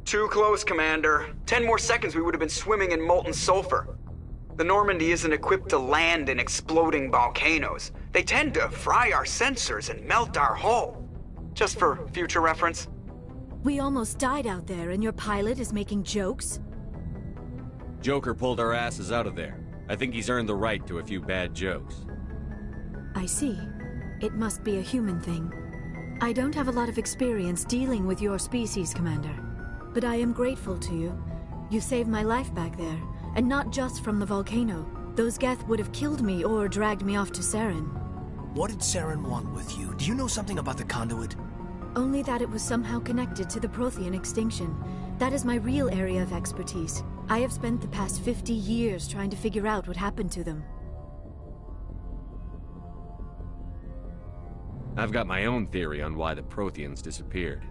Too close, Commander. 10 more seconds we would have been swimming in molten sulfur. The Normandy isn't equipped to land in exploding volcanoes. They tend to fry our sensors and melt our hull. Just for future reference. We almost died out there, and your pilot is making jokes? Joker pulled our asses out of there. I think he's earned the right to a few bad jokes. I see. It must be a human thing. I don't have a lot of experience dealing with your species, Commander. But I am grateful to you. You saved my life back there, and not just from the volcano. Those Geth would have killed me or dragged me off to Saren. What did Saren want with you? Do you know something about the conduit? Only that it was somehow connected to the Prothean extinction. That is my real area of expertise. I have spent the past 50 years trying to figure out what happened to them. I've got my own theory on why the Protheans disappeared.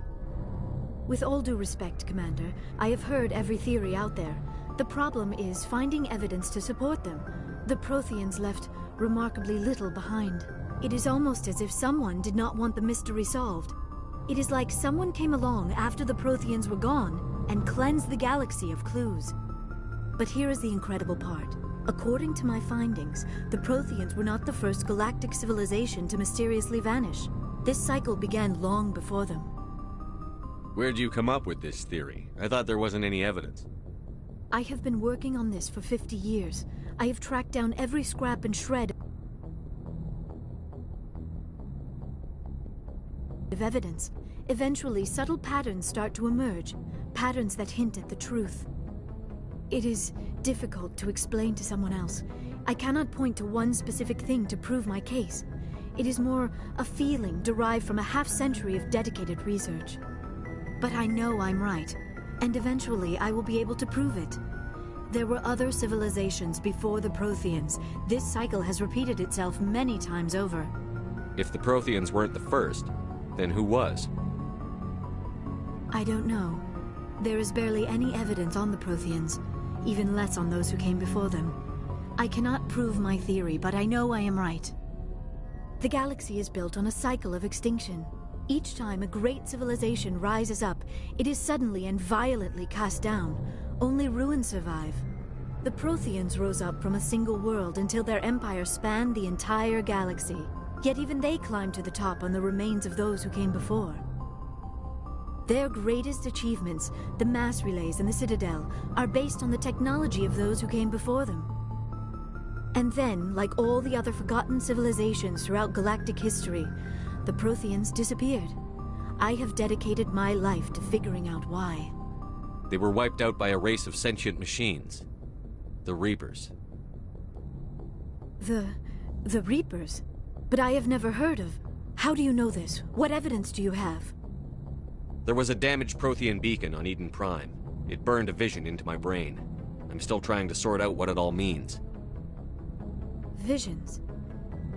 With all due respect, Commander, I have heard every theory out there. The problem is finding evidence to support them. The Protheans left remarkably little behind. It is almost as if someone did not want the mystery solved. It is like someone came along after the Protheans were gone and cleansed the galaxy of clues. But here is the incredible part. According to my findings, the Protheans were not the first galactic civilization to mysteriously vanish. This cycle began long before them. Where'd you come up with this theory? I thought there wasn't any evidence. I have been working on this for 50 years. I have tracked down every scrap and shred of evidence. Eventually, subtle patterns start to emerge, patterns that hint at the truth. It is difficult to explain to someone else. I cannot point to one specific thing to prove my case. It is more a feeling derived from a half-century of dedicated research. But I know I'm right, and eventually I will be able to prove it. There were other civilizations before the Protheans. This cycle has repeated itself many times over. If the Protheans weren't the first, then who was? I don't know. There is barely any evidence on the Protheans, even less on those who came before them. I cannot prove my theory, but I know I am right. The galaxy is built on a cycle of extinction. Each time a great civilization rises up, it is suddenly and violently cast down. Only ruins survive. The Protheans rose up from a single world until their empire spanned the entire galaxy. Yet even they climbed to the top on the remains of those who came before. Their greatest achievements, the mass relays and the Citadel, are based on the technology of those who came before them. And then, like all the other forgotten civilizations throughout galactic history, the Protheans disappeared. I have dedicated my life to figuring out why. They were wiped out by a race of sentient machines. The Reapers. The Reapers? But I have never heard of... How do you know this? What evidence do you have? There was a damaged Prothean beacon on Eden Prime. It burned a vision into my brain. I'm still trying to sort out what it all means. Visions?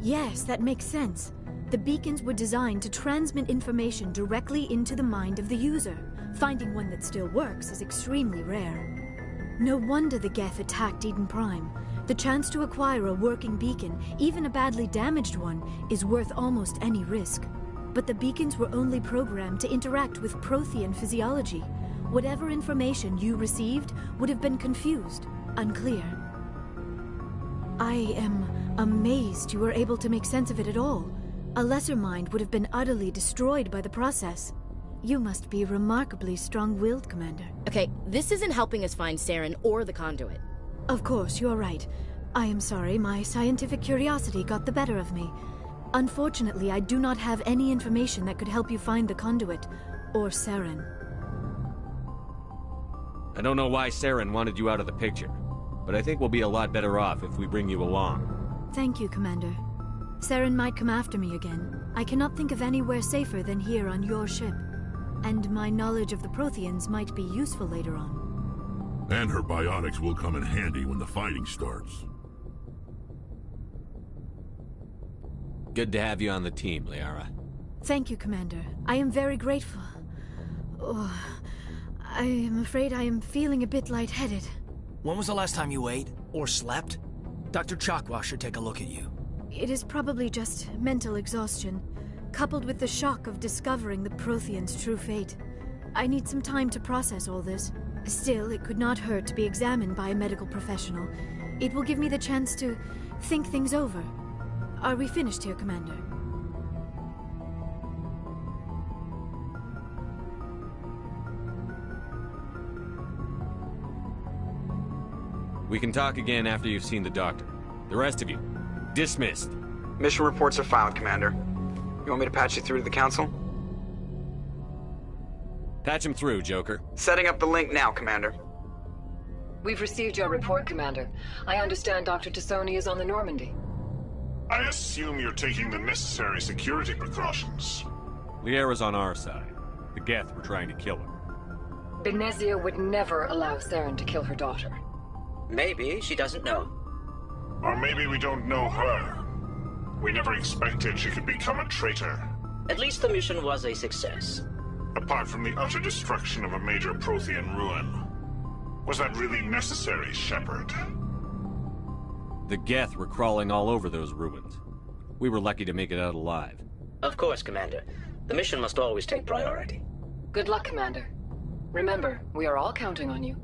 Yes, that makes sense. The beacons were designed to transmit information directly into the mind of the user. Finding one that still works is extremely rare. No wonder the Geth attacked Eden Prime. The chance to acquire a working beacon, even a badly damaged one, is worth almost any risk. But the beacons were only programmed to interact with Prothean physiology. Whatever information you received would have been confused, unclear. I am amazed you were able to make sense of it at all. A lesser mind would have been utterly destroyed by the process. You must be remarkably strong-willed, Commander. Okay, this isn't helping us find Saren or the conduit. Of course, you're right. I am sorry, my scientific curiosity got the better of me. Unfortunately, I do not have any information that could help you find the conduit, or Saren. I don't know why Saren wanted you out of the picture, but I think we'll be a lot better off if we bring you along. Thank you, Commander. Saren might come after me again. I cannot think of anywhere safer than here on your ship. And my knowledge of the Protheans might be useful later on. And her biotics will come in handy when the fighting starts. Good to have you on the team, Liara. Thank you, Commander. I am very grateful. Oh, I am afraid I am feeling a bit lightheaded. When was the last time you ate? Or slept? Dr. Chakwa should take a look at you. It is probably just mental exhaustion, coupled with the shock of discovering the Protheans' true fate. I need some time to process all this. Still, it could not hurt to be examined by a medical professional. It will give me the chance to think things over. Are we finished here, Commander? We can talk again after you've seen the doctor. The rest of you, dismissed. Mission reports are filed, Commander. You want me to patch you through to the Council? Patch him through, Joker. Setting up the link now, Commander. We've received your report, Commander. I understand Dr. Tassoni is on the Normandy. I assume you're taking the necessary security precautions. Liara's on our side. The Geth were trying to kill her. Benezia would never allow Saren to kill her daughter. Maybe she doesn't know. Or maybe we don't know her. We never expected she could become a traitor. At least the mission was a success. Apart from the utter destruction of a major Prothean ruin. Was that really necessary, Shepard? The Geth were crawling all over those ruins. We were lucky to make it out alive. Of course, Commander. The mission must always take priority. Good luck, Commander. Remember, we are all counting on you.